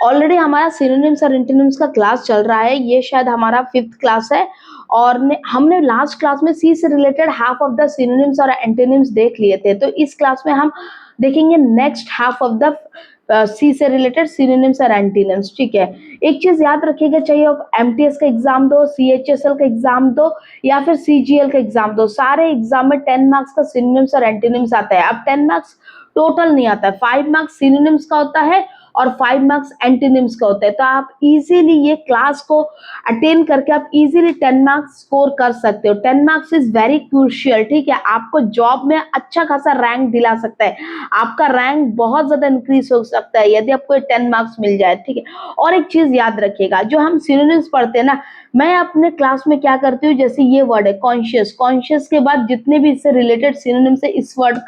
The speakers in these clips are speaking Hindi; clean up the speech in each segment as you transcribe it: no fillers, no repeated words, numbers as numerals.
ऑलरेडी हमारा सिनोनिम्स और एंटोनिम्स का क्लास चल रहा है। ये शायद हमारा 5th क्लास है और हमने लास्ट क्लास में सी से related half of the synonyms और एंटोनिम्स देख लिए थे। तो इस क्लास में हम देखेंगे नेक्स्ट हाफ ऑफ द सी से रिलेटेड सिनोनिम्स और एंटोनिम्स। ठीक है, एक चीज याद रखिएगा, चाहिए आप एमटीएस का एग्जाम दो, सीएचएसएल का एग्जाम दो या फिर सीजीएल का एग्जाम दो, सारे एग्जाम में 10 मार्क्स का सिनोनिम्स और एंटोनिम्स आता है। अब 10 मार्क्स टोटल नहीं आता है, 5 मार्क्स सिनोनिम्स का होता है और 5 मार्क्स एंटोनिम्स का होता है। तो आप इजीली ये क्लास को अटेंड करके आप इजीली 10 मार्क्स स्कोर कर सकते हो। 10 मार्क्स इज वेरी क्रूशियल। ठीक है, आपको जॉब में अच्छा खासा रैंक दिला सकता है, आपका रैंक बहुत ज्यादा इंक्रीज हो सकता है यदि आपको 10 मार्क्स मिल जाए। ठीक है, और एक चीज याद रखिएगा, जो हम सिनोनिम्स पढ़ते हैं ना, मैं अपने क्लास में क्या करती हूँ, जैसे ये वर्ड है कॉन्शियस, कॉन्शियस के बाद जितने भी इससे रिलेटेड सिनोनिम्स है, इस वर्ड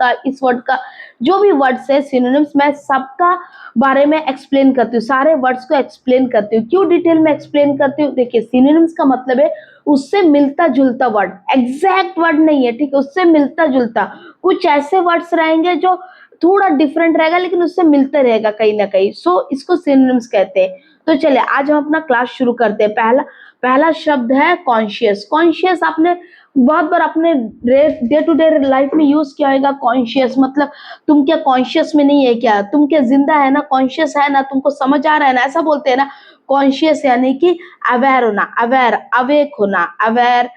का जो भी वर्ड्स है सिनोनिम्स, मैं सबका बारे में एक्सप्लेन करती हूँ, सारे वर्ड्स को एक्सप्लेन करती हूँ। क्यों डिटेल में एक्सप्लेन करती हूँ? देखिए, सिनोनिम्स का मतलब है उससे मिलता जुलता वर्ड, एग्जैक्ट वर्ड नहीं है। ठीक है, उससे मिलता जुलता कुछ ऐसे वर्ड्स रहेंगे जो थोड़ा डिफरेंट रहेगा लेकिन उससे मिलते रहेगा कहीं ना कहीं, सो इसको सिनोनिम्स कहते हैं। तो चलिए आज हम अपना क्लास शुरू करते हैं। पहला शब्द है कॉन्शियस। कॉन्शियस आपने बहुत बार अपने डे टू डे लाइफ में यूज किया होगा। कॉन्शियस मतलब तुम क्या कॉन्शियस में नहीं है क्या, तुम क्या जिंदा है ना, कॉन्शियस है ना, तुमको समझ आ रहा है ना, ऐसा बोलते हैं ना। कॉन्शियस यानी कि अवेयर होना, अवेयर, अवेक होना, अवेयर,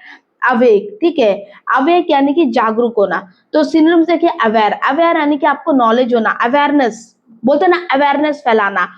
अवेक। ठीक है, अवेक यानी कि जागरूक होना। तो सिनोनिम्स देखिए, अवेयर, अवेयर यानी कि आपको नॉलेज होना, अवेयरनेस बोलते हैं ना, अवेयरनेस फैलाना।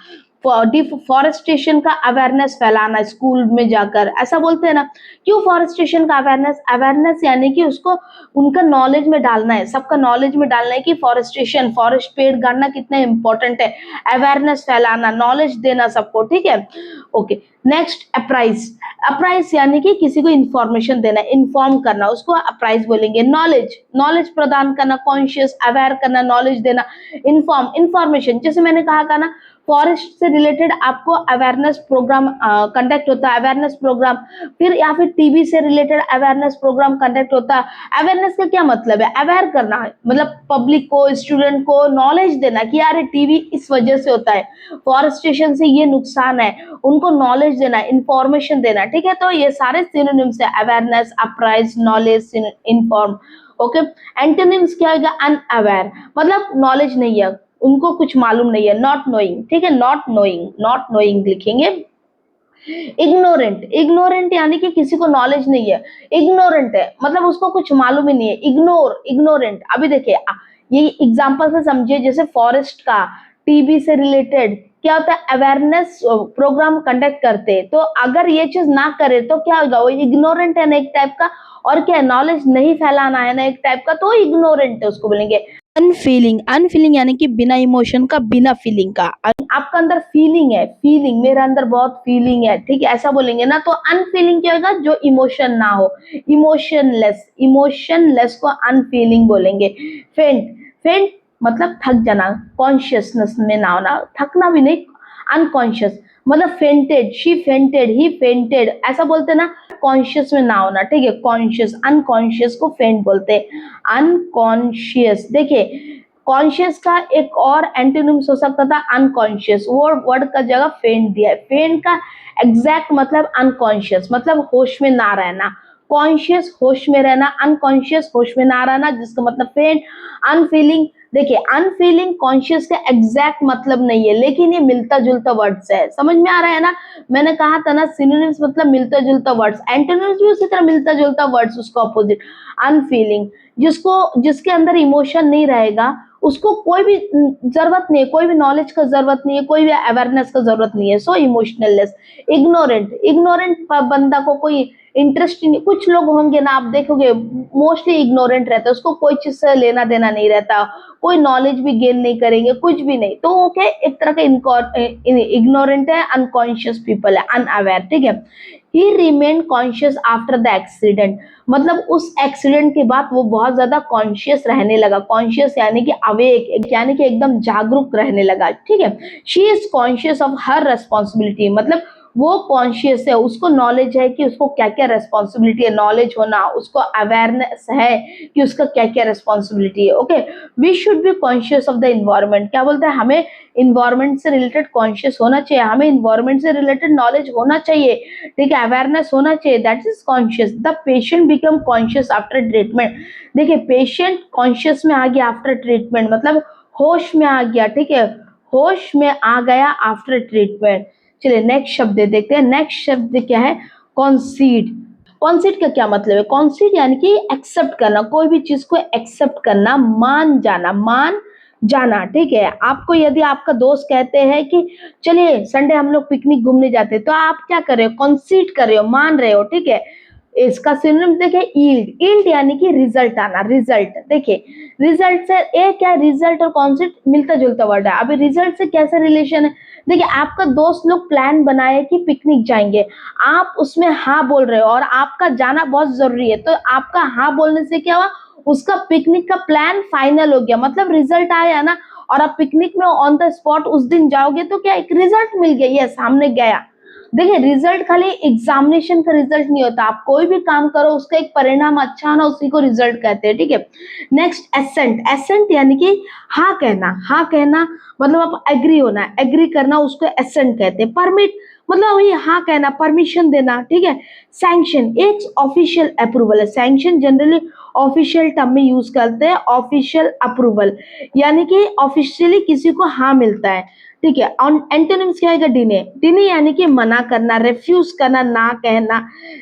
डिफॉरेस्टेशन का अवेयरनेस फैलाना स्कूल में जाकर, ऐसा बोलते हैं ना। क्यों फॉरेस्टेशन का अवेयरनेस? अवेयरनेस यानी कि उसको उनका नॉलेज में डालना है, सबका नॉलेज में डालना है कि फॉरेस्टेशन, फॉरेस्ट पेड़ गाड़ना कितना इंपॉर्टेंट है, अवेयरनेस फैलाना, नॉलेज देना सबको। ठीक है, ओके। Next, apprise. अप्राइज यानी कि किसी को इंफॉर्मेशन देना, इन्फॉर्म करना, उसको अप्राइज बोलेंगे। नॉलेज, नॉलेज प्रदान करना, कॉन्शियस, अवेयर करना, नॉलेज देना, इन्फॉर्म, इंफॉर्मेशन। जैसे मैंने कहा था ना, फॉरेस्ट से रिलेटेड आपको अवेयरनेस प्रोग्राम कंडक्ट होता है, अवेयरनेस प्रोग्राम। फिर या फिर टीबी से रिलेटेड अवेयरनेस प्रोग्राम कंडक्ट होता है। अवेयरनेस का क्या मतलब है? अवेयर करना है, मतलब पब्लिक को, स्टूडेंट को नॉलेज देना कि यार टीबी इस वजह से होता है, फॉरेस्टेशन से ये नुकसान है, उनको नॉलेज देना, इंफॉर्मेशन देना। ठीक है, तो ये सारे सिनोनिम्स है, awareness, apprise, knowledge, inform. Okay, antonyms क्या होगा? अनअवेयर, मतलब नॉलेज नहीं है, उनको कुछ मालूम नहीं है, नॉट नोइंग। ठीक है, नॉट नोइंग, नॉट नोइंग लिखेंगे। इग्नोरेंट, इग्नोरेंट यानी कि किसी को नॉलेज नहीं है, इग्नोरेंट है मतलब उसको कुछ मालूम ही नहीं है, इग्नोर, इग्नोरेंट। अभी देखिए, ये एग्जांपल से समझिए, जैसे फॉरेस्ट का टीबी से रिलेटेड क्या होता है, अवेयरनेस प्रोग्राम कंडक्ट करते हैं, तो अगर ये चीज ना करे तो क्या होगा, वो इग्नोरेंट है ना एक टाइप का, और क्या नॉलेज नहीं फैलाना है ना एक टाइप का, तो इग्नोरेंट है, उसको बोलेंगे। अनफीलिंग, अनफीलिंग यानी कि बिना इमोशन का, बिना फीलिंग का। आपका अंदर फीलिंग है, फीलिंग, मेरे अंदर बहुत फीलिंग है, ठीक है, ऐसा बोलेंगे ना, तो अनफीलिंग क्या होगा, जो इमोशन ना हो, इमोशनलेस, इमोशनलेस को अनफीलिंग बोलेंगे। फेंट, फेंट मतलब थक जाना, कॉन्शियसनेस में ना होना, थकना भी नहीं, अनकॉन्शियस मतलब fainted, she fainted, he fainted, ऐसा बोलते हैं ना, कॉन्शियस में ना होना। ठीक है, कॉन्शियस, अनकॉन्शियस को फेंट बोलते हैं, अनकॉन्शियस। देखिए, कॉन्शियस का एक और एंटोनिम्स हो सकता था अनकॉन्शियस, वो वर्ड का जगह फेंट दिया है। फेंट का एग्जैक्ट मतलब अनकॉन्शियस, मतलब होश में ना रहना। कॉन्शियस होश में रहना, अनकॉन्शियस होश में ना रहना, जिसका मतलब फेंट। अनफीलिंग, देखिए अनफीलिंग कॉन्शियस का एग्जैक्ट मतलब नहीं है, लेकिन ये मिलता जुलता वर्ड्स है, समझ में आ रहा है ना। मैंने कहा था ना, सिनोनिम्स मतलब मिलता जुलता वर्ड्स, एंटोनिम्स भी उसी तरह मिलता जुलता वर्ड्स, उसका ऑपोजिट। अनफीलिंग, जिसको, जिसके अंदर इमोशन नहीं रहेगा, उसको कोई भी जरूरत नहीं है, कोई भी नॉलेज का जरूरत नहीं है, कोई भी अवेयरनेस का जरूरत नहीं है, सो इमोशनललेस। इग्नोरेंट, इग्नोरेंट बंदा को कोई इंटरेस्ट नहीं, कुछ लोग होंगे ना, आप देखोगे मोस्टली इग्नोरेंट रहता है, उसको कोई चीज से लेना देना नहीं रहता, कोई नॉलेज भी गेन नहीं करेंगे, कुछ भी नहीं, तो ओके, एक तरह का इग्नोरेंट है, अनकॉन्शियस पीपल है, अनअवेयर। ठीक है, he remain conscious after the accident, मतलब उस एक्सीडेंट के बाद वो बहुत ज्यादा कॉन्शियस रहने लगा, कॉन्शियस यानी कि अवेक, यानी कि एकदम जागरूक रहने लगा। ठीक है, she is conscious of her responsibility, मतलब वो कॉन्शियस है, उसको नॉलेज है कि उसको क्या क्या रेस्पॉन्सिबिलिटी है, नॉलेज होना, उसको अवेयरनेस है कि उसका क्या क्या रेस्पॉन्सिबिलिटी है। Okay, we should be conscious of the environment. क्या बोलते हैं, हमें इन्वायरमेंट से रिलेटेड कॉन्शियस होना चाहिए, हमें इन्वायरमेंट से रिलेटेड नॉलेज होना चाहिए, ठीक है, अवेयरनेस होना चाहिए, that is conscious. The patient become conscious after treatment. देखिए, पेशेंट कॉन्शियस में आ गया आफ्टर ट्रीटमेंट, मतलब होश में आ गया, ठीक है, होश में आ गया आफ्टर ट्रीटमेंट। चलिए नेक्स्ट शब्द देखते हैं। नेक्स्ट शब्द क्या है, कॉन्सीड। कॉन्सीड का क्या मतलब है, कॉन्सीड यानी कि एक्सेप्ट करना, कोई भी चीज को एक्सेप्ट करना, मान जाना, मान जाना, ठीक है। आपको यदि आपका दोस्त कहते हैं कि चलिए संडे हम लोग पिकनिक घूमने जाते हैं, तो आप क्या कर रहे हो, कॉन्सीड कर रहे हो, मान रहे हो, ठीक है। इसका सिनोनिम देखिए, ईल्ड। ईल्ड यानी कि रिजल्ट आना, रिजल्ट। देखिए, रिजल्ट से एक क्या, रिजल्ट और कॉन्सेप्ट मिलता जुलता वर्ड है। अभी रिजल्ट से कैसे रिलेशन है, देखिए आपका दोस्त लोग प्लान बनाए कि पिकनिक जाएंगे, आप उसमें हाँ बोल रहे हो और आपका जाना बहुत जरूरी है, तो आपका हाँ बोलने से क्या हुआ, उसका पिकनिक का प्लान फाइनल हो गया, मतलब रिजल्ट आया ना। और आप पिकनिक में ऑन द स्पॉट उस दिन जाओगे तो क्या, एक रिजल्ट मिल गया, यस हमने गया। देखिए, रिजल्ट खाली एग्जामिनेशन का रिजल्ट नहीं होता, आप कोई भी काम करो उसका एक परिणाम अच्छा ना, उसी को रिजल्ट कहते हैं, ठीक है। Next, accent. एसेंट यानी कि हाँ कहना, हाँ कहना मतलब आप एग्री होना, एग्री करना, उसको एसेंट कहते हैं। परमिट मतलब वही हाँ कहना, परमिशन देना, ठीक है। सैंक्शन एक ऑफिशियल अप्रूवल है, सैंक्शन जनरली ऑफिशियल टर्म में यूज करते हैं, ऑफिशियल अप्रूवल यानी कि ऑफिशियली किसी को हाँ मिलता है, ठीक है। एंटोनिम्स क्या है, डिने। डिने यानी कि मना करना, रिफ्यूज करना, ना कहना,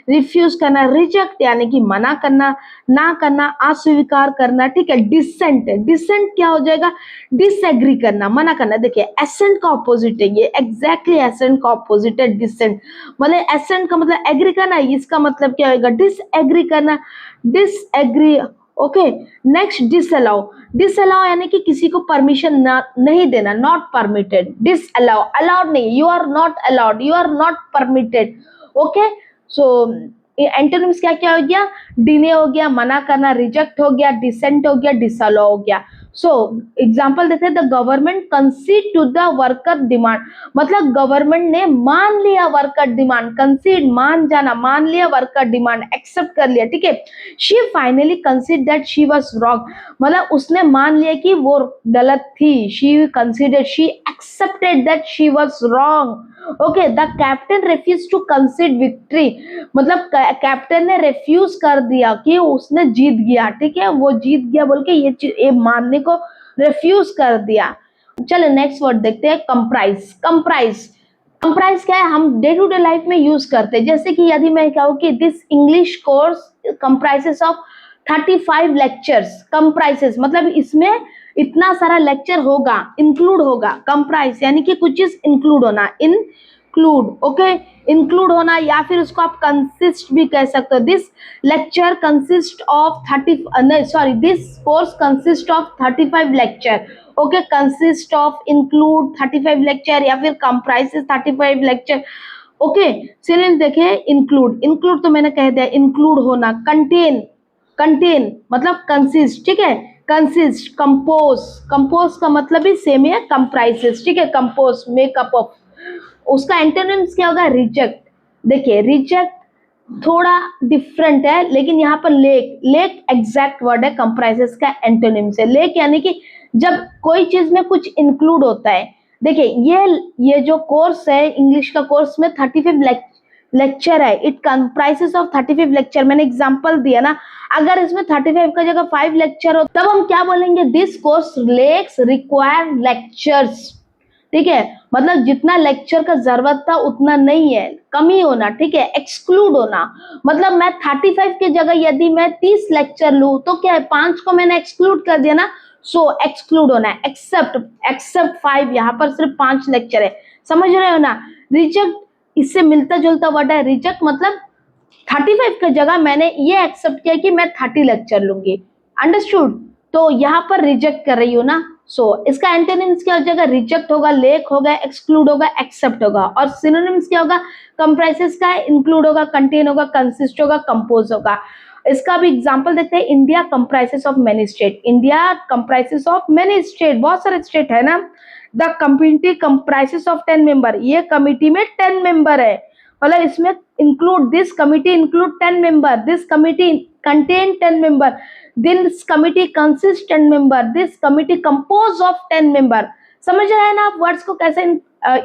रिफ्यूज करना। रिजेक्ट यानी कि मना करना, ना करना, अस्वीकार करना, ठीक है। डिसेंट, डिसेंट क्या हो जाएगा, डिसएग्री करना, मना करना। देखिए, एसेंट का ऑपोजिट है ये, एग्जैक्टली एसेंट का ऑपोजिट है डिसेंट। मतलब एसेंट का मतलब एग्री करना, इसका मतलब क्या होगा, डिसएग्री करना, disagree. Okay, next, disallow. Disallow यानी कि किसी को परमिशन नहीं देना, नॉट परमिटेड। डिसअलाउ, अलाउड नहीं, you are not allowed, you are not permitted. Okay, so antonyms क्या क्या हो गया, डिने हो गया, मना करना, रिजेक्ट हो गया, डिसेंट हो गया, डिसअलाउ हो गया। सो एग्जाम्पल देते हैं, the government concede to the worker demand, मतलब गवर्नमेंट ने मान लिया वर्कर डिमांड, कंसीड मान जाना, मान लिया वर्कर डिमांड, एक्सेप्ट कर लिया, ठीक है। She finally concede that she was wrong, मतलब उसने मान लिया कि वो गलत थी, she consider, she accepted that she was wrong. Okay, the captain refuse to concede victory, मतलब कैप्टन ने रिफ्यूज कर दिया कि उसने जीत गया, ठीक है, वो जीत गया बोल के ये मानने को रिफ्यूज कर दिया। चलो नेक्स्ट वर्ड देखते हैं, कंप्राइज। कंप्राइज, कंप्राइज क्या है, हम डे टू डे लाइफ में यूज करते हैं, जैसे कि यदि मैं कहूँ कि this English course comprises of 35 lectures. Comprises मतलब इसमें इतना सारा लेक्चर होगा, इंक्लूड होगा। कंप्राइज यानी कि कुछ चीज इंक्लूड होना, इंक्लूड, ओके, इंक्लूड होना, या फिर उसको आप कंसिस्ट भी कह सकते हो। दिस लेक्चर कंसिस्ट ऑफ 30, नहीं sorry, this course consist of 35 lecture. Okay, consist of, include, 35 lecture, या फिर कंप्राइजेस 35 लेक्चर। ओके, सिनोनिम देखिए, इंक्लूड। इंक्लूड तो मैंने कह दिया, इंक्लूड होना। कंटेन, कंटेन मतलब कंसिस्ट, ठीक है, कंसिस्ट। कंपोज, कंपोज का मतलब भी सेम है, कंप्राइजेस, ठीक है, कंपोज, मेकअप ऑफ। उसका एंटोनिम्स क्या होगा, रिजेक्ट। देखिए, रिजेक्ट थोड़ा डिफरेंट है, लेकिन यहाँ पर लेक, लेक एग्जैक्ट वर्ड है, कंप्राइजेस का एंटोनिम से। लेक यानी कि जब कोई चीज में कुछ इंक्लूड होता है। देखिए, ये जो कोर्स है इंग्लिश का कोर्स में 35 लेक्चर है, इट कंप्राइजेस ऑफ 35 लेक्चर। मैंने एग्जांपल दिया ना, अगर इसमें 35 का जगह 5 लेक्चर हो तब हम क्या बोलेंगे, this course lacks require lectures, ठीक है, मतलब जितना लेक्चर का जरूरत था उतना नहीं है, कमी होना, ठीक है। एक्सक्लूड होना मतलब मैं 35 की जगह यदि मैं 30 लेक्चर लूं तो क्या है, 5 को मैंने एक्सक्लूड कर दिया ना, सो एक्सक्लूड होना है। एक्सेप्ट, एक्सेप्ट 5, यहाँ पर सिर्फ 5 लेक्चर है, समझ रहे हो ना। रिजेक्ट इससे मिलता जुलता वर्ड है, रिजेक्ट मतलब 35 की जगह मैंने ये एक्सेप्ट किया कि मैं 30 लेक्चर लूंगी, अंडरस्टूड, तो यहाँ पर रिजेक्ट कर रही हूँ ना। इसका एंटोनिम्स क्या हो जाएगा, रिजेक्ट होगा, लेक होगा, एक्सक्लूड होगा, एक्सेप्ट होगा। और सिनोनिम्स क्या होगा, कंप्राइजेस का, इंक्लूड होगा, कंटेन होगा, कंसिस्ट होगा, कंपोज होगा। इसका भी एग्जांपल देखते हैं, India comprises of many state. India comprises of many state, बहुत सारे स्टेट है ना। The committee comprises of 10 member, ये कमिटी में 10 मेंबर है, मतलब इसमें include, this committee include 10 member, this committee contain 10 member, this committee consist 10 member, this committee compose of 10 member. समझ रहे हैं ना आप वर्ड्स को कैसे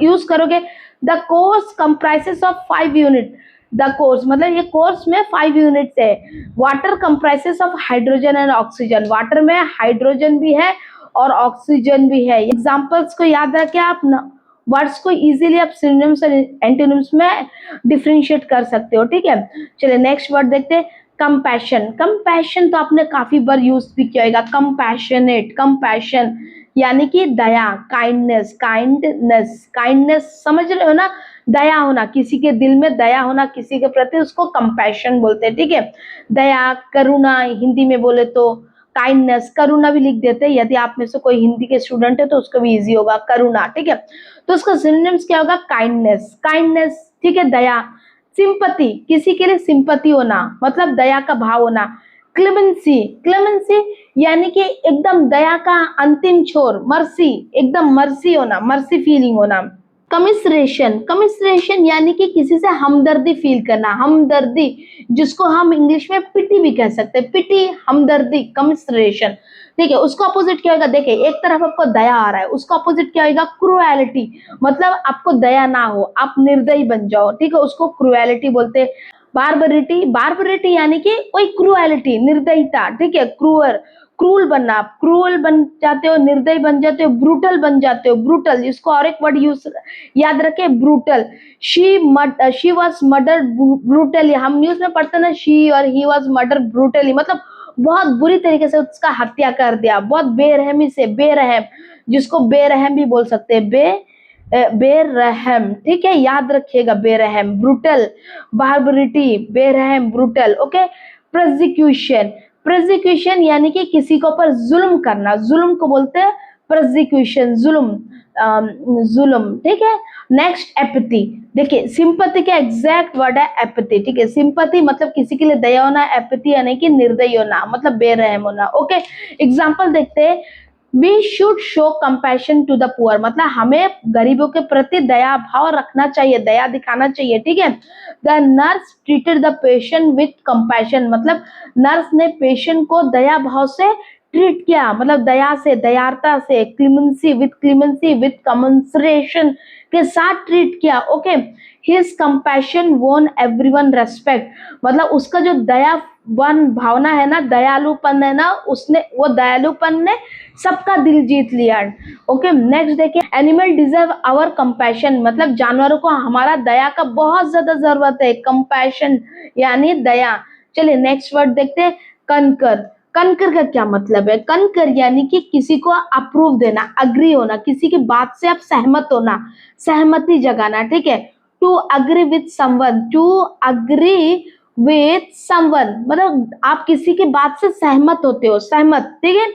यूज करोगे। The course comprises of 5 unit, the course मतलब ये कोर्स में 5 यूनिट्स है। Water comprises of hydrogen and oxygen, water में हाइड्रोजन भी है और ऑक्सीजन भी है। एग्जांपल्स को याद रखें आप ना, वर्ड्स को इजीली आप सिनोनिम्स और एंटोनिम्स में डिफरेंशिएट कर सकते हो, ठीक है। चलिए नेक्स्ट वर्ड देखते हैं, कंपैशन। कंपैशन तो आपने काफी बार यूज भी किया होगा, कंपैशनेट, कंपैशन यानी कि दया, काइंडनेस, काइंडनेस, काइंडनेस समझ रहे हो ना, दया होना, किसी के दिल में दया होना किसी के प्रति, उसको कंपैशन बोलते हैं, ठीक है। दया, करुणा हिंदी में बोले तो, काइंडनेस, करुणा भी लिख देते हैं, यदि आप में से कोई हिंदी के स्टूडेंट है तो उसको भी इजी होगा करुणा, ठीक है। तो उसका सिनोनिम्स क्या होगा, काइंडनेस, काइंडनेस, ठीक है, दया। सिंपैथी, किसी के लिए सिंपैथी होना मतलब दया का भाव होना। क्लेमेंसी, क्लेमेंसी यानी कि एकदम दया का अंतिम छोर, मर्सी, एकदम मर्सी होना, मर्सी फीलिंग होना। कमिसरेशन, कमिसरेशन यानी कि किसी से हमदर्दी फील करना, हमदर्दी जिसको हम इंग्लिश में पिटी भी कह सकते हैं, पिटी, हमदर्दी, कमिसरेशन, ठीक है। उसको अपोजिट क्या होगा, देखिए एक तरफ आपको दया आ रहा है, उसको अपोजिट क्या होगा, क्रुएलिटी, मतलब आपको दया ना हो, आप निर्दयी बन जाओ, ठीक है, उसको क्रुएलिटी बोलते हैं। बार्बरिटी, बार्बरिटी यानी कि कोई क्रुएलिटी, निर्दयता, ठीक है, क्रूअर, क्रूल बनना, आप क्रूअल बन जाते हो, निर्दयी बन जाते हो, ब्रूटल बन जाते हो, ब्रूटल, इसको और एक वर्ड यूज याद रखे, brutal. She was murder brutally, हम न्यूज में पढ़ते ना, शी और ही वाज मर्डर ब्रूटली, मतलब बहुत बुरी तरीके से उसका हत्या कर दिया, बहुत बेरहमी से, बेरहम, जिसको बेरहम भी बोल सकते हैं, बेरहम, ठीक है, याद रखिएगा, बेरहम, ब्रूटल, बार्बरिटी, बेरहम, ब्रूटल, ओके। प्रोसिक्यूशन, प्रोसिक्यूशन यानी कि किसी के ऊपर जुल्म करना, जुल्म को बोलते हैं प्रोसिक्यूशन, जुल्म, जुल्म, ठीक है। नेक्स्ट एपैथी, देखिए सिंपैथी का एग्जैक्ट वर्ड है एपैथी, ठीक है। सिंपैथी मतलब किसी के लिए दया होना, एपैथी यानी कि निर्दयी होना, मतलब बेरहम होना, ओके। एग्जांपल देखते हैं, we should show compassion to the poor, मतलब हमें गरीबों के प्रति दया भाव रखना चाहिए, दया दिखाना चाहिए, ठीक है। The nurse treated the patient with compassion, मतलब नर्स ने पेशेंट को दया भाव से ट्रीट किया, मतलब दया से, दयालुता से, क्लीमेंसी विथ कमेंसरेशन के साथ ट्रीट किया, ओके। हिज कंपैशन वोन एवरीवन रेस्पेक्ट, मतलब उसका जो दयावान भावना है ना, दयालुपन है ना, उसने वो दयालुपन ने सबका दिल जीत लिया, ओके। नेक्स्ट देखिए, एनिमल डिजर्व आवर कंपैशन, मतलब जानवरों को हमारा दया का बहुत ज्यादा जरूरत है, कंपैशन यानी दया। चलिए नेक्स्ट वर्ड देखते हैं, कनकर। कनकर का क्या मतलब है, कनकर यानी कि किसी को अप्रूव देना, अग्री होना, किसी की बात से आप सहमत होना, सहमति जगाना, ठीक है। To agree with someone, to agree with someone मतलब आप किसी की बात से सहमत होते हो, सहमत, ठीक है,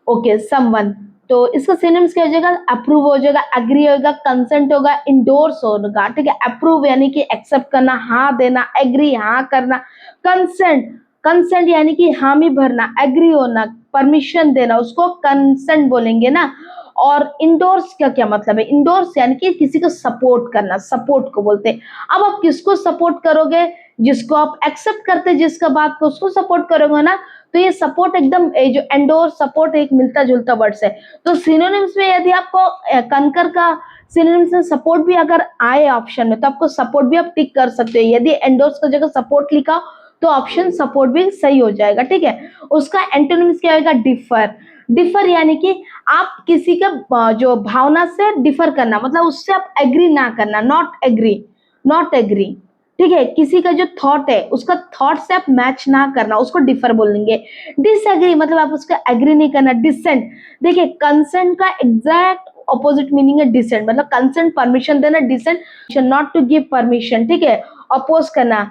ओके, समवन। तो इसका सिनोनिम्स क्या हो जाएगा, अप्रूव हो जाएगा, अग्री होगा, कंसेंट होगा, इंडोर्स होगा, ठीक है। अप्रूव यानी कि एक्सेप्ट करना, हाँ देना, एग्री हाँ करना, कंसेंट, कंसेंट यानी कि हामी भरना, एग्री होना, परमिशन देना, उसको कंसेंट बोलेंगे ना। और इंडोर्स का क्या मतलब है, इंडोर्स यानी कि किसी को सपोर्ट करना, सपोर्ट को बोलते हैं। अब आप किसको सपोर्ट करोगे, जिसको आप एक्सेप्ट करते जिसका बात को, उसको सपोर्ट करोगे ना। तो ये सपोर्ट एकदम जो एंडोर्स, सपोर्ट एक मिलता जुलता वर्ड्स है। तो सिनोनिम्स में यदि आपको कनकर का सिनोनिम्स में सपोर्ट भी अगर आए ऑप्शन में, तो आपको सपोर्ट भी आप टिक कर सकते हो, यदि एंडोर्स का जगह सपोर्ट लिखा तो ऑप्शन सपोर्ट भी सही हो जाएगा, ठीक है। उसका एंटोनिम्स क्या होगा, डिफर। डिफर यानी कि आप किसी का जो भावना से डिफर करना, मतलब उससे आप एग्री ना करना, नॉट एग्री, नॉट एग्री, ठीक है। किसी का जो थॉट है उसका थॉट से आप मैच ना करना, उसको डिफर बोलेंगे। डिसएग्री मतलब आप उसका एग्री नहीं करना। डिसेंट, देखिए कंसेंट का एग्जैक्ट ऑपोजिट मीनिंग है डिसेंट, मतलब कंसेंट परमिशन देना, dissent not to give permission, ठीक है। अपोज करना,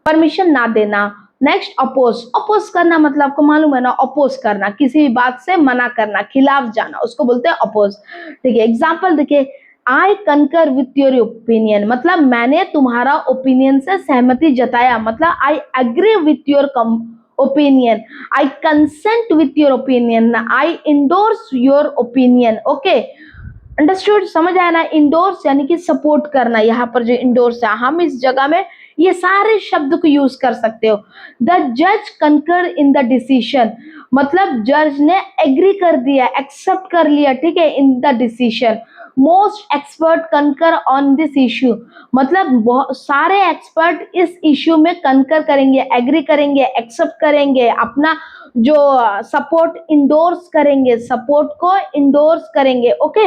परमिशन ना देना। नेक्स्ट अपोज, अपोज करना मतलब आपको मालूम है ना, अपोज करना, किसी भी बात से मना करना, खिलाफ जाना, उसको बोलते हैं अपोज, ठीक है। एग्जाम्पल देखिए, आई कंकर विथ योर ओपिनियन, मतलब मैंने तुम्हारा ओपिनियन से सहमति जताया, मतलब I agree with your opinion, I consent with your opinion, I endorse your opinion, okay. Understood, समझ आया ना। इंडोर्स यानी कि सपोर्ट करना, यहाँ पर जो इंडोर्स है, हम इस जगह में ये सारे शब्द को यूज कर सकते हो। द जज कंकर इन द डिसीजन, मतलब जज ने एग्री कर दिया, एक्सेप्ट कर लिया, ठीक है, in the decision. Most expert कंकर ऑन दिस इश्यू, मतलब बहुत सारे एक्सपर्ट इस इश्यू में कंकर करेंगे, एग्री करेंगे, एक्सेप्ट करेंगे, अपना जो सपोर्ट इंडोर्स करेंगे, सपोर्ट को इंडोर्स करेंगे। ओके,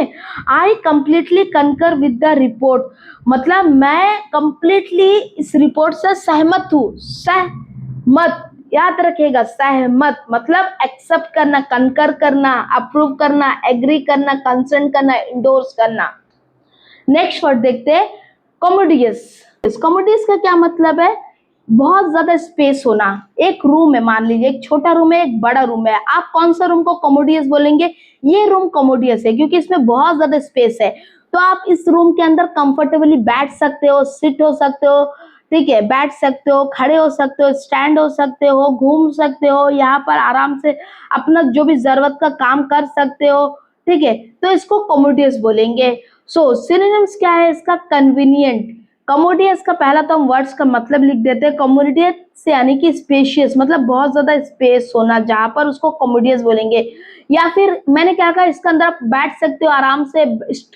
आई कंप्लीटली कंकर विद द रिपोर्ट, मतलब मैं कंप्लीटली इस रिपोर्ट से सहमत हूँ। सहमत, याद रखिएगा, सहमत मतलब एक्सेप्ट करना, कंकर करना, अप्रूव करना, एग्री करना, कंसेंट करना, इंडोर्स करना। नेक्स्ट वर्ड देखते हैं, कॉमोडियस। कॉमोडियस का क्या मतलब है? बहुत ज्यादा स्पेस होना। एक रूम है, मान लीजिए एक छोटा रूम है, एक बड़ा रूम है, आप कौन सा रूम को कॉमोडियस बोलेंगे? ये रूम कॉमोडियस है क्योंकि इसमें बहुत ज्यादा स्पेस है। तो आप इस रूम के अंदर कंफर्टेबली बैठ सकते हो, सिट हो सकते हो, ठीक है, बैठ सकते हो, खड़े हो सकते हो, स्टैंड हो सकते हो, घूम सकते हो, यहाँ पर आराम से अपना जो भी जरूरत का काम कर सकते हो, ठीक है, तो इसको कॉमोडियस बोलेंगे। सो सिनोनिम्स क्या है इसका? कन्वीनियंट। कमोडियस का पहला तो हम वर्ड्स का मतलब लिख देते हैं। कमोडियस यानी कि स्पेशियस, मतलब बहुत ज्यादा स्पेस होना, जहां पर उसको कमोडियस बोलेंगे। या फिर मैंने क्या कहा, इसके अंदर आप बैठ सकते हो, आराम से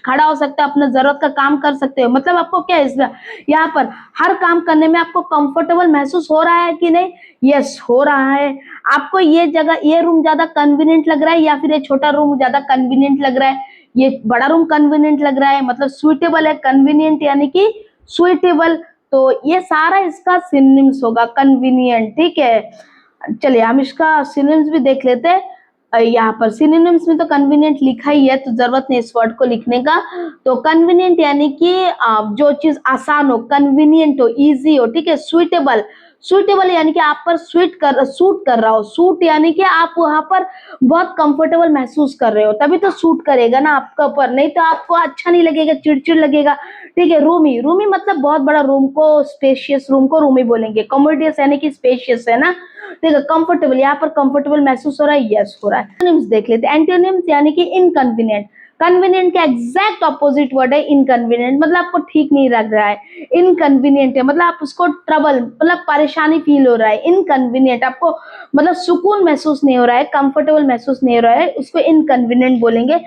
खड़ा हो सकते हो, अपना जरूरत का काम कर सकते हो, मतलब आपको क्या है यहाँ पर हर काम करने में आपको कंफर्टेबल महसूस हो रहा है कि नहीं? यस, हो रहा है। आपको ये जगह, ये रूम ज्यादा कन्वीनियंट लग रहा है या फिर ये छोटा रूम ज्यादा कन्वीनियंट लग रहा है? ये बड़ा रूम कन्वीनियंट लग रहा है, मतलब सुइटेबल है। कन्वीनियंट यानी कि सुइटेबल, तो ये सारा इसका सिनोनिम्स होगा, कन्वीनियंट, ठीक है। चलिए हम इसका सिनोनिम्स भी देख लेते हैं। यहाँ पर सिनोनिम्स में तो कन्वीनियंट लिखा ही है, तो जरूरत नहीं इस वर्ड को लिखने का। तो कन्वीनियंट यानी कि जो चीज आसान हो, कन्वीनियंट हो, इजी हो, ठीक है। सुइटेबल, सुइटेबल यानी कि आप पर सूट कर रहा हो। सूट यानी कि आप वहां पर बहुत कंफर्टेबल महसूस कर रहे हो, तभी तो सूट करेगा ना आपका ऊपर, नहीं तो आपको अच्छा नहीं लगेगा, चिड़चिड़ लगेगा, ठीक है। रूमी, रूमी मतलब बहुत बड़ा रूम को, स्पेशियस रूम को रूमी बोलेंगे। कमोडियस यानी कि स्पेशियस है ना, ठीक है। कंफर्टेबल, यहाँ पर कंफर्टेबल महसूस हो रहा है, यस हो रहा है। एंटोनिम्स देख लेते हैं। एंटोनिम्स यानी कि इनकन्वीनियंट। कन्वीनियंट का एग्जैक्ट ऑपोजिट वर्ड है इनकन्वीनियंट, मतलब आपको ठीक नहीं लग रहा है। इनकन्वीनियंट है मतलब आप उसको ट्रबल, मतलब परेशानी फील हो रहा है। इनकन्वीनियंट आपको मतलब सुकून महसूस नहीं हो रहा है, कंफर्टेबल महसूस नहीं हो रहा है, उसको इनकन्वीनियंट बोलेंगे।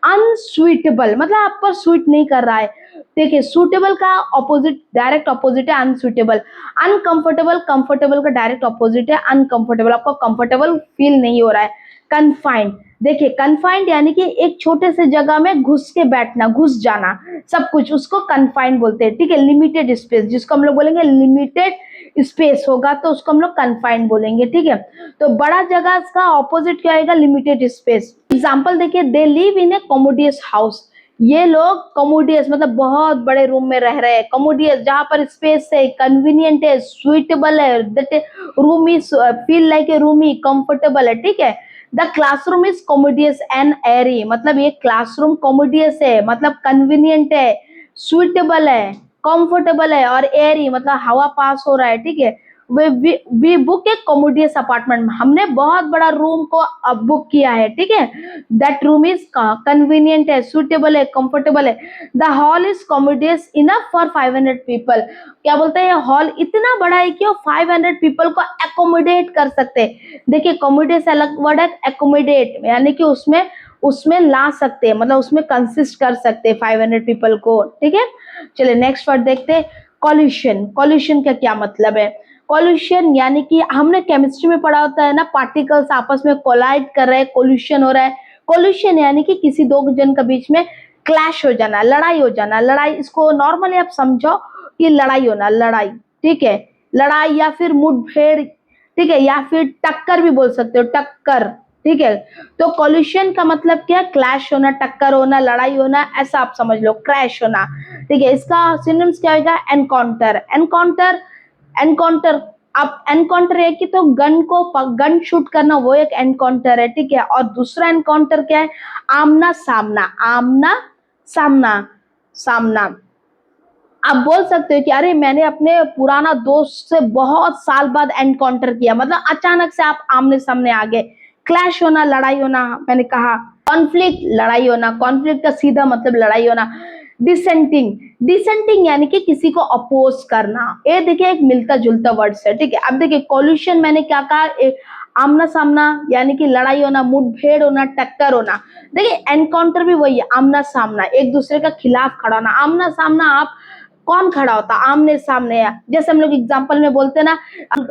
अनसुइटेबल मतलब आप पर सूट नहीं कर रहा है। देखिए, सुटेबल का ऑपोजिट, डायरेक्ट ऑपोजिट है अनसुटेबल। अनकंफर्टेबल, कंफर्टेबल का डायरेक्ट ऑपोजिट है अनकंफर्टेबल, आपको कंफर्टेबल फील नहीं हो रहा है। कन्फाइंड, देखिए कन्फाइंड यानी कि एक छोटे से जगह में घुस के बैठना, घुस जाना सब कुछ, उसको कन्फाइंड बोलते हैं, ठीक है। लिमिटेड स्पेस, जिसको हम लोग बोलेंगे लिमिटेड स्पेस होगा तो उसको हम लोग कन्फाइंड बोलेंगे, ठीक है। तो बड़ा जगह का ऑपोजिट क्या आएगा? Limited space. एग्जाम्पल देखिए, they live in A commodious house, ये लोग कमोडियस मतलब बहुत बड़े रूम में रह रहे हैं। कमोडियस जहां पर स्पेस है, कन्वीनियंट है, सुइटेबल है, that room is feel like a roomy, comfortable है, ठीक है। The classroom is commodious and airy, मतलब ये क्लासरूम कॉमोडियस है, मतलब कन्वीनियंट है, सुइटेबल है, कंफर्टेबल है, और एरी मतलब हवा पास हो रहा है, ठीक है। We book a commodious apartment, हमने बहुत बड़ा रूम को बुक किया है, ठीक है। दैट रूम इज कन्वीनियंट है, सुटेबल है, कंफर्टेबल है। The hall is commodious enough for 500 people, क्या बोलते हैं, हॉल इतना बड़ा है कि वो 500 पीपल को एकोमोडेट कर सकते हैं। देखिए, कॉमोडियस अलग वर्ड है, एकोमोडेट यानी कि उसमें उसमें ला सकते हैं, मतलब उसमें कंसिस्ट कर सकते हैं 500 पीपल को, ठीक है। चलिए नेक्स्ट वर्ड देखते हैं, कॉल्यूशन। कॉल्यूशन का क्या मतलब है? कॉल्यूशन यानी कि हमने केमिस्ट्री में पढ़ा होता है ना, पार्टिकल्स आपस में कोलाइड कर रहे हैं, कॉल्यूशन हो रहा है। कॉल्यूशन यानी कि किसी दो जन के बीच में क्लैश हो जाना, लड़ाई हो जाना। लड़ाई, इसको नॉर्मली आप समझो कि लड़ाई होना, लड़ाई, ठीक है। लड़ाई या फिर मुठभेड़, ठीक है, या फिर टक्कर भी बोल सकते हो, टक्कर, ठीक है। तो कॉल्यूशन का मतलब क्या? क्लैश होना, टक्कर होना, लड़ाई होना, ऐसा आप समझ लो, क्रैश होना, ठीक है। इसका सिनोनिम्स क्या होगा? एनकाउंटर। एनकाउंटर, एनकाउंटर, आप एनकाउंटर है कि तो गन शूट करना, वो एक एनकाउंटर है, ठीक है। और दूसरा एनकाउंटर क्या है? आमना सामना, आमना सामना, सामना। आप बोल सकते हो कि अरे मैंने अपने पुराना दोस्त से बहुत साल बाद एनकाउंटर किया, मतलब अचानक से आप आमने सामने आ गए, क्लैश होना, लड़ाई होना, मैंने कहा। कॉन्फ्लिक्ट, लड़ाई होना, कॉन्फ्लिक्ट का सीधा मतलब लड़ाई होना। डिसेंटिंग, डिसेंटिंग यानी कि किसी को अपोज करना। ये देखिए एक मिलता जुलता वर्ड्स है, ठीक है। अब देखिए कॉल्यूशन मैंने क्या कहा, आमना सामना यानी कि लड़ाई होना, मुठभेड़ होना, टक्कर होना। देखिए एनकाउंटर भी वही है, आमना सामना, एक दूसरे का खिलाफ खड़ा होना। आमना सामना आप कौन खड़ा होता, आमने सामने है। जैसे हम लोग एग्जाम्पल में बोलते हैं ना,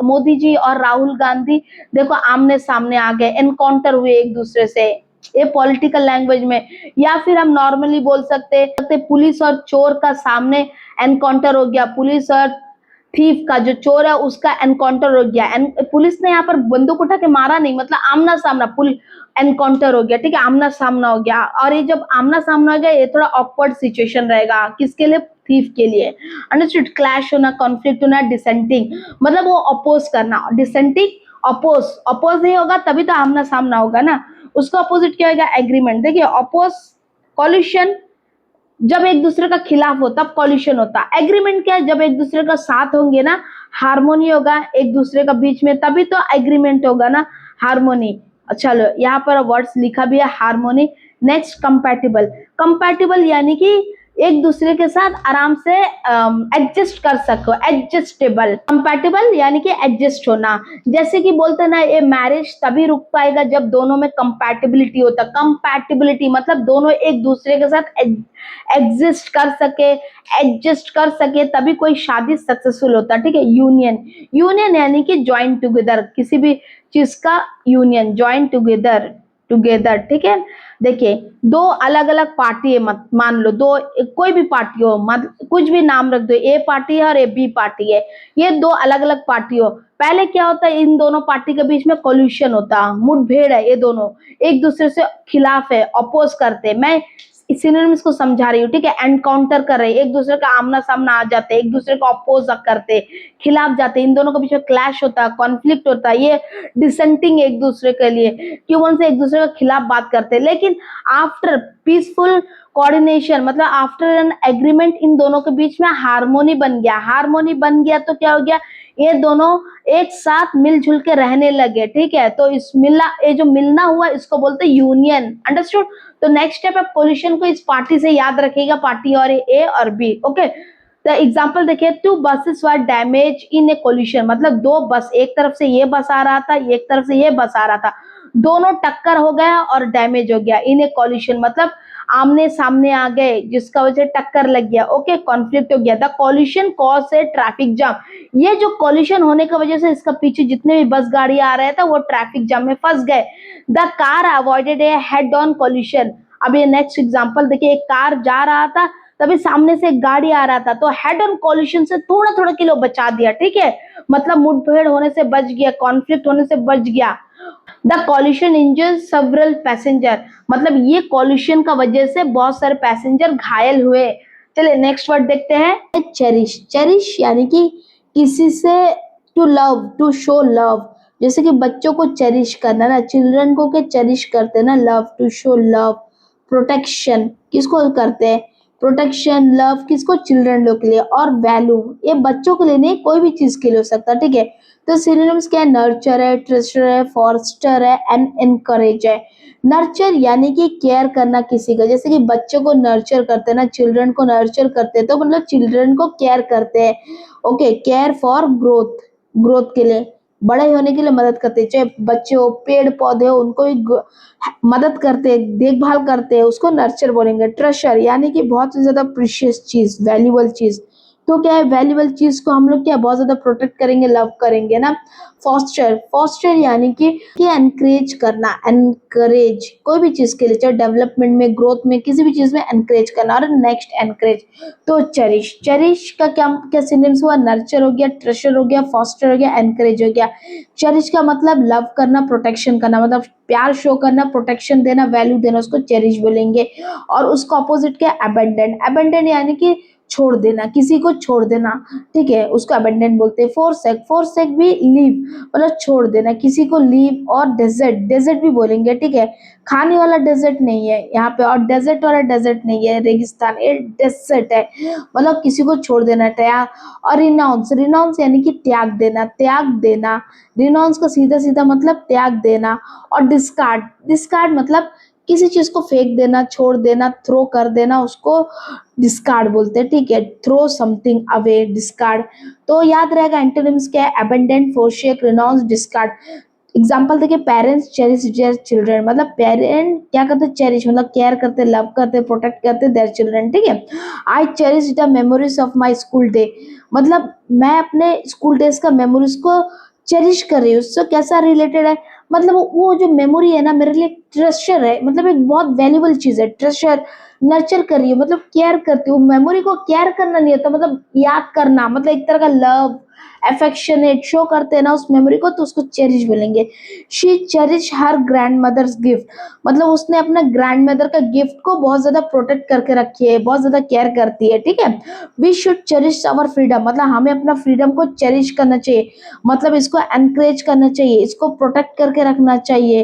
मोदी जी और राहुल गांधी देखो आमने सामने आ गए, एनकाउंटर हुए एक दूसरे से, ये पॉलिटिकल लैंग्वेज में। या फिर हम नॉर्मली बोल सकते पुलिस और चोर का सामने एनकाउंटर हो गया, पुलिस और थीफ का, जो चोर है उसका एनकाउंटर हो गया। पुलिस ने यहाँ पर बंदूक उठा के मारा नहीं, मतलब आमना सामना, पुल एनकाउंटर हो गया, ठीक है, आमना सामना हो गया। और ये जब आमना सामना हो गया, ये थोड़ा ऑकवर्ड सिचुएशन रहेगा, किसके लिए, थीफ के लिए। अंडरस्टूड। क्लैश होना, कॉन्फ्लिक्ट होना, डिसेंटिंग मतलब वो अपोज करना, डिसेंटिंग अपोज, अपोज नहीं होगा तभी तो आमना सामना होगा ना, उसका अपोजिट क्या होगा, एग्रीमेंट। देखिए अपोज, कॉल्यूशन जब एक दूसरे का खिलाफ हो तब कॉल्यूशन होता। एग्रीमेंट क्या है, जब एक दूसरे का साथ होंगे ना, हारमोनी होगा एक दूसरे का बीच में, तभी तो एग्रीमेंट होगा ना, हारमोनी। चलो यहाँ पर वर्ड्स लिखा भी है, हारमोनी। नेक्स्ट कंपैटिबल, कंपैटिबल यानी कि एक दूसरे के साथ आराम से एडजस्ट कर सको, एडजस्टेबल। कंपैटिबल यानी कि एडजस्ट होना। जैसे कि बोलते ना, ये मैरिज तभी रुक पाएगा जब दोनों में कंपैटिबिलिटी होता। कंपैटिबिलिटी मतलब दोनों एक दूसरे के साथ एग्जिस्ट कर सके, एडजस्ट कर सके, तभी कोई शादी सक्सेसफुल होता, ठीक है। यूनियन, यूनियन यानी कि ज्वाइन टुगेदर, किसी भी चीज का यूनियन, ज्वाइन टुगेदर, टुगेदर, ठीक है। देखिए दो अलग अलग पार्टी है, मत मान लो दो, कोई भी पार्टी हो, मत कुछ भी नाम रख दो, ए पार्टी है और ए बी पार्टी है, ये दो अलग अलग पार्टी हो। पहले क्या होता है, इन दोनों पार्टी के बीच में कोल्यूशन होता, मुठभेड़ है, ये दोनों एक दूसरे से खिलाफ है, अपोज करते हैं। मैं सिनोनिम्स को समझा रही हूँ, ठीक है। एनकाउंटर कर रहे, एक दूसरे का आमना सामना आ जाते, एक दूसरे को अपोज करते, खिलाफ जाते, इन दोनों के बीच में क्लैश होता, कॉन्फ्लिक्ट होता। ये डिसेंटिंग एक दूसरे के लिए, क्यों से एक दूसरे के खिलाफ बात करते। लेकिन आफ्टर पीसफुल कोऑर्डिनेशन मतलब आफ्टर एन एग्रीमेंट, इन दोनों के बीच में हार्मोनी बन गया। हार्मोनी बन गया तो क्या हो गया, ये दोनों एक साथ मिलजुल के रहने लगे, ठीक है। तो इस मिला, ये जो मिलना हुआ इसको बोलते हैं यूनियन। अंडरस्टूड। तो नेक्स्ट स्टेप ऑफ कोलिशन को इस पार्टी से याद रखिएगा, पार्टी और ए और बी, ओके। तो एग्जांपल देखिए, two buses were damage in a collision, मतलब दो बस, एक तरफ से ये बस आ रहा था, एक तरफ से ये बस आ रहा था, दोनों टक्कर हो गया और डैमेज हो गया। इन ए कोलिशन मतलब आमने सामने आ गए, जिसका वजह टक्कर लग गया, ओके, कॉन्फ्लिक्ट हो गया। The collision cause a traffic jam, ये जो कोलिशन होने की वजह से इसका पीछे जितने भी बस गाड़ी आ रहे थे वो ट्रैफिक जाम में फंस गए। The car avoided a head on collision. अब ये नेक्स्ट एग्जांपल देखिए, एक कार जा रहा था, तभी सामने से एक गाड़ी आ रहा था, तो हेड ऑन कोलिशन से थोड़ा थोड़ा किलो बचा दिया, ठीक है। मतलब मुठभेड़ होने से बच गया, कॉन्फ्लिक्ट होने से बच गया। The collision injured several passenger, मतलब ये कॉल्यूशन का वजह से बहुत सारे पैसेंजर घायल हुए। चलिए नेक्स्ट वर्ड देखते हैं, चेरिश। चेरिश यानी कि किसी से, to love, to show love, जैसे कि बच्चों को चेरिश करना ना, चिल्ड्रन को क्या चेरिश करते हैं ना, love, to show love. Protection किसको करते हैं, प्रोटेक्शन, लव किसको, चिल्ड्रन लोग के लिए। और वैल्यू, ये बच्चों के लिए नहीं, कोई भी चीज के लिए हो सकता है, ठीक है। तो सिनोनिम्स क्या है, नर्चर है, ट्रस्टर है, फॉस्टर है एंड एनकरेज है। नर्चर यानी कि केयर करना किसी का, जैसे कि बच्चों को नर्चर करते हैं ना, चिल्ड्रन को नर्चर करते हैं, तो मतलब चिल्ड्रन को केयर करते हैं, okay. Care for growth, growth के लिए, बड़े होने के लिए मदद करते हैं, चाहे बच्चे हो, पेड़ पौधे हो, उनको भी मदद करते हैं, देखभाल करते हैं, उसको नर्चर बोलेंगे। ट्रेशर यानी कि बहुत ही ज्यादा प्रीशियस चीज, वैल्यूबल चीज, तो क्या है, वैल्यूबल चीज को हम लोग क्या बहुत ज्यादा प्रोटेक्ट करेंगे, लव करेंगे ना। फॉस्टर, फॉस्टर यानी कि एनकरेज करना, एनकरेज कोई भी चीज के लिए, चाहे डेवलपमेंट में, ग्रोथ में, किसी भी चीज में एनकरेज करना। और नेक्स्ट एनकरेज। तो चेरिश, चेरिश का क्या क्या सिनोनिम्स हुआ, नर्चर हो गया, ट्रेशर हो गया, फॉस्टर हो गया, एनकरेज हो गया। चेरिश का मतलब लव करना, प्रोटेक्शन करना, मतलब प्यार शो करना, प्रोटेक्शन देना, वैल्यू देना, उसको चेरिश बोलेंगे। और उसको अपोजिट क्या, अबेंडन। अबेंडन यानी कि छोड़ देना, किसी को छोड़ देना, ठीक है, उसको अबेंडन बोलते हैं। फोरसेक भी लीव मतलब छोड़ देना, किसी को लीव। और डेजर्ट भी बोलेंगे, ठीक है, खाने वाला डेजर्ट नहीं है यहाँ पे, और डेजर्ट वाला डेजर्ट नहीं है, रेगिस्तान, ये डेजर्ट है, मतलब किसी को छोड़ देना, त्याग। और रिनाउंस यानी कि त्याग देना। रिनाउंस का सीधा सीधा मतलब त्याग देना। और डिस्कार्ड मतलब किसी चीज को फेंक देना, छोड़ देना, थ्रो कर देना, उसको डिस्कार्ड बोलते हैं, ठीक है, थ्रो समथिंग अवे, डिस्कार्ड। तो याद रहेगा एंटोनिम्स क्या है, अबेंडन, फोरशेक, रिनाउंस, डिस्कार्ड। एग्जाम्पल देखिए, पेरेंट्स चेरिश देयर चिल्ड्रन, मतलब पेरेंट क्या करते, चेरिश मतलब केयर करते, लव करते, प्रोटेक्ट करते देयर चिल्ड्रन, ठीक है। I cherish the memories of my school day, मतलब मैं अपने स्कूल डेज का मेमोरीज को चेरिश कर रही हूँ। उससे कैसा रिलेटेड है, मतलब वो जो मेमोरी है ना मेरे लिए ट्रेशर है, मतलब एक बहुत वैल्यूबल चीज है, ट्रेशर, नर्चर कर रही हूँ, मतलब केयर करती हूँ। मेमोरी को केयर करना नहीं होता, मतलब याद करना, मतलब एक तरह का लव, अफेक्शनेट शो करते हैं ना उस मेमोरी को, तो उसको चेरिश बोलेंगे। She cherish her grandmother's gift, मतलब उसने अपने ग्रैंड मदर का गिफ्ट को बहुत ज्यादा प्रोटेक्ट करके रखी है, बहुत ज्यादा केयर करती है, ठीक है। We should cherish our freedom, मतलब हमें अपना फ्रीडम को चेरिश करना चाहिए, मतलब इसको एनकरेज करना चाहिए, इसको प्रोटेक्ट करके रखना चाहिए,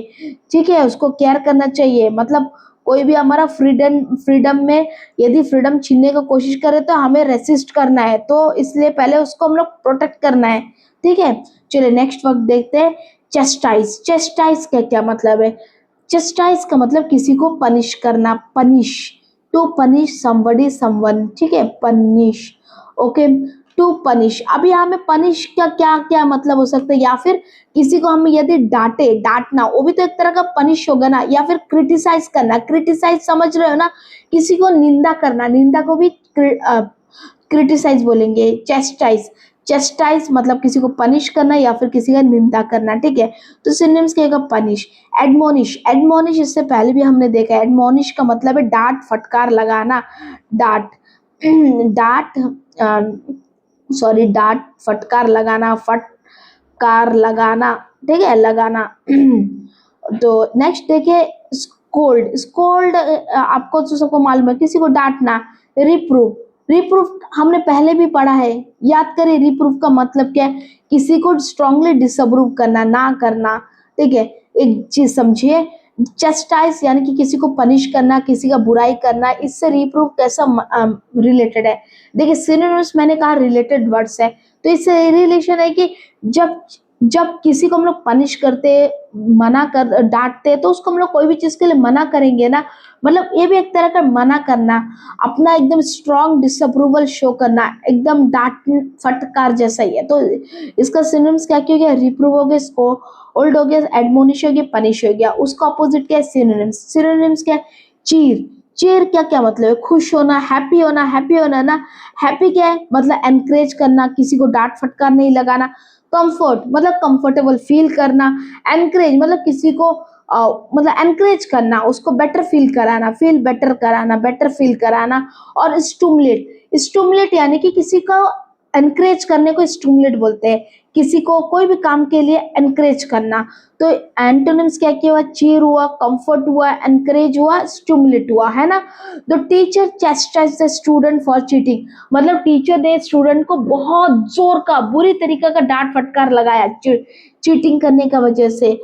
ठीक है, उसको केयर करना चाहिए। मतलब कोई भी हमारा फ्रीडम में यदि फ्रीडम छीनने की कोशिश करे तो हमें रेसिस्ट करना है, तो इसलिए पहले उसको हम लोग प्रोटेक्ट करना है, ठीक है। चलिए नेक्स्ट वर्ड देखते हैं, चेस्टाइज का क्या मतलब है। चेस्टाइज का मतलब किसी को पनिश करना, punish, to punish somebody someone, ठीक है, पनिश, ओके, टू पनिश। अब यहाँ में पनिश का क्या क्या मतलब हो सकता है, या फिर किसी को हम यदि डांटना, वो भी तो एक तरह का पनिश होगा ना, या फिर क्रिटिसाइज करना, क्रिटिसाइज समझ रहे हो ना, किसी को निंदा करना, निंदा को भी क्रिटिसाइज बोलेंगे। चेस्टाइज मतलब किसी को पनिश करना या फिर किसी का निंदा करना, ठीक है। तो सिनोनिम्स क्या होगा, पनिश। एडमोनिश इससे पहले भी हमने देखा है, एडमोनिश का मतलब है डांट फटकार लगाना, डांट डांट सॉरी, डांट फटकार लगाना, फटकार लगाना, ठीक है, लगाना। तो नेक्स्ट देखिए, स्कोल्ड आपको तो सबको मालूम है, किसी को डांटना। रिप्रूफ हमने पहले भी पढ़ा है, याद करिए, रिप्रूफ का मतलब क्या है, किसी को स्ट्रांगली डिसअप्रूव करना, ना करना, ठीक है। एक चीज समझिए, चेस्टाइज यानी कि किसी को पनिश करना, किसी का बुराई करना, इससे रिप्रूफ कैसा रिलेटेड है। देखिए सिनोनिम्स मैंने कहा रिलेटेड वर्ड्स है, तो इससे रिलेशन है कि जब जब किसी को हम लोग पनिश करते, मना कर डांटते, तो उसको हम लोग कोई भी चीज के लिए मना करेंगे ना, मतलब ये भी एक तरह का मना करना, अपना एकदम स्ट्रॉन्ग डिसअप्रूवल शो करना, एकदम डांट फटकार जैसा ही है। तो इसका सिनोनिम्स क्या क्या हो गया, रिप्रूव हो गया, इसको ओल्ड हो गया, एडमोनिश हो गया, पनिश हो गया। उसका अपोजिट क्या है, सिनोनिम्स क्या है, चीर। चीर क्या क्या मतलब है, खुश होना, हैप्पी होना ना। हैप्पी क्या है, मतलब एनकरेज करना, किसी को डांट फटकार नहीं लगाना। कंफर्ट मतलब कंफर्टेबल फील करना। एनकरेज मतलब किसी को मतलब एनकरेज करना, उसको बेटर फील कराना, बेटर फील कराना। और स्टूमुलेट यानी कि किसी को एनकरेज करने को स्टूमुलेट बोलते हैं, किसी को कोई भी काम के लिए एनकरेज करना। तो एंटोनिम्स क्या क्या हुआ, चीयर हुआ, कंफर्ट हुआ, एनकरेज हुआ, स्टूमुलेट हुआ, है ना। The teacher chastise the student for cheating, मतलब टीचर ने स्टूडेंट को बहुत जोर का, बुरी तरीके का डांट फटकार लगाया चीटिंग करने का वजह से।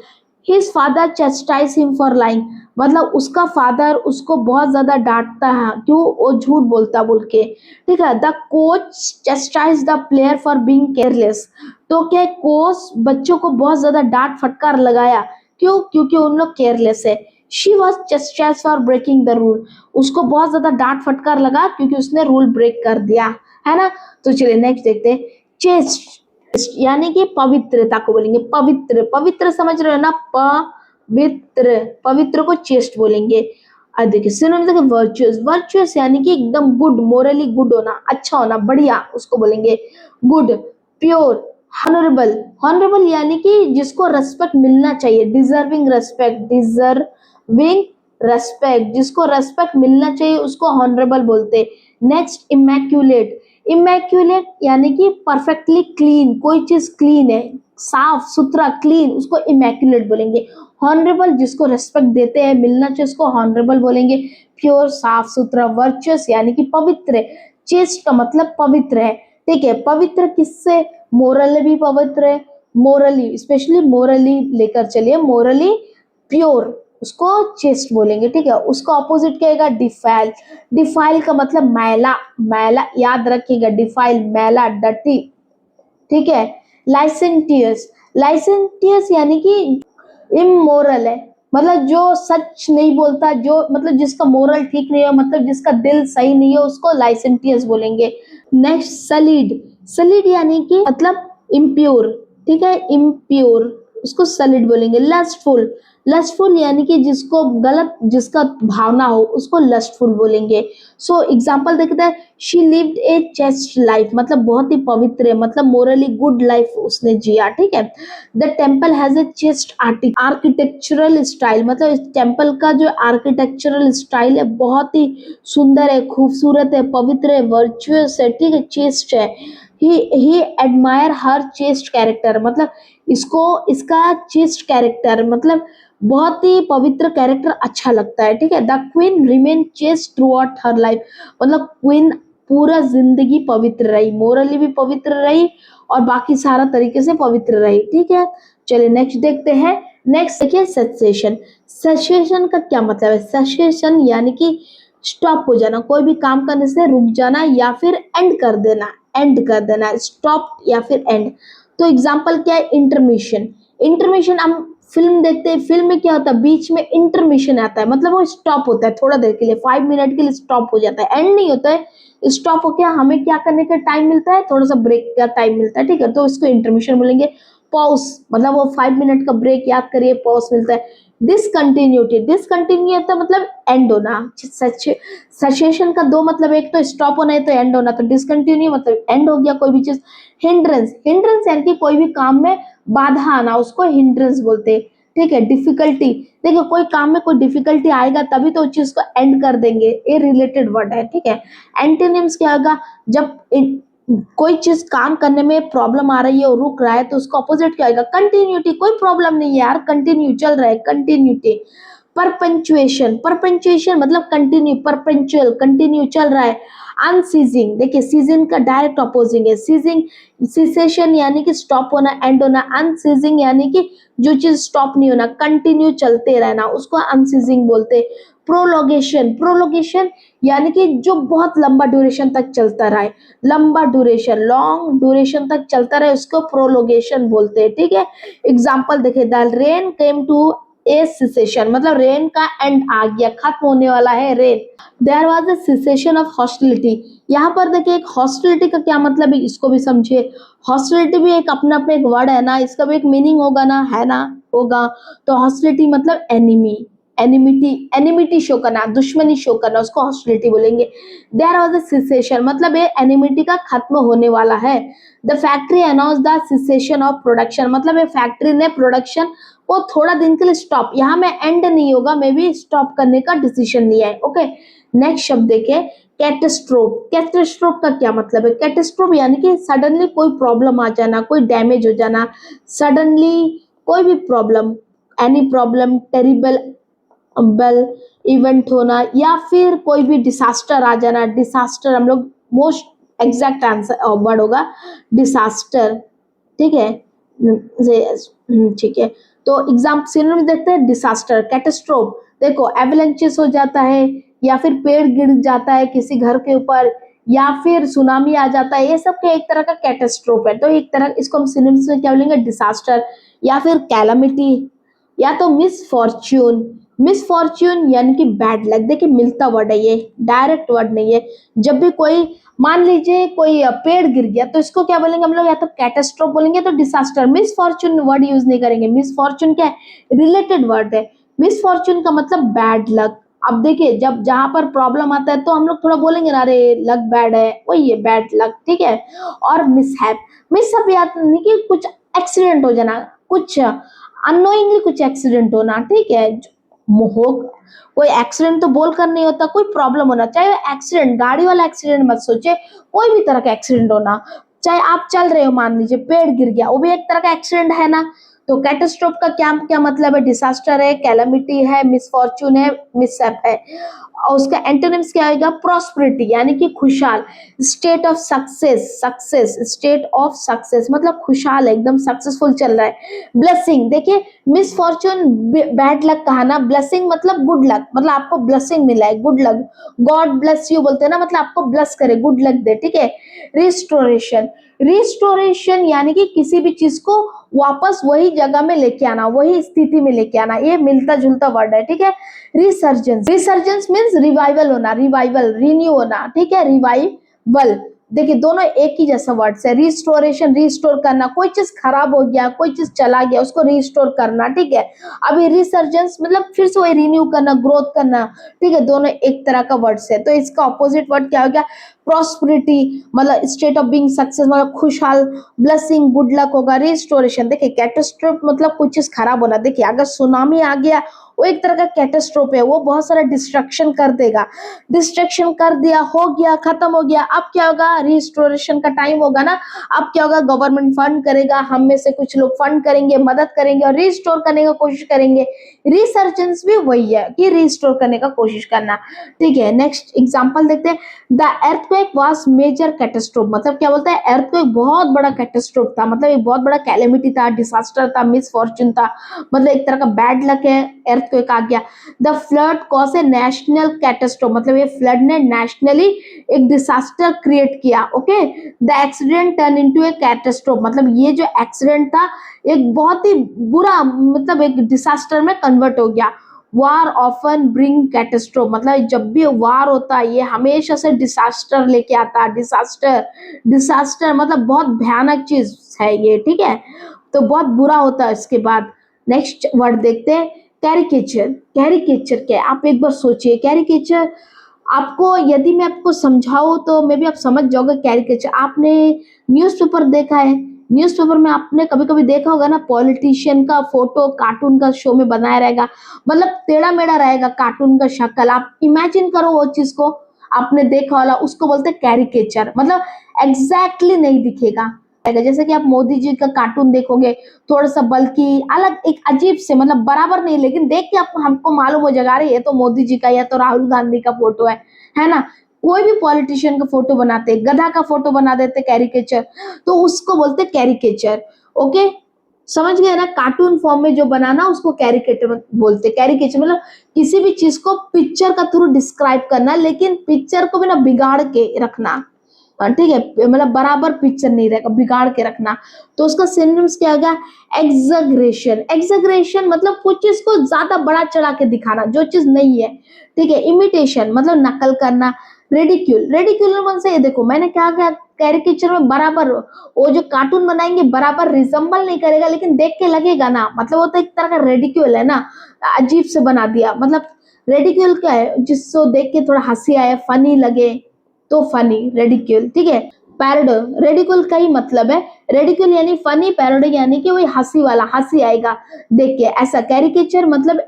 His father chastise him for lying, मतलब उसका फादर उसको बहुत ज्यादा डांटता है, क्यों, वो झूठ बोलता बोल के, ठीक है। The coach chastise the player for being careless, तो क्या कोच बच्चों को बहुत ज्यादा डांट फटकार लगाया, क्यों, क्योंकि उन लोग केयरलेस है। She was chastise for breaking the rule, उसको बहुत ज्यादा डांट फटकार लगा क्योंकि उसने रूल ब्रेक कर दिया, है ना। तो चलिए नेक्स्ट देखते हैं, चेस्ट यानी कि पवित्रता को बोलेंगे, पवित्र समझ रहे हो ना, पवित्र को चेस्ट बोलेंगे। अब देखिए सिनोनिम देखिए, वर्चुअस यानी कि एकदम गुड, मोरली गुड होना, अच्छा होना, बढ़िया, उसको बोलेंगे गुड। प्योर, हॉनरेबल यानी कि जिसको रेस्पेक्ट मिलना चाहिए, डिजर्विंग रेस्पेक्ट, जिसको रेस्पेक्ट मिलना चाहिए उसको हॉनरेबल बोलते। नेक्स्ट इमैक्यूलेट यानी कि परफेक्टली क्लीन, कोई चीज क्लीन है, साफ सुथरा, क्लीन, उसको इमैक्यूलेट बोलेंगे। हॉनरेबल जिसको रेस्पेक्ट देते हैं, मिलना चाहिए, उसको हॉनरेबल बोलेंगे। प्योर साफ सुथरा, वर्चुअस यानी कि पवित्र, चेस्ट का मतलब पवित्र है, ठीक है। पवित्र किससे? मोरली भी पवित्र है, मोरली स्पेशली मोरली लेकर चलिए, मोरली प्योर उसको चेस्ट बोलेंगे, ठीक है। उसका ऑपोजिट क्या आएगा? डिफाइल। डिफाइल का मतलब मैला, मैला याद रखिएगा, डिफाइल मैला, डर्टी, ठीक है। लाइसेंटियस, लाइसेंटियस यानी कि इमोरल है, मतलब जो सच नहीं बोलता, जो मतलब जिसका मोरल ठीक नहीं है, मतलब जिसका दिल सही नहीं है, उसको लाइसेंटियस बोलेंगे। नेक्स्ट सलीड, सलीड यानी कि मतलब इम्प्योर, ठीक है, इम्प्योर, उसको सलीड बोलेंगे। लस्टफुल, लस्टफुल यानी कि जिसको गलत, जिसका भावना हो उसको लस्टफुल बोलेंगे। सो एग्जाम्पल देखते हैं, she lived A chest life, मतलब बहुत ही पवित्र है, मतलब मोरली गुड लाइफ उसने जिया, ठीक है। The temple has a chest architectural style, मतलब इस टेम्पल का जो आर्किटेक्चरल स्टाइल है बहुत ही सुंदर है, खूबसूरत है, पवित्र है, वर्चुअस है, ठीक है, चेस्ट है। ही एडमायर हर चेस्ट कैरेक्टर, मतलब इसको इसका चेस्ट कैरेक्टर मतलब बहुत ही पवित्र कैरेक्टर अच्छा लगता है, ठीक है। The queen remain chest through out her life, मतलब क्वीन पूरा जिंदगी पवित्र रही, मोरली भी पवित्र रही और बाकी सारा तरीके से पवित्र रही, ठीक है। चलिए नेक्स्ट देखते हैं। नेक्स्ट देखिए ससेशन। ससेशन का क्या मतलब है? ससेशन यानी कि स्टॉप हो जाना, कोई भी काम करने से रुक जाना या फिर एंड कर देना, एंड कर देना, स्टॉप या फिर एंड। तो एग्जाम्पल क्या है? इंटरमिशन, इंटरमिशन हम फिल्म देखते हैं, फिल्म में क्या होता है? बीच में इंटरमिशन आता है, मतलब वो स्टॉप होता है थोड़ा देर के लिए, 5 मिनट के लिए स्टॉप हो जाता है, एंड नहीं होता है, स्टॉप हो गया, हमें क्या करने का टाइम मिलता है? थोड़ा सा ब्रेक का टाइम मिलता है, ठीक है, तो इसको इंटरमिशन बोलेंगे। पॉज मतलब वो 5 मिनट का ब्रेक, याद करिए, पॉज मिलता है। डिसकंटिन्यूटी, डिसकंटिन्यूटी मतलब एंड होना। ससेशन का दो मतलब, एक तो स्टॉप होना है तो एंड होना, तो डिसकंटिन्यू मतलब एंड हो गया कोई भी चीज। हिंड्रेंस, हिंड्रेंस यानी कि कोई भी काम में बाधा आना, उसको हिंड्रेंस बोलते हैं, ठीक है। डिफिकल्टी, देखिए कोई काम में कोई डिफिकल्टी आएगा तभी तो उस चीज को एंड कर देंगे, ये रिलेटेड वर्ड है, ठीक है। एंटोनिम्स क्या होगा? जब कोई चीज काम करने में प्रॉब्लम आ रही है और रुक रहा है तो उसका ऑपोजिट क्या आएगा? कंटिन्यूटी, कोई प्रॉब्लम नहीं है यार, कंटिन्यू चल रहा है, कंटिन्यूटी। परपेंचुएशन, परपेंचुएशन मतलब कंटिन्यू, परपेंचुअल कंटिन्यू चल रहा है। अनसीजिंग, देखिए सीजन का डायरेक्ट अपोजिंग है सीजिंग, सिसेशन यानी कि स्टॉप होना, एंड होना। अनसीजिंग यानी कि जो चीज स्टॉप नहीं होना, कंटिन्यू चलते रहना, उसको अनसीजिंग बोलते। प्रोलोगेशन, प्रोलोगेशन यानी कि जो बहुत लंबा ड्यूरेशन तक चलता रहे, लंबा ड्यूरेशन, लॉन्ग ड्यूरेशन तक चलता रहे, उसको प्रोलोगेशन बोलते हैं, ठीक है। एग्जाम्पल देखिए, the rain came to a cessation, मतलब रेन का एंड आ गया, खत्म होने वाला है rain. There was a cessation of hostility, यहाँ पर देखिए एक हॉस्टिलिटी का क्या मतलब है, इसको भी समझिए। हॉस्टिलिटी भी एक अपना अपना एक वर्ड है ना, इसका भी एक मीनिंग होगा ना, है ना, होगा। तो हॉस्टिलिटी मतलब एनिमी, एनिमिटी, एनिमिटी शो करना, दुश्मनी शो करना, उसको हॉस्टिलिटी बोलेंगे। देयर वाज अ सिसेशन मतलब ये एनिमिटी का खत्म होने वाला है। The factory announce the cessation of production, मतलब ये फैक्ट्री ने प्रोडक्शन वो थोड़ा दिन के लिए स्टॉप, यहाँ में एंड नहीं होगा, मे भी स्टॉप करने का डिसीजन लिया है, ओके। नेक्स्ट शब्द देखे, कैटेस्ट्रोफ। कैटेस्ट्रोफ का क्या मतलब है? कैटेस्ट्रोफ यानी कि सडनली कोई प्रॉब्लम आ जाना, कोई डैमेज हो जाना, सडनली कोई भी प्रॉब्लम, एनी प्रॉब्लम, टेरिबल बल इवेंट होना, या फिर कोई भी डिसास्टर आ जाना। डिसास्टर हम लोग मोस्ट एग्जैक्ट आंसर वर्ड होगा डिसास्टर, ठीक है। ठीक है, तो एग्जाम सिनोनिम देखते हैं। डिसास्टर, कैटास्ट्रोफ, देखो एवलांचेस हो जाता है, या फिर पेड़ गिर जाता है किसी घर के ऊपर, या फिर सुनामी आ जाता है, ये सब के एक तरह का कैटास्ट्रोफ है, तो एक तरह इसको हम सिनोनिम्स में क्या बोलेंगे? डिसास्टर, या फिर कैलामिटी, या तो मिस फॉर्च्यून। मिस फॉर्च्यून यानी कि बैड लक, देखिए मिलता वर्ड है, ये डायरेक्ट वर्ड नहीं है। जब भी कोई मान लीजिए कोई पेड़ गिर गया तो इसको क्या बोलेंगे हम लोग? या तो कैटास्ट्रोफ बोलेंगे तो disaster, miss Fortune word use नहीं करेंगे। मिस फॉर्च्यून क्या है? रिलेटेड वर्ड है। मिस फॉर्च्यून का मतलब बैड लक। अब देखिए जब जहां पर प्रॉब्लम आता है तो हम लोग थोड़ा बोलेंगे ना, अरे लक बैड है, वही है बैड लक, ठीक है। और मिसहैप, मिसहैप याद नहीं कि कुछ एक्सीडेंट हो जाना, कुछ अनोइंगली कुछ एक्सीडेंट होना, ठीक है। हो कोई एक्सीडेंट तो बोल कर नहीं होता, कोई प्रॉब्लम होना, चाहे एक्सीडेंट गाड़ी वाला एक्सीडेंट मत सोचे, कोई भी तरह का एक्सीडेंट होना, चाहे आप चल रहे हो, मान लीजिए पेड़ गिर गया, वो भी एक तरह का एक्सीडेंट है ना। तो कैटास्ट्रोफ का क्या क्या मतलब है? डिसास्टर है, कैलामिटी है, मिसफॉर्चून है, मिसहैप है। और उसका एंटोनिम्स क्या आएगा, प्रॉस्पेरिटी यानी कि खुशहाल, state of success, success state of success मतलब खुशहाल है, एकदम सक्सेसफुल चल रहा है। ब्लेसिंग, देखिए मिसफॉर्चून बैड लक कहा ना, ब्लेसिंग मतलब गुड लक, मतलब आपको ब्लेसिंग मिला है, good luck, God bless you बोलते हैं ना, मतलब आपको ब्लेस करे, गुड लक दे, ठीक है। रिस्टोरेशन, रिस्टोरेशन यानी कि किसी भी चीज को वापस वही जगह में लेके आना, वही स्थिति में लेके आना, ये मिलता जुलता वर्ड है, ठीक है। रिसर्जेंस, रिसर्जेंस मीन्स रिवाइवल होना, रिवाइवल रिन्यू होना, ठीक है, रिवाइवल, देखिए दोनों एक ही जैसा वर्ड्स है। रिस्टोरेशन रिस्टोर करना, कोई चीज खराब हो गया, कोई चीज चला गया, उसको रिस्टोर करना, ठीक है। अभी रिसर्जेंस मतलब फिर से वही रिन्यू करना, ग्रोथ करना, ठीक है, दोनों एक तरह का वर्ड्स है। तो इसका ऑपोजिट वर्ड क्या हो गया, प्रॉस्पेरिटी मतलब स्टेट ऑफ बीइंग सक्सेस मतलब खुशहाल, ब्लेसिंग गुड लक होगा, रिस्टोरेशन देखिए कैटास्ट्रोफ मतलब कुछ चीज खराब होना, देखिए अगर सुनामी आ गया वो एक तरह का कैटास्ट्रोफ है, वो बहुत सारा डिस्ट्रक्शन कर देगा, डिस्ट्रक्शन कर दिया, हो गया, खत्म हो गया, अब क्या होगा, रिस्टोरेशन का टाइम होगा ना, अब क्या होगा, गवर्नमेंट फंड करेगा, हम में से कुछ लोग फंड करेंगे, मदद करेंगे और रिस्टोर करने की कोशिश करेंगे। रिसर्जेंस भी वही है कि रिस्टोर करने का कोशिश करना, ठीक है। नेक्स्ट एग्जांपल देखते हैं, the earthquake was major catastrophe मतलब क्या बोलता है, अर्थक्वेक बहुत बड़ा कैटास्ट्रोफ था, मतलब एक बहुत बड़ा कैलेमिटी था, डिसास्टर था, मिसफॉर्चून था, मतलब एक तरह का बैड लक है, अर्थक्वेक आ गया। The flood cause A national catastrophe मतलब ये फ्लड ने नेशनली एक डिसास्टर क्रिएट किया, okay. The accident turn into A catastrophe मतलब ये जो एक्सीडेंट था एक बहुत ही बुरा मतलब एक डिसास्टर में कन्वर्ट हो गया। वार ऑफन ब्रिंग कैटास्ट्रोफ मतलब जब भी वार होता है ये हमेशा से डिसास्टर लेके आता है, डिसास्टर, डिसास्टर मतलब बहुत भयानक चीज है ये, ठीक है, तो बहुत बुरा होता है। इसके बाद नेक्स्ट वर्ड देखते हैं, कैरिकेचर, कैरिकेचर क्या है, आप एक बार सोचिए, कैरिकेचर आपको यदि मैं आपको समझाऊं तो मे भी आप समझ जाओगे। कैरिकेचर आपने न्यूज़पेपर देखा है, न्यूज़पेपर में आपने कभी कभी देखा होगा ना, पॉलिटिशियन का फोटो कार्टून का शो में बनाया रहेगा, मतलब टेढ़ा मेढ़ा रहेगा कार्टून का शक्ल, आप इमेजिन करो वो चीज को, आपने देखा वाला, उसको बोलते हैं कैरिकेचर, मतलब एग्जैक्टली नहीं दिखेगा। जैसे कि आप मोदी जी का कार्टून देखोगे, थोड़ा सा बल्कि अलग एक अजीब से मतलब बराबर नहीं, लेकिन देख के आपको हमको मालूम हो जाएगा अरे ये तो मोदी जी का या तो राहुल गांधी का फोटो है ना। कोई भी पॉलिटिशियन का फोटो बनाते, गधा का फोटो बना देते कैरिकेचर, तो उसको बोलते कैरिकेचर, ओके। समझ गए ना, कार्टून फॉर्म में जो बनाना उसको कैरिकेचर बोलते, कैरिकेचर मतलब किसी भी चीज को पिक्चर का थ्रू डिस्क्राइब करना, लेकिन पिक्चर को भी ना बिगाड़ के रखना, ठीक है, मतलब बराबर पिक्चर नहीं रहेगा, बिगाड़ के रखना। तो उसका सिनोनिम्स क्या होगा, एग्जैगरेशन, एग्जैगरेशन मतलब कुछ चीज को ज्यादा बड़ा चढ़ा के दिखाना जो चीज नहीं है, ठीक है। इमिटेशन मतलब नकल करना। रेडिक्यूल, रेडिक्यूल मन से ये देखो मैंने क्या कहा, कैरिकेचर में बराबर वो जो कार्टून बनाएंगे बराबर रिजम्बल नहीं करेगा, लेकिन देख के लगेगा ना, मतलब वो तो एक तरह का रेडिक्यूल है ना, अजीब से बना दिया, मतलब रेडिक्यूल क्या है, जिसको देख के थोड़ा हंसी आए, फनी लगे, तो फनी, रेडिक्यूल, ठीक है। पैरोडो, रेडिकुल का ही मतलब है, रेडिकुल यानी फनी, पैरोडो यानी कि वही हंसी वाला, हंसी आएगा देख के ऐसा। कैरिकेचर मतलब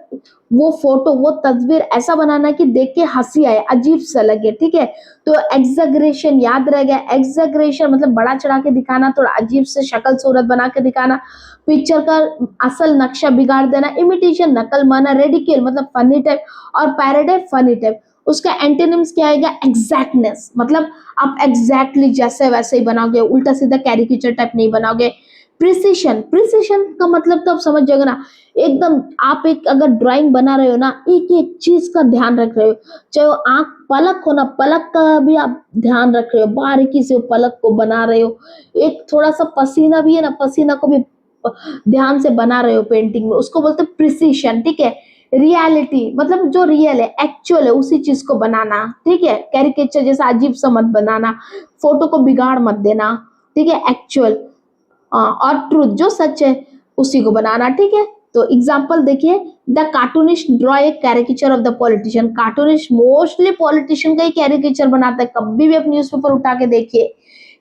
वो फोटो, वो तस्वीर ऐसा बनाना कि देख के हंसी आए, अजीब सा लगे, ठीक है। तो एग्जैगरेशन याद रह गया, एग्जैगरेशन मतलब बड़ा चढ़ा के दिखाना, थोड़ा अजीब से शक्ल सूरत बना के दिखाना, पिक्चर का असल नक्शा बिगाड़ देना, इमिटेशन नकल माना, रेडिक्यूल मतलब फनी टाइप और पैरोडी फनी टाइप। उसका एंटोनिम्स क्या आएगा, एग्जैक्टनेस मतलब आप एग्जैक्टली जैसे वैसे ही बनाओगे, उल्टा सीधा कैरिकेचर टाइप नहीं बनाओगे। प्रिसिशन, प्रिसिशन का मतलब तो आप समझ जाओगे ना, एकदम आप एक अगर ड्राइंग बना रहे हो ना, एक एक चीज का ध्यान रख रहे हो, चाहे वो आंख पलक हो ना, पलक का भी आप ध्यान रख रहे हो, बारीकी से पलक को बना रहे हो, एक थोड़ा सा पसीना भी है ना, पसीना को भी ध्यान से बना रहे हो पेंटिंग में, उसको बोलते हैं प्रिसिशन, ठीक है। रियलिटी मतलब जो रियल है, एक्चुअल है, उसी चीज को बनाना, ठीक है। कैरिकेचर जैसा अजीब सा मत बनाना, फोटो को बिगाड़ मत देना, ठीक है, एक्चुअल और ट्रूथ जो सच है उसी को बनाना, ठीक है। तो एग्जाम्पल देखिए, the cartoonist draw a caricature of the politician, cartoonist mostly politician का ही कैरिकेचर बनाता है, कभी भी आप न्यूज़पेपर उठा के देखिए,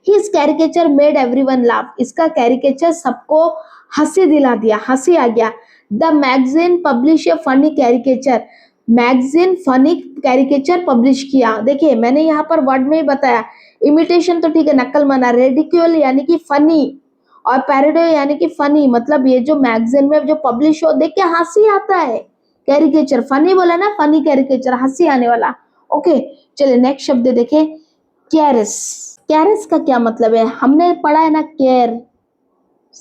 his caricature made everyone laugh, इसका कैरिकेचर सबको हंसी दिला दिया, हंसी आ गया। The magazine publish A funny caricature, magazine funny caricature publish किया, देखिए मैंने यहाँ पर वर्ड में ही बताया, इमिटेशन तो ठीक है, नकल माना, रेडिक्यूल यानी कि फनी और पैरोडी यानी कि फनी, मतलब ये जो मैगजीन में जो पब्लिश हो देख के हंसी आता है, कैरिकेचर, फनी बोला ना, फनी कैरिकेचर, हंसी आने वाला। ओके, चलिए नेक्स्ट शब्द देखें, कैरस। कैरस का क्या मतलब है, हमने पढ़ा है ना केयर,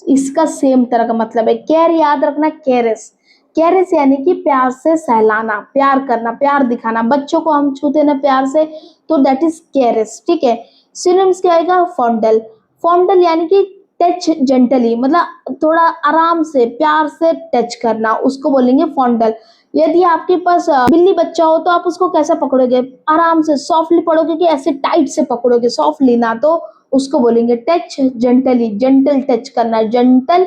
इसका सेम तरह का मतलब है। केयर याद रखना, केयरस। केयरस यानी कि प्यार से सहलाना, प्यार करना, प्यार दिखाना। बच्चों को हम छूते ना प्यार से, तो दैट इज केयरस, ठीक है। सिनोनिम्स क्या आएगा, फॉन्डल। फॉन्डल यानी कि टच जेंटली, मतलब थोड़ा आराम से प्यार से टच करना, उसको बोलेंगे फॉन्डल। यदि आपके पास बिल्ली बच्चा हो तो आप उसको कैसे पकड़ोगे, आराम से सॉफ्टली पकड़ोगे कि ऐसे टाइट से पकड़ोगे, सॉफ्टली ना, तो उसको बोलेंगे टच जेंटली, जेंटल टच करना, जेंटल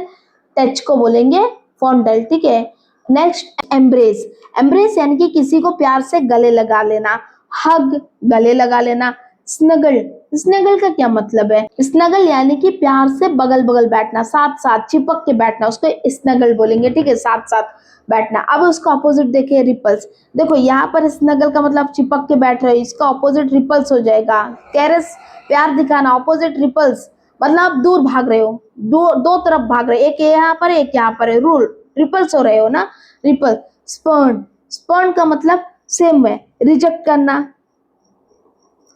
टच को बोलेंगे फॉन्डल, ठीक है। Next embrace. एम्ब्रेस यानी कि किसी को प्यार से गले लगा लेना, हग, गले लगा लेना। स्नगल, स्नगल का क्या मतलब है, स्नगल यानी कि प्यार से बगल बगल बैठना, साथ साथ चिपक के बैठना, उसको स्नगल बोलेंगे, ठीक है, साथ साथ बैठना। अब उसका ऑपोजिट देखिए, रिपल्स। देखो यहाँ पर स्नगल का मतलब चिपक के बैठ रहे हो, इसका ऑपोजिट रिपल्स हो जाएगा। कैरस प्यार दिखाना, ऑपोजिट रिपल्स, मतलब आप दूर भाग रहे हो, दो दो तरफ भाग रहे हो, एक यहाँ पर एक यहाँ पर है, रूल रिपल्स हो रहे हो ना, रिपल। स्पर्न, स्पर्न का मतलब सेम है, रिजेक्ट करना,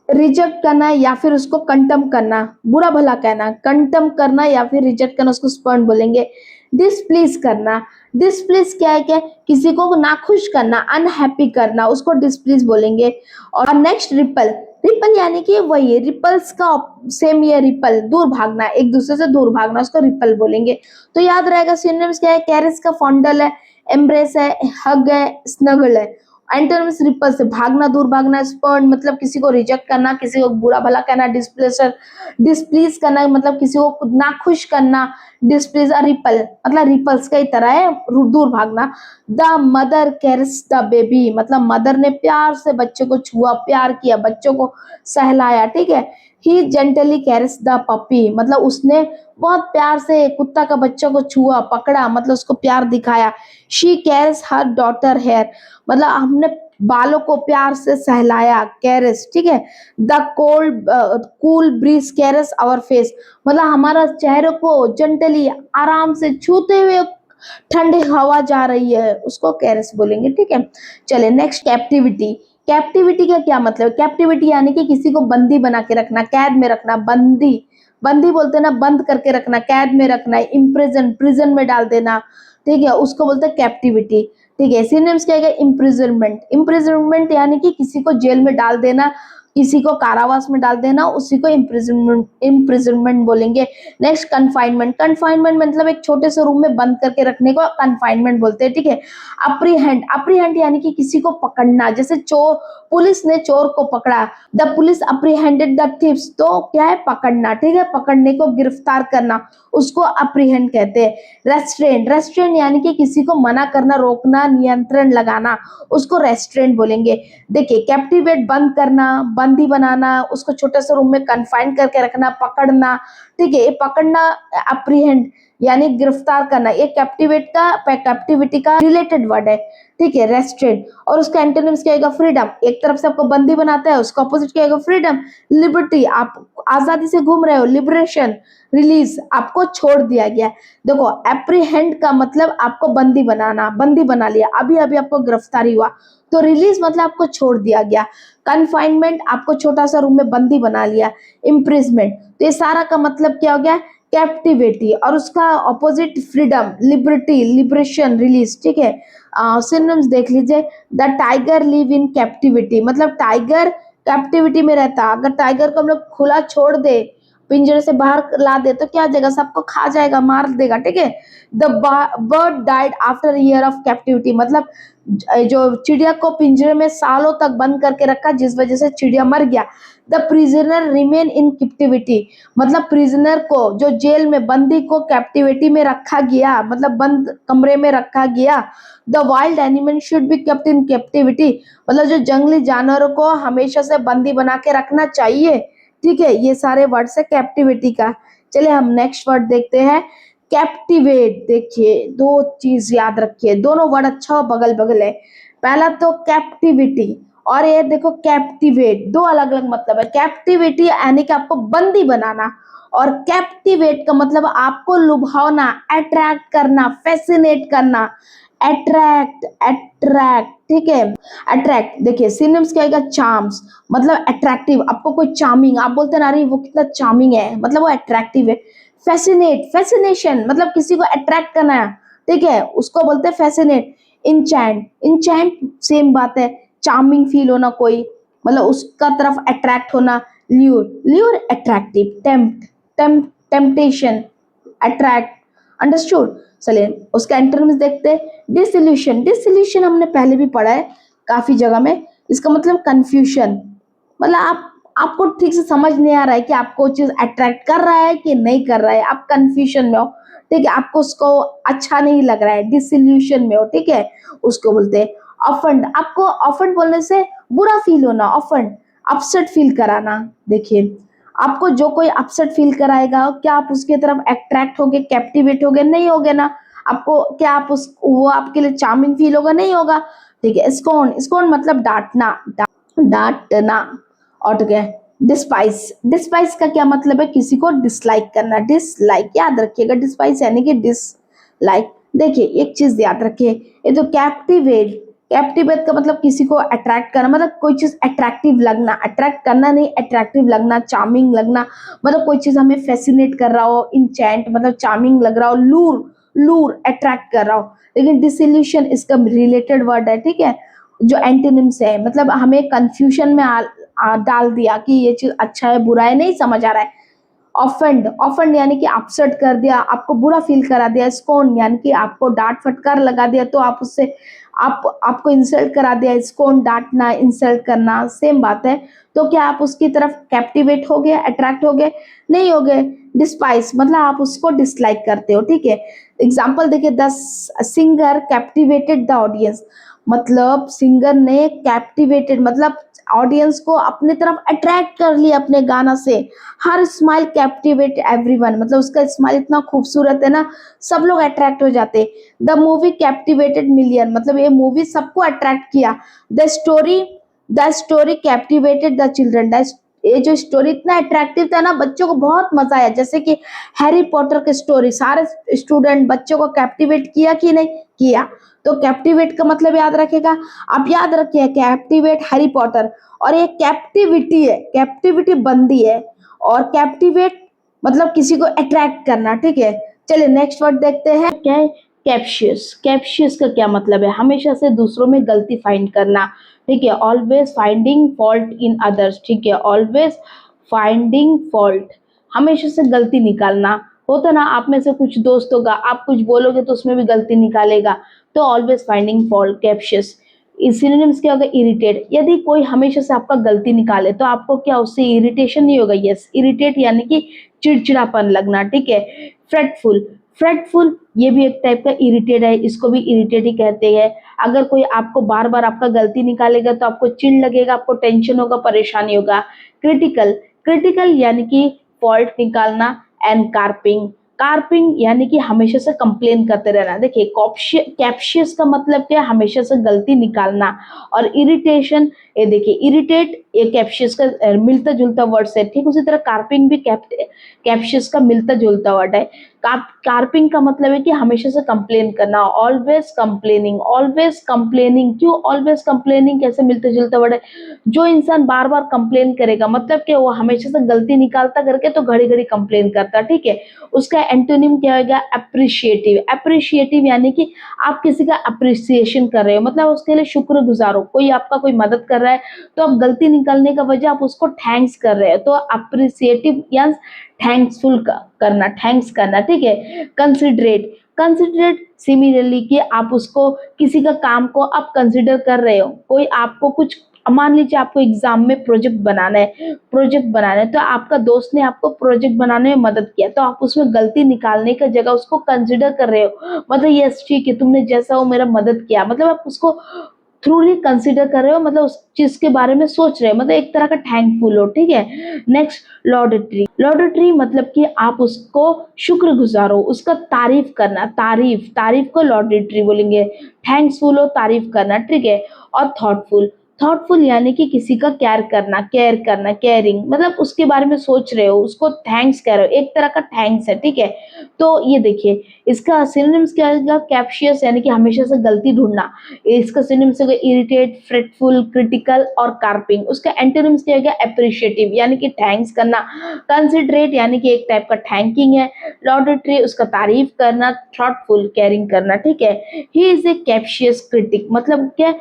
रिजेक्ट करना या फिर उसको कंटम करना, बुरा भला कहना, कंटम करना या फिर रिजेक्ट करना, उसको स्पर्न बोलेंगे। डिसप्लीज करना, डिसप्लीज क्या है, क्या किसी को नाखुश करना, अनहैप्पी करना, उसको डिसप्लीज बोलेंगे। और नेक्स्ट रिपल। रिपल यानी कि वही रिपल्स का सेम, ये रिपल दूर भागना, एक दूसरे से दूर भागना, उसको रिपल बोलेंगे। तो याद रहेगा सिनोनिम्स क्या है, कैरिस का फॉन्डल है, एम्ब्रेस है, हग है, स्नगल है। एंटोनिम्स रिपल से भागना, दूर भागना, स्पर्न मतलब किसी को रिजेक्ट करना, किसी को बुरा भला कहना, डिस्प्लेसर, डिस्प्लीज करना मतलब किसी को नाखुश करना, डिस्प्लीज। रिपल मतलब रिपल्स का ही तरह है, दूर भागना। The mother cares the baby, मतलब मदर ने प्यार से बच्चे को छुआ, प्यार किया, बच्चों को सहलाया, ठीक है। ही जेंटली कैर्स द पपी, मतलब उसने बहुत प्यार से कुत्ता का बच्चा को छुआ, पकड़ा, मतलब उसको प्यार दिखाया। She cares her daughter hair, मतलब हमने बालों को प्यार से सहलाया, कैरस, ठीक है। The cold cool breeze caress our face, मतलब हमारा चेहरे को जेंटली आराम से छूते हुए ठंडी हवा जा रही है, उसको कैरस बोलेंगे, ठीक है। चले नेक्स्ट, कैप्टिविटी। कैप्टिविटी का क्या मतलब, कैप्टिविटी यानी कि किसी को बंदी बना के रखना, कैद में रखना, बंदी, बंदी बोलते हैं ना, बंद करके रखना, कैद में रखना, इम्प्रिजन, प्रिजन में डाल देना, ठीक है, उसको बोलते हैं कैप्टिविटी, ठीक है। सिनोनिम्स क्या है, इम्प्रिजनमेंट। इम्प्रिजनमेंट यानी कि किसी को जेल में डाल देना, किसी को कारावास में डाल देना, उसी को इम्प्रिजनमेंट, इम्प्रिजनमेंट बोलेंगे। Next, confinement. कन्फाइनमेंट मतलब एक छोटे से रूम में बंद करके रखने को कन्फाइनमेंट बोलते हैं, ठीक है। अप्रीहेंड, अप्रीहेंड यानी कि किसी को पकड़ना, जैसे चोर, पुलिस ने चोर को पकड़ा, द पुलिस अप्रीहेंडेड द थीव्स, तो क्या है, पकड़ना, ठीक है, पकड़ने को, गिरफ्तार करना, उसको अप्रीहेंड कहते हैं। रेस्ट्रेंट, रेस्ट्रेंट यानी कि किसी को मना करना, रोकना, नियंत्रण लगाना, उसको रेस्ट्रेंट बोलेंगे। देखिए, कैप्टिवेट बंद करना, बंदी बनाना, उसको छोटे से रूम में कन्फाइन करके रखना, पकड़ना, ठीक है, ये पकड़ना, अप्रीहेंड यानी गिरफ्तार करना, ये कैप्टिवेट का, कैप्टिविटी का रिलेटेड वर्ड है, ठीक है, रेस्ट्रेंट। और उसका एंटोनिम्स क्या होगा, फ्रीडम, एक तरफ से आपको बंदी बनाता है, उसका अपोजिट क्या होगा, फ्रीडम। लिबर्टी, आप आजादी से घूम रहे हो, लिबरेशन, रिलीज, आपको छोड़ दिया गया। देखो, एप्रीहेंड का मतलब आपको बंदी बनाना, बंदी बना लिया, अभी अभी आपको गिरफ्तारी हुआ, तो रिलीज मतलब आपको छोड़ दिया गया। कन्फाइनमेंट, आपको छोटा सा रूम में बंदी बना लिया। इम्प्रिजमेंट, तो ये सारा का मतलब क्या हो गया, कैप्टिविटी, और उसका opposite freedom, liberty, liberation, release, ठीक है। सिनोनिम्स देख लीजिए, the tiger live in captivity, मतलब टाइगर कैप्टिविटी में रहता, अगर टाइगर को हम लोग खुला छोड़ दे, पिंजरे से बाहर ला दे, तो क्या हो जाएगा, सबको खा जाएगा, मार देगा, ठीक है। The bird died after year of captivity, मतलब जो चिड़िया को पिंजरे में सालों तक बंद करके रखा, जिस वजह से चिड़िया मर गया। The prisoner remain in captivity, मतलब प्रिजनर को, जो जेल में बंदी को कैप्टिविटी में रखा गया, मतलब बंद कमरे में रखा गया। The wild animal should be kept in captivity, मतलब जो जंगली जानवरों को हमेशा से बंदी बना के रखना चाहिए, ठीक है। ये सारे वर्ड है कैप्टिविटी का। चलिए हम नेक्स्ट वर्ड देखते हैं, कैप्टिवेट। देखिए, दो चीज याद रखिए, दोनों वर्ड अच्छा बगल बगल है। पहला तो कैप्टिविटी, और ये देखो कैप्टिवेट, दो अलग अलग मतलब है। कैप्टिविटी यानी कि आपको बंदी बनाना, और कैप्टिवेट का मतलब आपको लुभावना, अट्रैक्ट करना, फैसिनेट करना, अट्रैक्ट, अट्रैक्ट, ठीक है। अट्रैक्ट देखिए सिनोनिम्स क्या आएगा, चार्म्स मतलब अट्रैक्टिव, आपको कोई चार्मिंग, आप बोलते हैं ना अरे वो कितना चार्मिंग है, मतलब वो अट्रैक्टिव है। फैसिनेट, फैसिनेशन मतलब किसी को अट्रैक्ट करना है, ठीक है, उसको बोलते हैं फैसिनेट। इंचैंट, इंचैंट सेम बात है, चार्मिंग फील होना कोई, मतलब उसका तरफ अट्रैक्ट होना। Lure, lure attractive, tempt, temptation, attract, understood. चलिए उसका एंटोनिम्स देखते हैं। डिसइल्यूशन, डिसइल्यूशन हमने पहले भी पढ़ा है काफी जगह में, इसका मतलब कंफ्यूजन, मतलब आपको ठीक से समझ नहीं आ रहा है कि आपको चीज अट्रैक्ट कर रहा है कि नहीं कर रहा है, आप कंफ्यूजन में हो, ठीक है, आपको उसको अच्छा नहीं लग रहा है, डिसइल्यूशन में हो, ठीक है, उसको बोलते हैं ऑफेंड। आपको ऑफेंड बोलने से बुरा फील होना, ऑफेंड, अपसेट फील कराना। देखिए आपको जो कोई अपसेट फील कराएगा, क्या आप उसके तरफ अट्रैक्ट होगे, कैप्टिवेट होगे, नहीं होगे ना, आपको क्या आप उस वो आपके लिए चार्मिंग फील होगा, नहीं होगा, ठीक है। स्कोन, स्कोन मतलब डांटना, डांटना। और ठीक है डिस्पाइस, डिस्पाइस का क्या मतलब है, किसी को डिसलाइक करना, डिसलाइक याद रखिएगा, डिस्पाइस यानी कि डिसलाइक। देखिए एक चीज याद रखिए, ये तो कैप्टिवेट, कैप्टिवेट का मतलब किसी को अट्रैक्ट करना, मतलब कोई चीज अट्रैक्टिव लगना, अट्रैक्ट करना नहीं, अट्रैक्टिव लगना, चार्मिंग लगना, मतलब कोई चीज हमें फैसिनेट कर रहा हो, इंचैंट मतलब चार्मिंग लग रहा हो, लूर, लूर अट्रैक्ट कर रहा हो। लेकिन डिसइल्यूशन इसका रिलेटेड वर्ड है, ठीक है, जो एंटोनिम्स है, मतलब हमें कंफ्यूजन में डाल दिया कि ये चीज अच्छा है बुरा है, नहीं समझ आ रहा है। ऑफेंड, ऑफेंड यानी कि अपसेट कर दिया, आपको बुरा फील करा दिया। स्कोन यानी कि आपको डांट फटकार लगा दिया, तो आप उससे आपको इंसल्ट करा दिया। स्कोन डांटना, इंसल्ट करना सेम बात है। तो क्या आप उसकी तरफ कैप्टिवेट हो गए, अट्रैक्ट हो गए, नहीं हो गए। डिस्पाइस मतलब आप उसको डिसलाइक करते हो, ठीक है। एग्जाम्पल देखिए, the singer captivated the audience, मतलब सिंगर ने कैप्टिवेटेड मतलब ऑडियंस को अपने तरफ अट्रैक्ट कर लिया अपने गाना से। हर स्माइल कैप्टिवेट एवरीवन, मतलब उसका स्माइल इतना खूबसूरत है ना, सब लोग अट्रैक्ट हो जाते। द मूवी कैप्टिवेटेड मिलियन, मतलब ये मूवी सबको अट्रैक्ट किया। The story captivated the children, ये जो स्टोरी इतना अट्रैक्टिव था ना, बच्चों को बहुत मजा आया। जैसे कि हैरी पॉटर की स्टोरी सारे स्टूडेंट बच्चों को कैप्टिवेट किया कि नहीं किया। तो कैप्टिवेट का मतलब याद रखेगा, आप याद रखिए कैप्टिवेट हैरी पॉटर, और ये कैप्टिविटी है, कैप्टिविटी बंदी है, और कैप्टिवेट मतलब किसी को अट्रैक्ट करना, ठीक है। चलिए नेक्स्ट वर्ड देखते हैं, क्या है कैप्शियस। कैप्शियस का क्या मतलब है, हमेशा से दूसरों में गलती फाइंड करना, ठीक है, always finding fault in others, ठीक है, ऑलवेज फाइंडिंग फॉल्ट, हमेशा से गलती निकालना। होता ना आप में से कुछ दोस्त होगा, आप कुछ बोलोगे तो उसमें भी गलती निकालेगा, तो ऑलवेज फाइंडिंग फॉल्ट, कैप्शियस। सिनोनिम्स क्या होगा, इरिटेट, यदि कोई हमेशा से आपका गलती निकाले तो आपको क्या उससे इरिटेशन नहीं होगा, यस, इरिटेट यानी कि चिड़चिड़ापन लगना, ठीक है। फ्रेटफुल, फ्रेटफुल ये भी एक टाइप का इरिटेट है, इसको भी इरिटेट ही कहते हैं। अगर कोई आपको बार बार आपका गलती निकालेगा तो आपको चिढ़ लगेगा, आपको टेंशन होगा, परेशानी होगा। क्रिटिकल, क्रिटिकल यानी कि फॉल्ट निकालना। एंड कार्पिंग, कार्पिंग यानी कि हमेशा से कंप्लेन करते रहना। देखिए कैप्शियस का मतलब क्या है, हमेशा से गलती निकालना, और इरिटेशन, ये देखिए इरिटेट ये कैप्शियस का मिलता जुलता वर्ड है, ठीक उसी तरह कार्पिंग भी कैप्शियस का मिलता जुलता वर्ड है। कार्पिंग का मतलब है कि हमेशा से कंप्लेन करना, ऑलवेज कंप्लेनिंग, ऑलवेज कंप्लेनिंग, क्यों ऑलवेज कंप्लेनिंग, कैसे मिलता जुलता वर्ड है। जो इंसान बार बार कंप्लेन करेगा मतलब कि वो हमेशा से गलती निकालता करके तो घड़ी घड़ी कंप्लेन करता, ठीक है। उसका एंटोनिम क्या होगा, अप्रिशिएटिव। अप्रिशिएटिव यानी कि आप किसी का अप्रिसिएशन कर रहे हो, मतलब उसके लिए शुक्रगुजार हो, कोई आपका कोई मदद कर रहा है तो आप गलती निकालने का वजह आप उसको थैंक्स कर रहे हो, तो अप्रिसिएटिव या थैंक्सफुल करना, थैंक्स करना, ठीक है। कंसिडरेट, कंसिडरेट सिमिलरली कि आप उसको किसी का काम को आप कंसिडर कर रहे हो, कोई आपको कुछ, मान लीजिए आपको एग्जाम में प्रोजेक्ट बनाना है, प्रोजेक्ट बनाना है तो आपका दोस्त ने आपको प्रोजेक्ट बनाने में मदद किया, तो आप उसमें गलती निकालने का जगह उसको कंसिडर कर रहे हो, मतलब यस ठीक है तुमने जैसा हो मेरा मदद किया, मतलब आप उसको थ्रूली कंसिडर कर रहे हो, मतलब उस चीज के बारे में सोच रहे हो, मतलब एक तरह का थैंकफुल हो, ठीक है। नेक्स्ट लॉडेटरी, लॉडेटरी मतलब कि आप उसको शुक्रगुजार हो, उसका तारीफ करना, तारीफ, तारीफ को लॉडेटरी बोलेंगे। थैंक्सफुल हो तारीफ करना, ठीक है। और थॉटफुल, थॉटफुल यानी कि किसी का केयर करना, केयरिंग मतलब उसके बारे में सोच रहे हो, उसको थैंक्स कह रहे हो, एक तरह का थैंक्स है, ठीक है। तो ये देखिए, इसका सिनोनिम्स क्या आएगा, कैप्शियस यानी कि हमेशा से गलती ढूंढना, इसका सिनोनिम्स होगा इरिटेट, फ्रेटफुल, क्रिटिकल और कार्पिंग। उसका एंटोनिम्स क्या होगा, अप्रिशिएटिव यानी कि थैंक्स करना, कंसिडरेट यानी कि एक टाइप का थैंकिंग है, लॉडेटरी उसका तारीफ करना, थॉटफुल केयरिंग करना, ठीक है। ही इज ए कैप्शियस क्रिटिक मतलब क्या,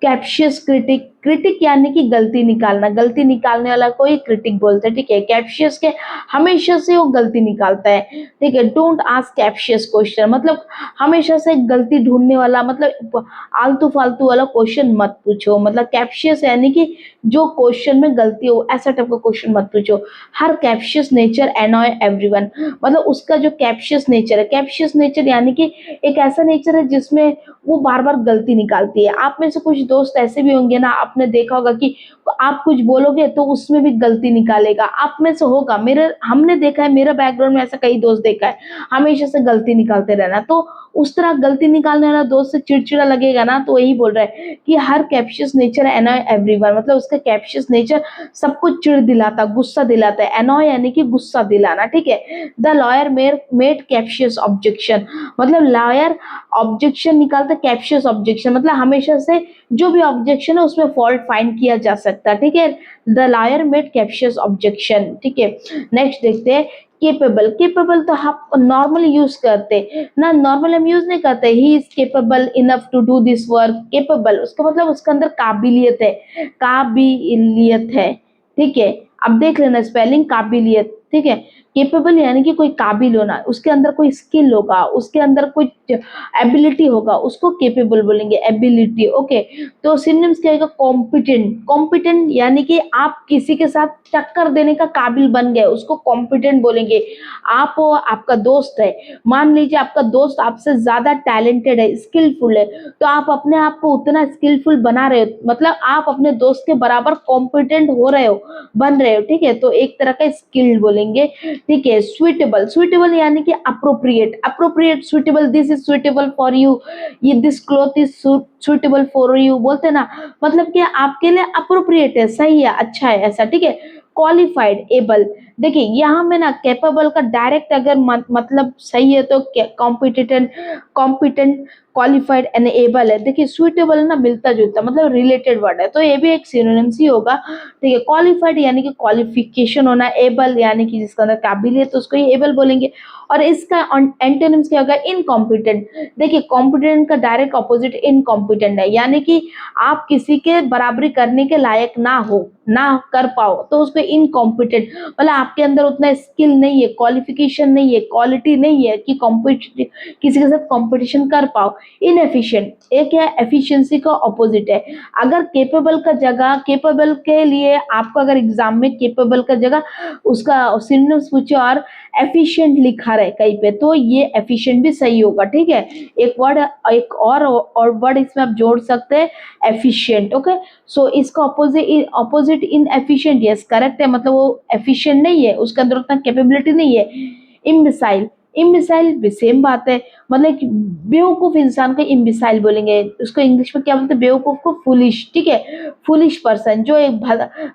कैप्शियस क्रिटिक, क्रिटिक यानी कि गलती निकालना, गलती निकालने वाला को ही क्रिटिक बोलते हैं, ठीक है। कैप्शियस के हमेशा से वो गलती निकालता है, ठीक है। डोंट आस्क कैप्शियस क्वेश्चन मतलब हमेशा से गलती ढूंढने वाला, मतलब आलतू फालतू वाला क्वेश्चन मत पूछो, मतलब कैप्शियस यानी कि जो क्वेश्चन में गलती हो ऐसा टाइप का क्वेश्चन मत पूछो। हर कैप्शियस नेचर एनॉय एवरीवन मतलब उसका जो कैप्शियस नेचर है, कैप्शियस नेचर यानी कि एक ऐसा नेचर है जिसमें वो बार बार गलती निकालती है। आप में से कुछ दोस्त ऐसे भी होंगे ना, आपने देखा होगा कि आप कुछ बोलोगे तो उसमें भी गलती निकालेगा, आप में से होगा, मेरे हमने देखा है, मेरा बैकग्राउंड में ऐसा कई दोस्त देखा है, हमेशा से गलती निकालते रहना। तो उस तरह गलती निकालने वाला दोस्त से चिड़चिड़ा लगेगा ना, तो वही बोल रहा है कि हर कैप्शियस नेचर एनॉय एवरीवन मतलब उसका कैप्शियस नेचर सबको चिढ़ दिलाता, गुस्सा दिलाता है। एनॉय यानी कि गुस्सा दिलाना, ठीक है। द लॉयर मेड कैप्शियस ऑब्जेक्शन मतलब लॉयर ऑब्जेक्शन निकालता, कैप्शियस ऑब्जेक्शन मतलब हमेशा से जो भी ऑब्जेक्शन है उसमें फॉल्ट फाइंड किया जा सकता है, ठीक है। द लॉयर मेड कैप्शियस ऑब्जेक्शन, ठीक है। नेक्स्ट देखते हैं केपेबल, केपेबल तो हम नॉर्मली यूज करते ना, नॉर्मल हम यूज नहीं करते, he is capable enough to do this work, capable उसका मतलब उसके अंदर काबिलियत है, काबिलियत है, ठीक है। अब देख लेना स्पेलिंग काबिलियत, ठीक है। केपेबल यानी कि कोई काबिल होना, उसके अंदर कोई स्किल होगा, उसके अंदर कोई एबिलिटी होगा, उसको केपेबल बोलेंगे, एबिलिटी, ओके। तो सिनोनिम्स क्या होगा, कॉम्पिटेंट, कॉम्पिटेंट यानी कि आप किसी के साथ टक्कर देने का काबिल बन गए, उसको कॉम्पिटेंट बोलेंगे। आप हो, आपका दोस्त है, मान लीजिए आपका दोस्त आपसे ज्यादा टैलेंटेड है, स्किलफुल है, तो आप अपने आप को उतना स्किलफुल बना रहे हो, मतलब आप अपने दोस्त के बराबर कॉम्पिटेंट हो रहे हो, बन रहे हो, ठीक है। तो एक तरह का स्किल्ड बोलेंगे, ठीक है। सुइटेबल, सुइटेबल यानी कि appropriate, appropriate, suitable, this is suitable for you, ये this cloth is suitable for you बोलते हैं ना, मतलब कि आपके लिए अप्रोप्रिएट है, सही है, अच्छा है, ऐसा, ठीक है। क्वालिफाइड, एबल, देखिए यहाँ में ना कैपेबल का डायरेक्ट अगर मतलब सही है तो competent, competent, qualified and able है। देखिए सुइटेबल ना मिलता जुलता मतलब रिलेटेड वर्ड है, तो ये भी एक सिनोनिम्स ही होगा, ठीक है। क्वालिफाइड यानी कि क्वालिफिकेशन होना, एबल यानी कि जिसका अंदर काबिलियत, तो उसको ही एबल बोलेंगे। और इसका एंटोनिम्स क्या होगा, इनकॉम्पिटेंट। देखिए कॉम्पिटेंट का डायरेक्ट ऑपोजिट इनकॉम्पिटेंट है, यानी कि आप किसी के बराबरी करने के लायक ना हो, ना कर पाओ, तो उसको इनकॉम्पिटेंट मतलब आपके अंदर उतना स्किल नहीं है, क्वालिफिकेशन नहीं है, क्वालिटी नहीं है कि किसी के साथ कंपटीशन कर पाओ। इनएफिशिएंट, एक है एफिशिएंसी का ऑपोजिट है। अगर केपेबल का जगह, केपेबल के लिए आपको अगर एग्जाम में केपेबल का जगह उसका सिनोनिम्स पूछे और एफिशिएंट लिखा रहे कहीं पे, तो ये एफिशिएंट भी सही होगा, ठीक है। एक वर्ड, एक और वर्ड इसमें आप जोड़ सकते हैं, एफिशिएंट, ओके। सो इसका ऑपोजिट इनएफिशिएंट, यस करेक्ट है, मतलब वो एफिशिएंट नहीं है, उसके अंदर उतना कैपेबिलिटी नहीं है। इम्बिसाइल, इम्बिसाइल भी सेम बात है, मतलब कि बेवकूफ इंसान को इम्बिसाइल बोलेंगे, उसको इंग्लिश में क्या बोलते हैं, बेवकूफ को फुलिश, ठीक है। फुलिश पर्सन जो एक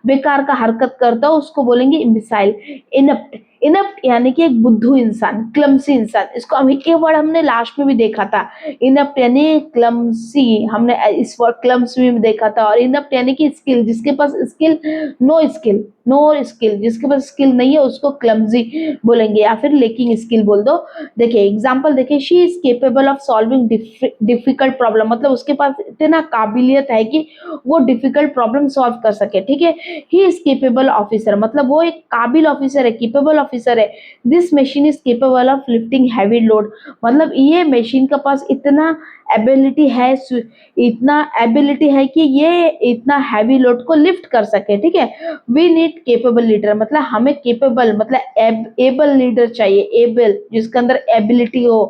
बेकार का हरकत करता है उसको बोलेंगे इम्बिसाइल। इनप्ट, इनप्ट यानी कि एक बुद्धू इंसान, क्लमसी इंसान, इसको हम ये वर्ड हमने लास्ट में भी देखा था, इनप्ट यानी क्लमसी, हमने इस वर्ड क्लमसी में देखा था। और इनप्ट यानी कि स्किल, जिसके पास skill, no skill, no skill, जिसके पास स्किल नहीं है उसको क्लमजी बोलेंगे, या फिर लेकिंग स्किल बोल दो। देखिए एग्जांपल देखिए, she is capable of solving difficult problem, मतलब उसके पास इतना काबिलियत है कि वो डिफिकल्ट प्रॉब्लम सॉल्व कर सके, ठीक है। ही इज केपेबल ऑफिसर, मतलब वो एक काबिल ऑफिसर है, केपेबल ऑफिसर है। This machine is capable of lifting heavy load, मतलब ये मशीन के पास इतना एबिलिटी है, इतना एबिलिटी है कि ये इतना हैवी लोड को लिफ्ट कर सके, ठीक है। वी नीड केपेबल लीडर, मतलब हमें केपेबल मतलब एबल लीडर चाहिए, एबल जिसके अंदर एबिलिटी हो,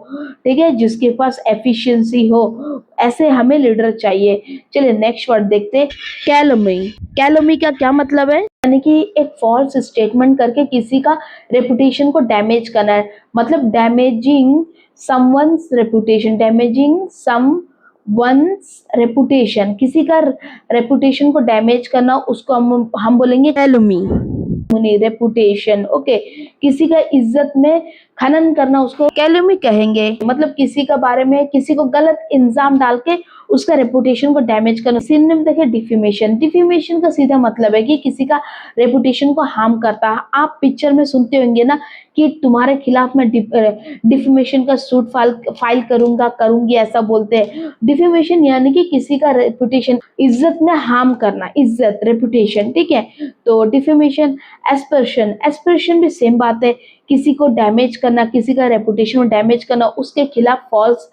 ठीक है, जिसके पास एफिशिएंसी हो, ऐसे हमें लीडर चाहिए। चलिए नेक्स्ट वर्ड देखते हैं, कैलोमी। कैलोमी का क्या मतलब है, यानी कि एक फॉल्स स्टेटमेंट करके किसी का रेपुटेशन को डैमेज करना है, मतलब डैमेजिंग समवंस रेपुटेशन, डैमेजिंग सम वंस रेपुटेशन, किसी का रेपुटेशन को डैमेज करना, उसको हम बोलेंगे कैलुमी। Reputation, okay. किसी का इज्जत में खनन करना, उसको कैलुमी कहेंगे। मतलब किसी का बारे में किसी को गलत इल्जाम डाल के उसका रेपुटेशन को डैमेज करना। सिनोनिम देखिए डिफेमेशन। डिफेमेशन का सीधा मतलब है कि किसी का रेपुटेशन को हार्म करता। आप पिक्चर में सुनते होंगे ना कि तुम्हारे खिलाफ मैं डिफेमेशन का सूट फाइल करूंगा, करूंगी, ऐसा बोलते हैं। डिफेमेशन यानी कि किसी का रेपुटेशन, इज्जत में हार्म करना, इज्जत, रेपुटेशन, ठीक है। तो डिफेमेशन। एस्पर्शन, एस्पर्शन भी सेम बात है, किसी को डैमेज करना, किसी का रेपुटेशन को डैमेज करना, उसके खिलाफ फॉल्स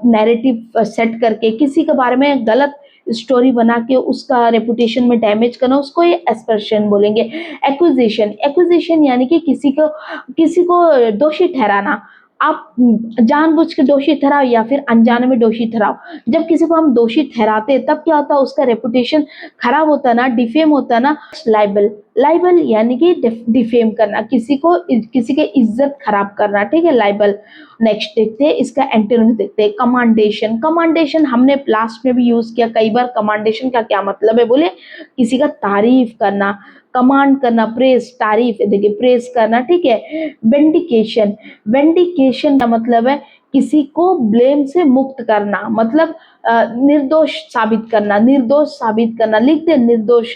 नैरेटिव सेट करके किसी के बारे में गलत स्टोरी बना के उसका रेपुटेशन में डैमेज करना, उसको ये एस्पर्शन बोलेंगे। एक्विजिशन, एक्विजिशन यानी कि किसी को दोषी ठहराना। आप जानबूझ के दोषी ठहराओ या फिर अनजाने में दोषी ठहराओ। जब किसी को हम दोषी ठहराते हैं तब क्या होता है, उसका रेपुटेशन खराब होता है ना, डिफेम होता है ना। लाइबल, लाइबल यानी कि डिफेम करना, किसी के इज्जत खराब करना, ठीक है, लाइबल। नेक्स्ट देखते हैं इसका एंटोनिम देखते हैं, कमांडेशन। कमांडेशन हमने लास्ट में भी यूज किया कई बार। कमांडेशन का क्या मतलब है बोले, किसी का तारीफ करना, कमांड करना, प्रेस, तारीफ, देखिए प्रेस करना, ठीक है। वेंडिकेशन, वेंडिकेशन का मतलब है किसी को ब्लेम से मुक्त करना, मतलब निर्दोष साबित करना, निर्दोष साबित करना, लिख दे निर्दोष,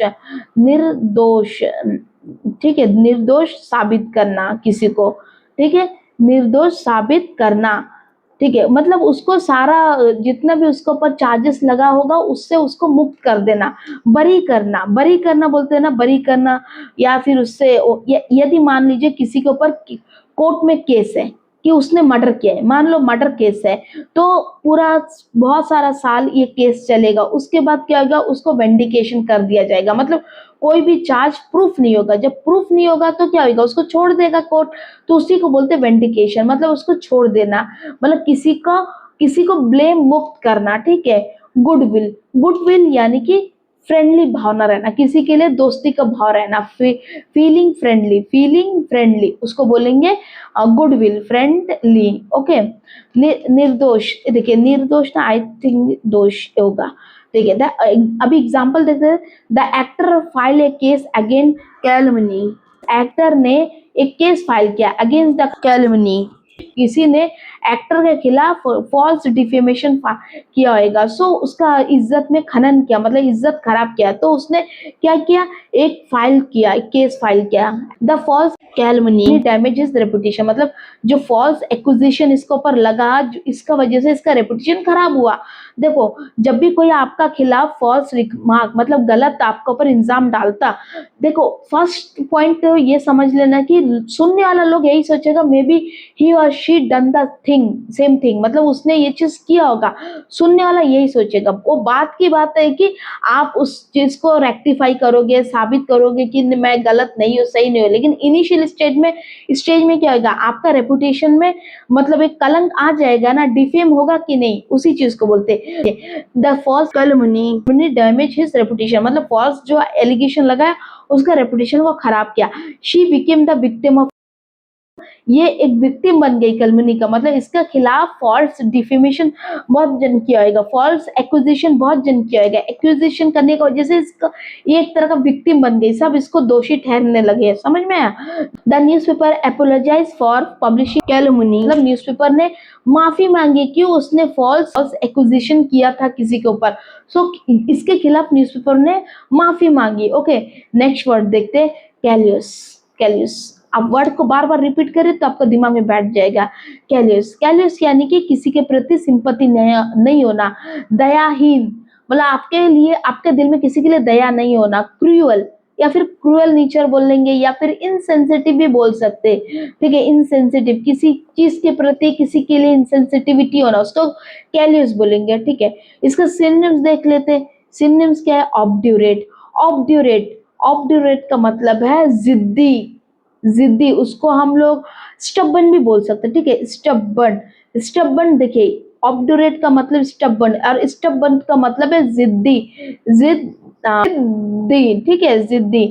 निर्दोष, ठीक है, निर्दोष साबित करना किसी को, ठीक है, निर्दोष साबित करना, ठीक है। मतलब उसको सारा जितना भी उसके ऊपर चार्जेस लगा होगा उससे उसको मुक्त कर देना। बरी करना, बरी करना बोलते हैं ना, बरी करना। या फिर उससे यदि मान लीजिए किसी के ऊपर कोर्ट में केस है कि उसने मर्डर किया है, मान लो मर्डर केस है, तो पूरा बहुत सारा साल ये केस चलेगा, उसके बाद क्या होगा, उसको वेंडिकेशन कर दिया जाएगा। मतलब कोई भी चार्ज प्रूफ नहीं होगा, जब प्रूफ नहीं होगा तो क्या होगा, उसको छोड़ देगा कोर्ट, तो उसी को बोलते हैं वेंडिकेशन, मतलब उसको छोड़ देना, मतलब किसी को ब्लेम मुक्त करना, ठीक है। गुडविल, गुडविल यानी कि फ्रेंडली भावना रहना, किसी के लिए दोस्ती का भाव रहना, फीलिंग फ्रेंडली, फीलिंग फ्रेंडली, उसको बोलेंगे गुडविल, फ्रेंडली, ओके। निर्दोष, देखिए निर्दोष ना, आई थिंक दोष होगा, ठीक है। अभी एग्जांपल देखते हैं। The actor file A case against कैलमनी, actor ने एक केस फाइल किया अगेंस्ट द कैलमनी, किसी ने एक्टर के खिलाफ फॉल्स डिफेमेशन किया होगा, सो उसका इज्जत में खनन किया, मतलब इज्जत खराब किया, तो उसने क्या किया, एक फाइल किया, एक केस फाइल किया। The false calumny damages reputation, मतलब जो फॉल्स एक्विजिशन इसके ऊपर लगा, इसका वजह से इसका रेपुटेशन खराब हुआ। देखो जब भी कोई आपका खिलाफ फॉल्स रिमार्क, मतलब गलत आपके ऊपर इल्जाम डालता, देखो फर्स्ट पॉइंट तो ये समझ लेना कि सुनने वाला लोग यही सोचेगा मे बी ही और she done the thing, same thing, मतलब उसने ये चीज किया होगा, सुनने वाला यही सोचेगा। वो बात की बात है कि आप उस चीज को रेक्टिफाई करोगे, साबित करोगे कि मैं गलत नहीं हूँ, सही नहीं हूँ, लेकिन इनिशियल स्टेज में क्या होगा, आपका रेपुटेशन में मतलब एक कलंक आ जाएगा ना, डिफेम होगा कि नहीं, उसी चीज को बोलते हैं the false calumny damage his reputation, मतलब फॉल्स जो एलिगेशन लगाया उसका रेपुटेशन को खराब किया। She became the victim of, ये एक विक्टिम बन गई कैलमनी का, मतलब इसका खिलाफ फॉल्स डिफेमेशन बहुत जन किया होगा, फॉल्स एक्विजिशन बहुत जन किया होगा, एक्विजिशन करने की वजह से इसका ये एक तरह का विक्टिम बन गई, सब इसको दोषी ठहरने लगे, समझ में आया। The newspaper apologize for publishing calumny, मतलब न्यूज़पेपर ने माफी मांगी कि उसने फॉल्स एक्विजिशन किया था किसी के ऊपर, सो इसके खिलाफ न्यूज़पेपर ने माफी मांगी, ओके। नेक्स्ट वर्ड देखते हैं, कैलियस, कैलियस। आप वर्ड को बार बार रिपीट करें तो आपका दिमाग में बैठ जाएगा। कैलियस, कैलियस यानी कि किसी के प्रति सिंपैथी नहीं होना, दयाहीन, मतलब आपके लिए, आपके दिल में किसी के लिए दया नहीं होना। क्रूअल या फिर क्रूअल नेचर बोल लेंगे, या फिर इनसेंसिटिव भी बोल सकते, ठीक है, इनसेंसिटिव, किसी चीज के प्रति किसी के लिए इनसेंसिटिविटी होना, उसको कैलियस बोलेंगे, ठीक है। इसका सिनोनिम्स देख लेते हैं। सिनोनिम्स क्या है, ऑब्ड्यूरेट, ऑब्ड्यूरेट, ऑब्ड्यूरेट का मतलब है जिद्दी, जिद्दी, उसको हम लोग स्टबन भी बोल सकते हैं, ठीक है, स्टबन, स्टबन, देखिए ऑब्डुरेट का मतलब स्टबन, और स्टबन का मतलब है जिद्दी, जिद्दी, ठीक है, जिद्दी,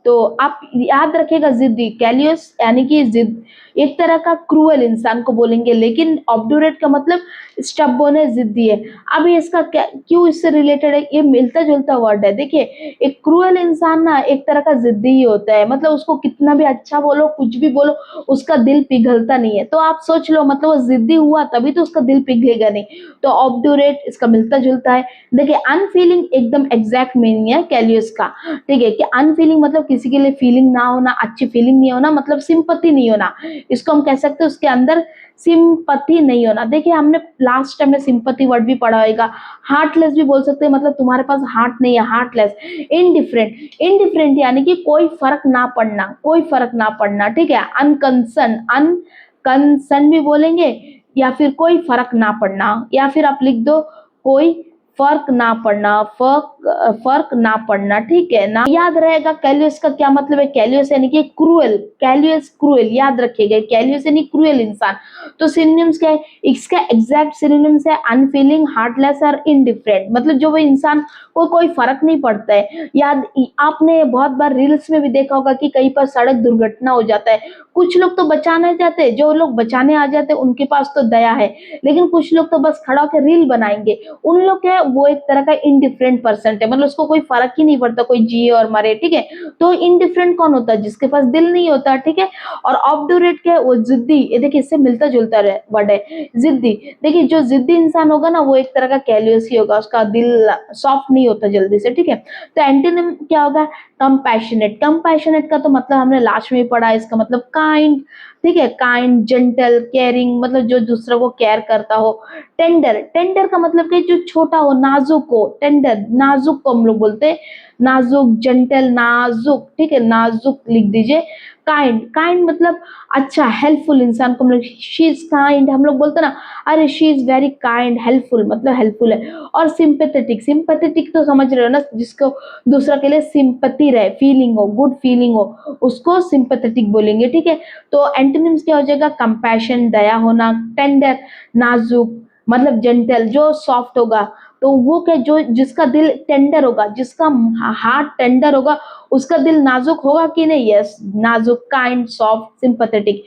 तो आप याद रखिएगा जिद्दी, कैलियस यानी कि जिद, एक तरह का क्रूअल इंसान को बोलेंगे, लेकिन ऑब्डूरेट का मतलब स्टबबोर्न है, जिद्दी है। अब ये इसका क्या, क्यों इससे रिलेटेड है, ये मिलता जुलता वर्ड है। देखिए एक क्रूअल इंसान ना एक तरह का जिद्दी ही होता है, मतलब उसको कितना भी अच्छा बोलो, कुछ भी बोलो, उसका दिल पिघलता नहीं है। तो आप सोच लो, मतलब वो जिद्दी हुआ तभी तो उसका दिल पिघलेगा नहीं। तो ऑब्डूरेट इसका मिलता जुलता है। देखिए अनफीलिंग एकदम एग्जैक्ट मीनिंग है कैलियस का, ठीक है, कि अनफीलिंग मतलब किसी के लिए फीलिंग ना होना, अच्छी फीलिंग नहीं होना, मतलब सिंपैथी नहीं होना, इसको हम कह सकते हैं उसके अंदर सिंपैथी नहीं होना। देखिए हमने लास्ट टाइम में सिंपैथी वर्ड भी पढ़ा होगा। हार्टलेस भी बोल सकते हैं, मतलब तुम्हारे पास हार्ट नहीं है, हार्टलेस। इनडिफरेंट, इनडिफरेंट यानी कि कोई फर्क ना पड़ना, कोई फर्क ना पड़ना, ठीक है। अनकंसर्न, अनकंसर्न भी बोलेंगे, या फिर कोई फर्क ना पड़ना, या फिर आप लिख दो कोई फर्क ना पड़ना, फर्क ना पड़ना, ठीक है ना। याद रहेगा कैलियस का क्या मतलब है, कैलियस यानी कि क्रूएल, कैलियस क्रूएल, याद रखिएगा कैलियस यानी क्रूएल इंसान। तो सिनोनिम्स क्या है, इसका एग्जैक्ट सिनोनिम्स है अनफीलिंग, हार्टलेस और इनडिफरेंट, मतलब जो वो इंसान को कोई फर्क नहीं पड़ता है। याद, आपने बहुत बार रील्स में भी देखा होगा कि कहीं पर सड़क दुर्घटना हो जाता है, कुछ लोग तो बचाने जाते हैं, जो लोग बचाने आ जाते हैं उनके पास तो दया है, लेकिन कुछ लोग तो बस खड़ा होकर रील बनाएंगे, उन लोग क्या है, वो एक तरह का इनडिफरेंट पर्सन है, मतलब उसको कोई फर्क ही नहीं पड़ता कोई जिए और मरे, ठीक है। तो इनडिफरेंट कौन होता है, जिसके पास दिल नहीं होता, ठीक है। और ऑब्डूरेट क्या है, वो जिद्दी, ये देखिए इससे मिलता जुलता वर्ड है, जिद्दी। देखिए जो जिद्दी इंसान होगा ना वो एक तरह का कैलियस ही होगा, उसका दिल सॉफ्ट नहीं होता जल्दी से, ठीक है। तो एंटोनिम क्या होगा, कंपैशनेट। कंपैशनेट का तो मतलब हमने लास्ट में ही पढ़ा, इसका मतलब काइंड, ठीक है, काइंड, जेंटल, केयरिंग, मतलब जो दूसरों को केयर करता हो। टेंडर, टेंडर का मतलब कि जो छोटा हो, नाजुक हो, टेंडर, नाजुक को हम लोग बोलते हैं, नाजुक, जेंटल, नाजुक, ठीक है, नाजुक लिख दीजिए। काइंड, काइंड मतलब अच्छा, हेल्पफुल इंसान को हम लोग शी इज काइंड, हम लोग बोलते हैं ना, अरे she is very kind, helpful, मतलब हेल्पफुल है। और सिंपैथेटिक, सिंपैथेटिक तो समझ रहे हो ना, जिसको दूसरा के लिए सिंपैथी रहे, फीलिंग हो, गुड फीलिंग हो, उसको सिंपैथेटिक बोलेंगे, ठीक है। तो एंटोनिम्स क्या हो जाएगा, कंपैशन, दया होना, टेंडर, नाजुक, मतलब जेंटल, जो सॉफ्ट होगा, तो वो क्या, जो जिसका दिल टेंडर होगा, जिसका हार्ट टेंडर होगा, उसका दिल नाजुक होगा कि नहीं, यस, नाजुक, काइंड, सॉफ्ट, सिंपैथेटिक।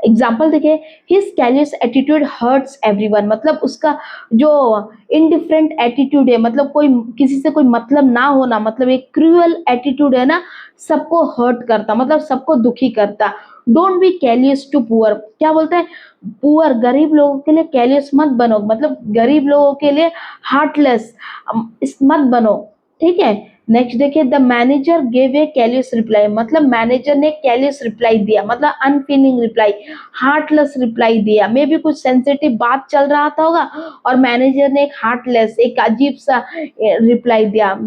एग्जाम्पल देखिए, हिज कैलियस एटीट्यूड हर्ट्स एवरीवन, मतलब उसका जो इनडिफरेंट एटीट्यूड है, मतलब कोई किसी से कोई मतलब ना होना, मतलब एक क्रूअल एटीट्यूड है ना, सबको हर्ट करता, मतलब सबको दुखी करता। डोंट बी कैलियस टू पुअर, क्या बोलता है, पुअर, गरीब लोगों के लिए कैलियस मत बनो, मतलब गरीब लोगों के लिए हार्टलेस मत बनो, ठीक है। नेक्स्ट देखिए, the manager gave a callous reply, मतलब मैनेजर ने कैलियस रिप्लाई दिया, मतलब अनफीलिंग रिप्लाई, हार्टलेस रिप्लाई दिया। मे भी कुछ सेंसिटिव बात चल रहा था होगा और मैनेजर ने एक हार्टलेस, एक अजीब सा रिप्लाई दिया।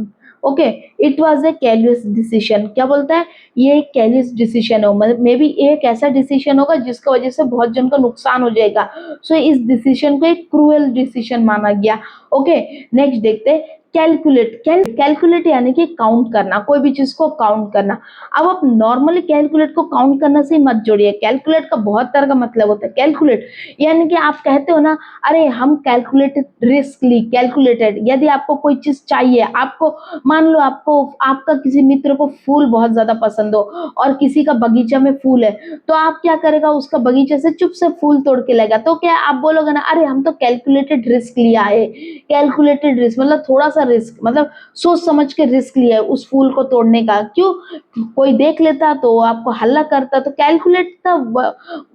Okay, it was a callous decision, क्या बोलता है, ये एक कैलियस डिसीजन हो, मतलब मे बी एक ऐसा डिसीजन होगा जिसकी वजह से बहुत जन का नुकसान हो जाएगा। सो इस डिसीजन को एक क्रूएल डिसीजन माना गया। ओके, नेक्स्ट देखते हैं, कैलकुलेट, कैलकुलेट यानी कि काउंट करना, कोई भी चीज को काउंट करना। अब आप नॉर्मली कैलकुलेट को काउंट करना से मत जोड़िए, कैलकुलेट का बहुत तरह का मतलब होता है। कैलकुलेट यानी कि आप कहते हो ना, अरे हम कैलकुलेटेड रिस्क ली, कैलकुलेटेड, यदि आपको कोई चीज चाहिए, आपको मान लो आपको, आपका किसी मित्र को फूल बहुत ज्यादा पसंद हो और किसी का बगीचा में फूल है, तो आप क्या करेगा, उसका बगीचे से चुप से फूल तोड़ के लेगा, तो क्या आप बोलोगे ना, अरे हम तो कैलकुलेटेड रिस्क लिया है। कैलकुलेटेड रिस्क मतलब थोड़ा सा रिस्क, मतलब सोच समझ के रिस्क लिया है उस फूल को तोड़ने का, क्यों, कोई देख लेता तो आपको हल्ला करता। तो कैलकुलेट का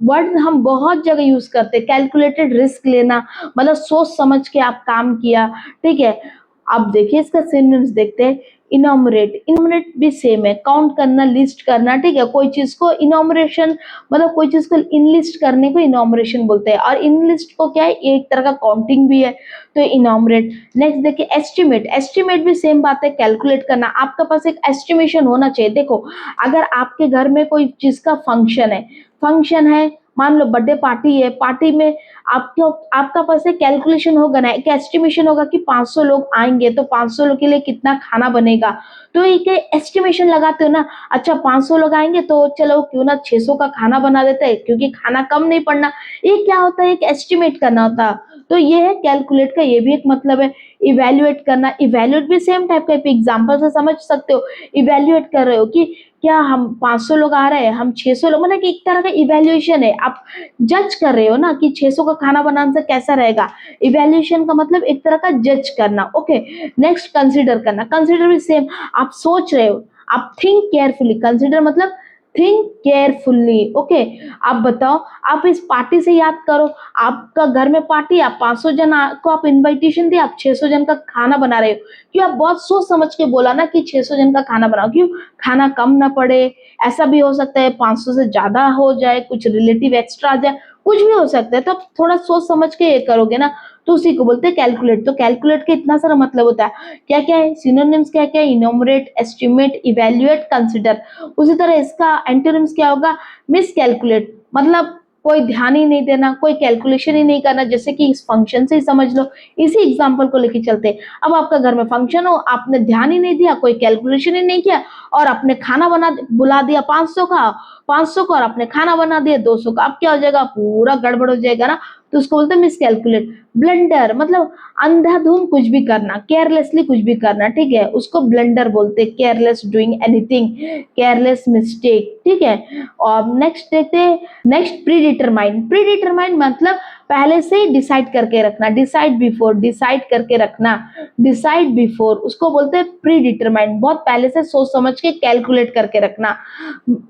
वर्ड हम बहुत जगह यूज करते हैं, कैलकुलेटेड रिस्क लेना, मतलब सोच समझ के आप काम किया, ठीक है। अब देखिए इसका सिनोनिम्स देखते हैं, इनोमरेट, इनोमरेट भी सेम है, काउंट करना, लिस्ट करना, ठीक है। कोई चीज को इनोमरेशन, मतलब कोई चीज को इनलिस्ट करने को इनोमरेशन बोलते हैं, और इनलिस्ट को क्या है, एक तरह का काउंटिंग भी है, तो इनोमरेट। नेक्स्ट देखिए, एस्टिमेट, एस्टिमेट भी सेम बात है, कैलकुलेट करना, आपके पास एक एस्टिमेशन होना चाहिए। देखो अगर आपके घर में कोई चीज का फंक्शन है, फंक्शन है, मान लो बर्थडे पार्टी है, पार्टी में आपको, आपका पास एक कैलकुलेशन होगा ना, एक एस्टिमेशन होगा कि 500 लोग आएंगे, तो 500 लोग के लिए कितना खाना बनेगा, तो एक एस्टिमेशन लगाते हो ना, अच्छा 500 लोग आएंगे तो चलो क्यों ना 600 का खाना बना देते हैं, क्योंकि खाना कम नहीं पड़ना। ये क्या होता है, एक एस्टिमेट करना होता है। तो ये है कैलकुलेट का ये भी एक मतलब है। इवैल्यूएट करना, इवैल्यूएट भी सेम टाइप का एग्जांपल से समझ सकते हो। इवैल्यूएट कर रहे हो कि क्या हम 500 लोग आ रहे हैं, हम 600 लोग, मतलब कि एक तरह का इवैल्यूएशन है। आप जज कर रहे हो ना कि 600 का खाना बनाने से कैसा रहेगा। इवैल्यूएशन का मतलब एक तरह का जज करना। ओके, नेक्स्ट कंसीडर करना, कंसीडर भी सेम, आप सोच रहे हो, आप थिंक केयरफुली, कंसीडर मतलब थिंक केयरफुली। ओके, आप बताओ, आप इस पार्टी से याद करो, आपका घर में पार्टी, आप 500 जन को आप इनविटेशन दिए, आप 600 जन का खाना बना रहे हो। क्यों? आप बहुत सोच समझ के बोला ना कि 600 जन का खाना बनाओ, क्यों? खाना कम ना पड़े, ऐसा भी हो सकता है 500 से ज्यादा हो जाए, कुछ रिलेटिव एक्स्ट्रा आ जाए, कुछ भी हो सकता है। तो आप थोड़ा सोच समझ के ये करोगे ना, तो उसी को बोलते हैं कैलकुलेट। तो कैलकुलेट का इतना सारा मतलब होता है, क्या क्या है सिनोनिम्स, क्या क्या है, इनोमरेट, एस्टिमेट, इवैल्यूएट, कंसीडर। उसी तरह इसका एंटोनिम्स क्या होगा, मिस कैलकुलेट, मतलब कोई ध्यान ही नहीं देना, कोई कैलकुलेशन ही नहीं करना, जैसे कि इस फंक्शन से ही समझ लो। इसी एग्जांपल को लेके चलते हैं। अब आपका घर में फंक्शन हो, आपने ध्यान ही नहीं दिया, कोई कैलकुलेशन ही नहीं किया, और आपने खाना बना बुला दिया 500 का, 500 का, और आपने खाना बना दिया 200 का। अब क्या हो जाएगा, पूरा गड़बड़ हो जाएगा ना। तो उसको बोलते हैं मिसकैलकुलेट। ब्लंडर मतलब अंधाधुंध कुछ भी करना, केयरलेसली कुछ भी करना, ठीक है, उसको ब्लंडर बोलते हैं। Careless doing anything, careless mistake, ठीक है। और नेक्स्ट देखते हैं, next pre determined. Pre determined मतलब पहले से ही डिसाइड करके रखना, डिसाइड बिफोर, डिसाइड करके रखना, डिसाइड बिफोर, उसको बोलते हैं प्री डिटरमाइंड। बहुत पहले से सोच समझ के कैलकुलेट करके रखना।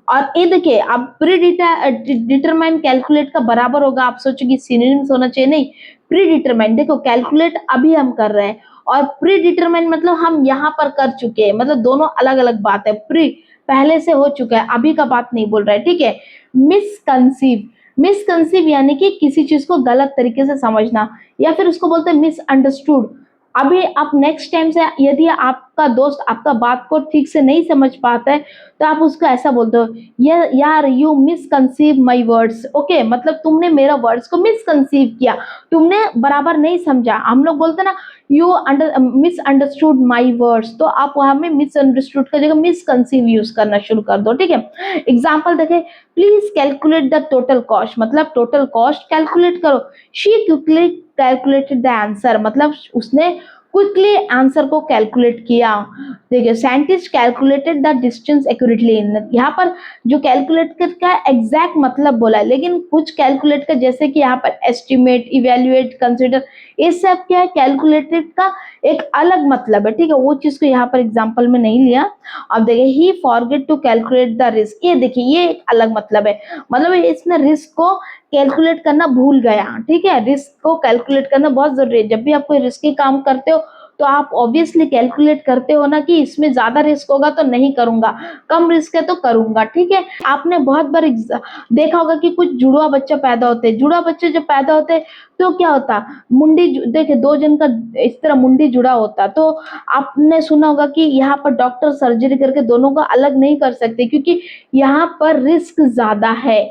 और ये देखिए, अब प्री डिटरमाइंड कैलकुलेट का बराबर होगा, आप सोचोगे सिनोनिम्स होना चाहिए, नहीं। प्री डिटरमाइंड, देखो कैलकुलेट अभी हम कर रहे हैं, और प्री डिटरमाइंड मतलब हम यहाँ पर कर चुके हैं, मतलब दोनों अलग अलग बात है। प्री पहले से हो चुका है, अभी का बात नहीं बोल रहा है, ठीक है। मिसकंसीव, मिसकंसीव यानी कि किसी चीज को गलत तरीके से समझना, या फिर उसको बोलते हैं मिसअंडरस्टूड। अभी आप नेक्स्ट टाइम से यदि आपका दोस्त आपका बात को ठीक से नहीं समझ पाता है, तो आप उसको ऐसा बोलते हो, यार यू मिसकंसीव माय वर्ड्स। ओके, मतलब तुमने मेरा वर्ड्स को मिसकंसीव किया, तुमने बराबर नहीं समझा। हम लोग बोलते हैं ना, यू मिसअंडरस्टूड माय वर्ड्स, तो आप वहां में मिसअंडरस्टूड का जगह मिसकंसीव यूज करना शुरू कर दो, ठीक है। एग्जाम्पल देखें, please calculate the total cost, मतलब टोटल कॉस्ट कैलकुलेट करो। She quickly calculated the answer, मतलब उसने क्विकली आंसर को कैलकुलेट किया। देखिए, scientist calculated the distance accurately. यहाँ पर जो कैलकुलेट का एग्जैक्ट मतलब बोला है, लेकिन कुछ कैलकुलेट का जैसे कि यहाँ पर एस्टिमेट, इवेल्युएट, कंसिडर, ये सब क्या है, कैलकुलेटेड का एक अलग मतलब है, ठीक है। वो चीज को यहाँ पर एग्जाम्पल में नहीं लिया। अब देखिए, he forget to calculate the risk, ये देखिए ये एक अलग मतलब है, मतलब इसने रिस्क को कैलकुलेट करना भूल गया, ठीक है। रिस्क को कैलकुलेट करना बहुत जरूरी है। जब भी आप कोई रिस्की काम करते हो, तो आप ऑब्वियसली कैलकुलेट करते हो ना कि इसमें ज्यादा रिस्क होगा तो नहीं करूंगा, कम रिस्क है तो करूंगा, ठीक है। आपने बहुत बार देखा होगा कि कुछ जुड़वा बच्चा पैदा होते हैं, जुड़वा बच्चे जब पैदा होते हैं तो क्या होता, मुंडी देखिए, दो जन का इस तरह मुंडी जुड़ा होता, तो आपने सुना होगा कि यहाँ पर डॉक्टर सर्जरी करके दोनों को अलग नहीं कर सकते, क्योंकि यहाँ पर रिस्क ज्यादा है।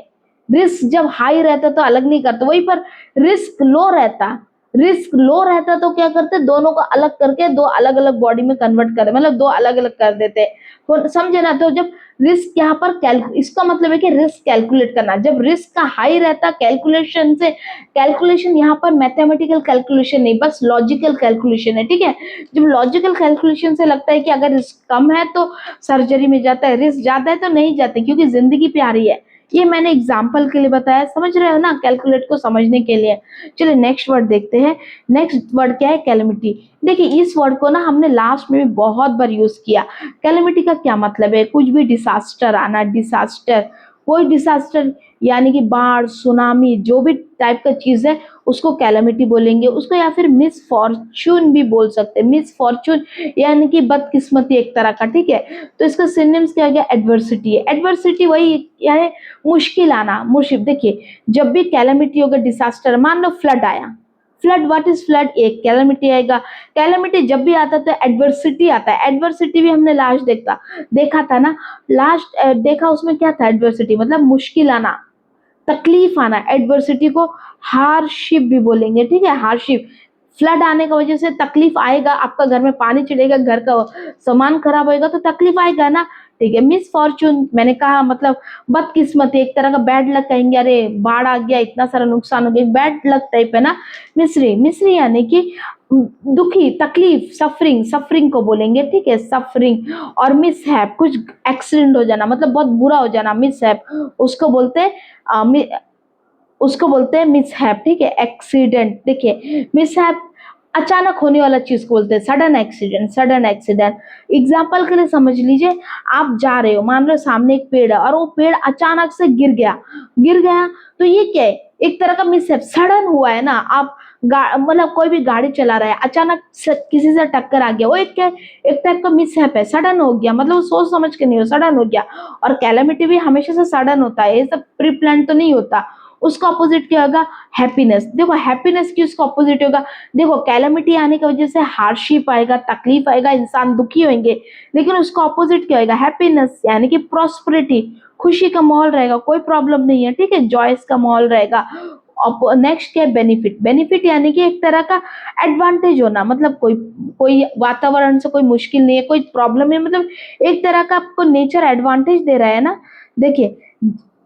रिस्क जब हाई रहता तो अलग नहीं करते, वहीं पर रिस्क लो रहता, रिस्क लो रहता तो क्या करते, दोनों को अलग करके दो अलग अलग बॉडी में कन्वर्ट कर, मतलब दो अलग अलग कर देते, तो समझे ना। तो जब रिस्क यहाँ पर इसका मतलब है कि रिस्क कैलकुलेट करना, जब रिस्क का हाई रहता कैलकुलेशन से, कैलकुलेशन यहाँ पर मैथमेटिकल कैलकुलेशन नहीं, बस लॉजिकल कैलकुलेशन है, ठीक है। जब लॉजिकल कैलकुलेशन से लगता है कि अगर रिस्क कम है तो सर्जरी में जाता है, रिस्क ज्यादा है तो नहीं जाते, क्योंकि जिंदगी प्यारी है। ये मैंने एग्जाम्पल के लिए बताया, समझ रहे हो ना, कैलकुलेट को समझने के लिए। चलिए नेक्स्ट वर्ड देखते हैं। नेक्स्ट वर्ड क्या है, कैलेमिटी। देखिए, इस वर्ड को ना हमने लास्ट में भी बहुत बार यूज किया। कैलेमिटी का क्या मतलब है, कुछ भी डिसास्टर आना, डिसास्टर, कोई डिसास्टर यानी कि बाढ़, सुनामी, जो भी टाइप का चीज है उसको कैलेमिटी बोलेंगे उसको, या फिर मिसफॉर्चून भी बोल सकते हैं। मिसफॉर्चून यानी कि बदकिस्मती एक तरह का, ठीक है। तो इसका सिनोनिम्स क्या हो गया, एडवर्सिटी है। एडवर्सिटी वही क्या है, मुश्किल आना, मुसीबत। देखिए, जब भी कैलेमिटी होगा, डिसास्टर, मान लो फ्लड आया, फ्लड, व्हाट इज फ्लड, एक कैलेमिटी आएगा। कैलेमिटी जब भी आता है तो एडवर्सिटी आता है। एडवर्सिटी भी हमने लास्ट देखा था ना, लास्ट देखा, उसमें क्या था, एडवर्सिटी मतलब मुश्किल आना, तकलीफ आना। एडवर्सिटी को हार्डशिप भी बोलेंगे, ठीक है, हार्डशिप। फ्लड आने की वजह से तकलीफ आएगा, आपका घर में पानी चढ़ेगा, घर का सामान खराब होएगा तो तकलीफ आएगा ना। ठीक है। मिसफॉर्च्यून मैंने कहा मतलब बदकिस्मती, एक तरह का बैड लक कहेंगे, अरे बाढ़ आ गया, इतना सारा नुकसान हो गया, बैड लक टाइप है ना। मिसरी, मिसरी यानी कि दुखी, तकलीफ, सफरिंग, सफरिंग को बोलेंगे, ठीक है, सफरिंग। और मिसहैप, कुछ एक्सीडेंट हो जाना, मतलब बहुत बुरा हो जाना, मिसहैप, उसको बोलते हैं उसको बोलते हैं मिसहैप, ठीक है, एक्सीडेंट। देखिए मिसहैप अचानक होने वाला चीज को बोलते हैं sudden accident, sudden accident. Example के लिए समझ लीजिए, आप जा रहे हो, मान लो सामने एक पेड़ है और वो पेड़ अचानक से गिर गया, गिर गया, तो ये क्या है, एक तरह का मिसहैप, सडन हुआ है ना। आप मतलब कोई भी गाड़ी चला रहा है, अचानक से किसी से टक्कर आ गया, वो एक क्या है, एक टाइप का मिसहैप है, सडन हो गया, मतलब वो सोच समझ के नहीं हो, सडन हो गया। और कैलेमिटी भी हमेशा से सडन होता है, ये सब प्री प्लान तो नहीं होता। उसका ऑपोजिट क्या होगा, हैप्पीनेस। देखो हैप्पीनेस की उसका ऑपोजिट होगा, देखो कैलेमिटी आने की वजह से हार्डशिप आएगा, तकलीफ आएगा, इंसान दुखी होंगे, लेकिन उसका ऑपोजिट क्या होगा, हैप्पीनेस, यानी कि प्रॉस्पेरिटी, खुशी का माहौल रहेगा, कोई प्रॉब्लम नहीं है, ठीक है, जॉयस का माहौल रहेगा। नेक्स्ट क्या है, बेनिफिट। बेनिफिट यानी कि एक तरह का एडवांटेज होना, मतलब कोई कोई वातावरण से कोई मुश्किल नहीं है, कोई प्रॉब्लम है, मतलब एक तरह का आपको नेचर एडवांटेज दे रहा है ना। देखिए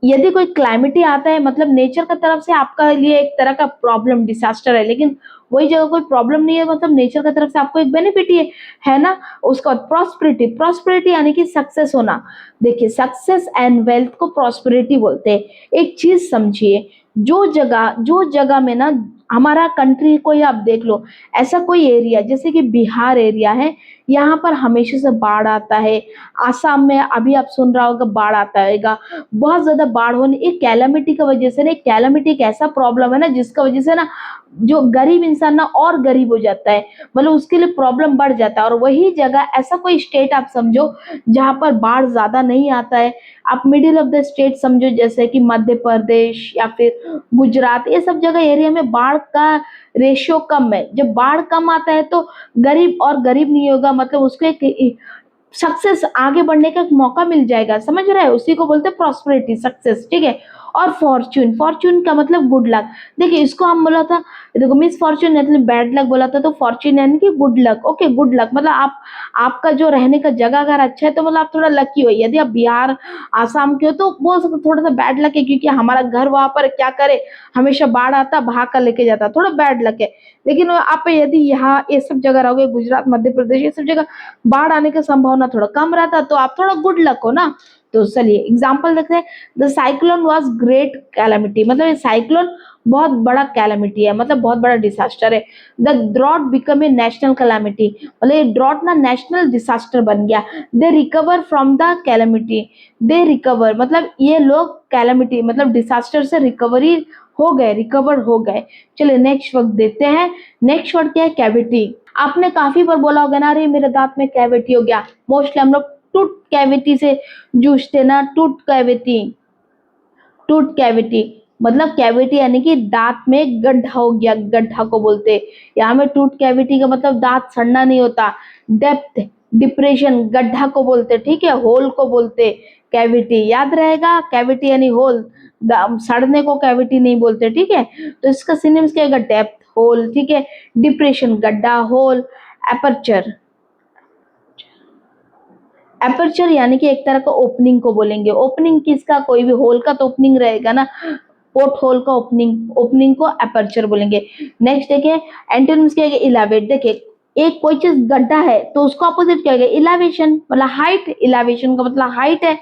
यदि कोई क्लाइमेटी आता है, मतलब नेचर का तरफ से आपका लिए एक तरह का प्रॉब्लम, डिसास्टर है, लेकिन वही जगह कोई प्रॉब्लम नहीं है, मतलब नेचर का तरफ से आपको एक बेनिफिट ही है ना। उसका प्रॉस्पेरिटी, प्रॉस्पेरिटी यानी कि सक्सेस होना। देखिए सक्सेस एंड वेल्थ को प्रॉस्पेरिटी बोलते हैं। एक चीज समझिए, जो जगह में ना, हमारा कंट्री को ही आप देख लो, ऐसा कोई एरिया जैसे कि बिहार एरिया है, यहाँ पर हमेशा से बाढ़ आता है। आसाम में अभी आप सुन रहा होगा बाढ़ आता है, बहुत ज्यादा बाढ़ होने, एक कैलामिटी की वजह से ना, एक कैलामिटी एक ऐसा प्रॉब्लम है ना जिसका वजह से ना जो गरीब इंसान ना और गरीब हो जाता है, मतलब उसके लिए प्रॉब्लम बढ़ जाता है। और वही जगह, ऐसा कोई स्टेट आप समझो जहां पर बाढ़ ज्यादा नहीं आता है, आप मिडिल ऑफ द स्टेट समझो, जैसे कि मध्य प्रदेश या फिर गुजरात, ये सब जगह एरिया में बाढ़ का रेशियो कम है। जब बाढ़ कम आता है तो गरीब और गरीब नहीं होगा, मतलब उसको एक सक्सेस, आगे बढ़ने का एक मौका मिल जाएगा, समझ रहे हैं, उसी को बोलते हैं प्रॉस्पेरिटी, सक्सेस, ठीक है। और फॉर्च्यून, फॉर्च्यून का मतलब गुड लक। देखिए इसको हम बोला था, देखो मिस फॉर्च्यून मतलब बैड लक बोला था, तो फॉर्च्यून यानी कि good luck, okay, good luck, मतलब आप, आपका जो रहने का जगह अगर अच्छा है तो मतलब आप थोड़ा लकी हो। यदि आप बिहार आसाम के हो तो बोल सकते थोड़ा सा बैड लक है, क्योंकि हमारा घर वहां पर क्या करे, हमेशा बाढ़ आता, भाग कर लेके जाता, थोड़ा बैड लक है। लेकिन आप यदि यहाँ ये सब जगह रहोगे, गुजरात, मध्य प्रदेश, ये सब जगह बाढ़ आने का संभावना थोड़ा कम रहता, तो आप थोड़ा गुड लक हो ना। तो चलिए एग्जाम्पल देखते हैं, the cyclone was great calamity, मतलब ये साइक्लोन बहुत बड़ा कैलामिटी है, मतलब बहुत बड़ा डिसास्टर है। The drought become a national calamity, मतलब ये ड्रॉट ना नेशनल डिसास्टर बन गया। They recover from the calamity, they recover मतलब ये लोग कैलामिटी मतलब डिसास्टर से रिकवरी हो गए, रिकवर हो गए। चलिए नेक्स्ट वर्ड देते हैं। नेक्स्ट वर्ड क्या है, कैविटी। आपने काफी बार बोला होगा ना, अरे मेरे दांत में कैविटी हो गया, मोस्टली हम लोग टूथ कैविटी से जूझते ना, टूथ कैविटी, टूथ कैविटी मतलब कैविटी यानी कि दांत में गड्ढा हो गया, गड्ढा को बोलते हैं। यहाँ में टूथ कैविटी का मतलब दांत सड़ना नहीं होता। डेप्थ, डिप्रेशन, गड्ढा को बोलते, ठीक है, होल को बोलते कैविटी, याद रहेगा, कैविटी यानी होल, सड़ने को कैविटी नहीं बोलते, ठीक है। तो इसका सिनोनिम्स क्या होगा, डेप्थ, होल, ठीक है, डिप्रेशन, गड्ढा, होल, एपर्चर। एपर्चर यानी कि एक तरह का ओपनिंग को बोलेंगे। ओपनिंग किसका, कोई भी होल का तो ओपनिंग रहेगा ना, पोर्ट होल का ओपनिंग, ओपनिंग को एपर्चर बोलेंगे। नेक्स्ट देखिए एंटोनिम्स क्या है, इलावेट। देखिए एक कोई चीज गड्ढा है तो उसका अपोजिट क्या है, इलावेशन, मतलब हाइट, इलावेशन का मतलब हाइट है।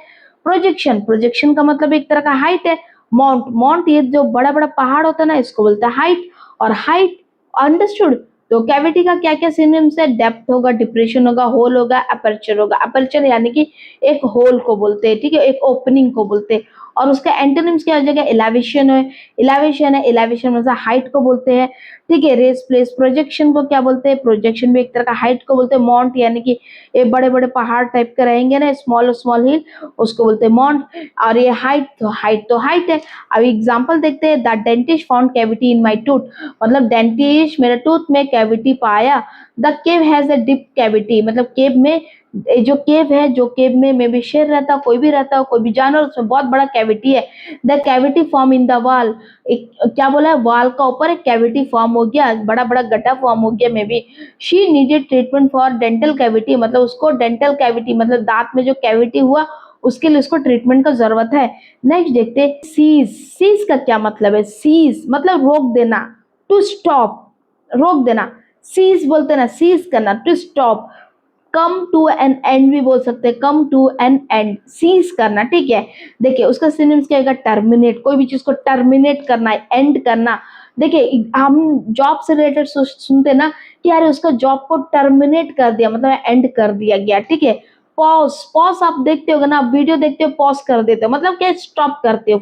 प्रोजेक्शन, प्रोजेक्शन का मतलब एक तरह का हाइट है। माउंट, माउंट ये जो बड़ा बड़ा पहाड़ होता है ना, इसको बोलते हैं हाइट। और हाइट, अंडरस्टूड। तो कैविटी का क्या क्या सिनोनिम्स है, डेप्थ होगा, डिप्रेशन होगा, होल होगा, अपर्चर होगा। अपर्चर यानी कि एक होल को बोलते हैं, ठीक है, एक ओपनिंग को बोलते हैं। और उसका एंटोनिम्स क्या हो जाएगा, इलावेशन है, इलावेशन है, इलावेशन मतलब हाइट को बोलते हैं, ठीक है। रेस प्लेस, प्रोजेक्शन को क्या बोलते हैं, प्रोजेक्शन भी एक तरह का हाइट को बोलते हैं। माउंट यानी कि ये बड़े बड़े पहाड़ टाइप के रहेंगे ना, स्मॉल स्मॉल हिल, उसको बोलते हैं माउंट। और ये हाइट, तो हाइट तो हाइट है। अब एग्जाम्पल देखते हैं, the dentist found cavity in my tooth, मतलब डेंटिस्ट मेरे टूथ में कैविटी पाया। The cave has a deep cavity, मतलब केव में ये जो केव है, जो केव में मे बी शेर रहता हो, कोई भी रहता हो, कोई भी जानवर, उसमें बहुत बड़ा कैविटी है। The cavity form in the wall, एक क्या बोला है, वॉल का ऊपर एक कैविटी फॉर्म हो गया, बड़ा बड़ा गड्ढा फॉर्म हो गया। May be she needed treatment for dental cavity, मतलब उसको डेंटल कैविटी मतलब दांत में जो कैविटी हुआ उसके लिए उसको ट्रीटमेंट का जरूरत है। नेक्स्ट देखते हैं सीज। सीज का क्या मतलब है? सीज मतलब रोक देना, टू स्टॉप, रोक देना। सीज बोलते ना, सीज करना, to stop. Come to an end भी बोल सकते हैं, come to an end, cease करना, ठीक है। देखिए उसका सिनोनिम्स क्या होगा? टर्मिनेट, कोई भी चीज को टर्मिनेट करना है, एंड करना। देखिए हम जॉब से रिलेटेड सुनते ना कि यार उसका जॉब को टर्मिनेट कर दिया, मतलब एंड कर दिया गया, ठीक है। पॉज, पॉज आप देखते हो ना, आप वीडियो देखते हो पॉज कर देते हो, मतलब क्या, स्टॉप करते हो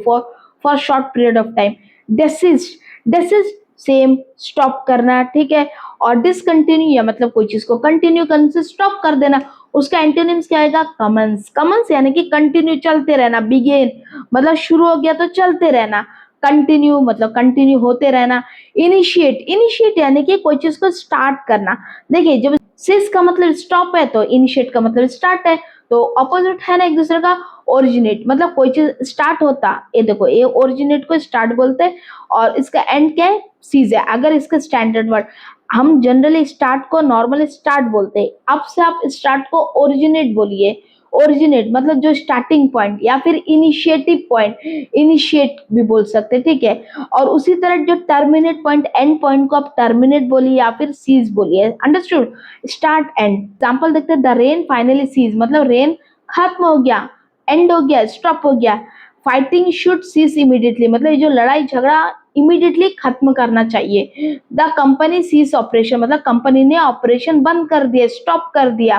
for short period of time. Desist, desist same, stop करना, ठीक है। और डिसकंटिन्यू या मतलब कोई चीज को कंटिन्यू करने से स्टॉप कर देना, उसका एंटोनिम्स क्या आएगा? कमेंस। कमेंस यानी कि कंटिन्यू, चलते रहना। बिगिन मतलब शुरू हो गया तो चलते रहना। कंटिन्यू मतलब कंटिन्यू होते रहना। इनिशिएट, इनिशिएट यानी कि कोई चीज को स्टार्ट करना। देखिए जब सिस का मतलब स्टॉप है तो इनिशिएट का मतलब स्टार्ट है, तो अपोजिट है ना एक दूसरे का। ओरिजिनेट मतलब कोई चीज स्टार्ट होता, ये देखो ये ओरिजिनेट को स्टार्ट बोलते हैं, और इसका एंड क्या है? सीज है। अगर इसका स्टैंडर्ड वर्ड, हम जनरली स्टार्ट को नॉर्मली स्टार्ट बोलते हैं, अब से आप स्टार्ट को ओरिजिनेट बोलिए। ओरिजिनेट मतलब जो स्टार्टिंग पॉइंट, या फिर इनिशिएटिव पॉइंट, इनिशिएट भी बोल सकते हैं, ठीक है। और उसी तरह जो टर्मिनेट पॉइंट, एंड पॉइंट को आप टर्मिनेट बोलिए या फिर सीज बोलिए। अंडरस्टूड? Start and. एग्जाम्पल देखते हैं, द रेन फाइनली सीज मतलब रेन खत्म हो गया, एंड हो गया, स्टॉप हो गया। फाइटिंग शुड सीज इमीडिएटली मतलब ये जो लड़ाई झगड़ा इमीडिएटली खत्म करना चाहिए। द कंपनी सीज ऑपरेशन मतलब कंपनी ने ऑपरेशन बंद कर दिया, स्टॉप कर दिया।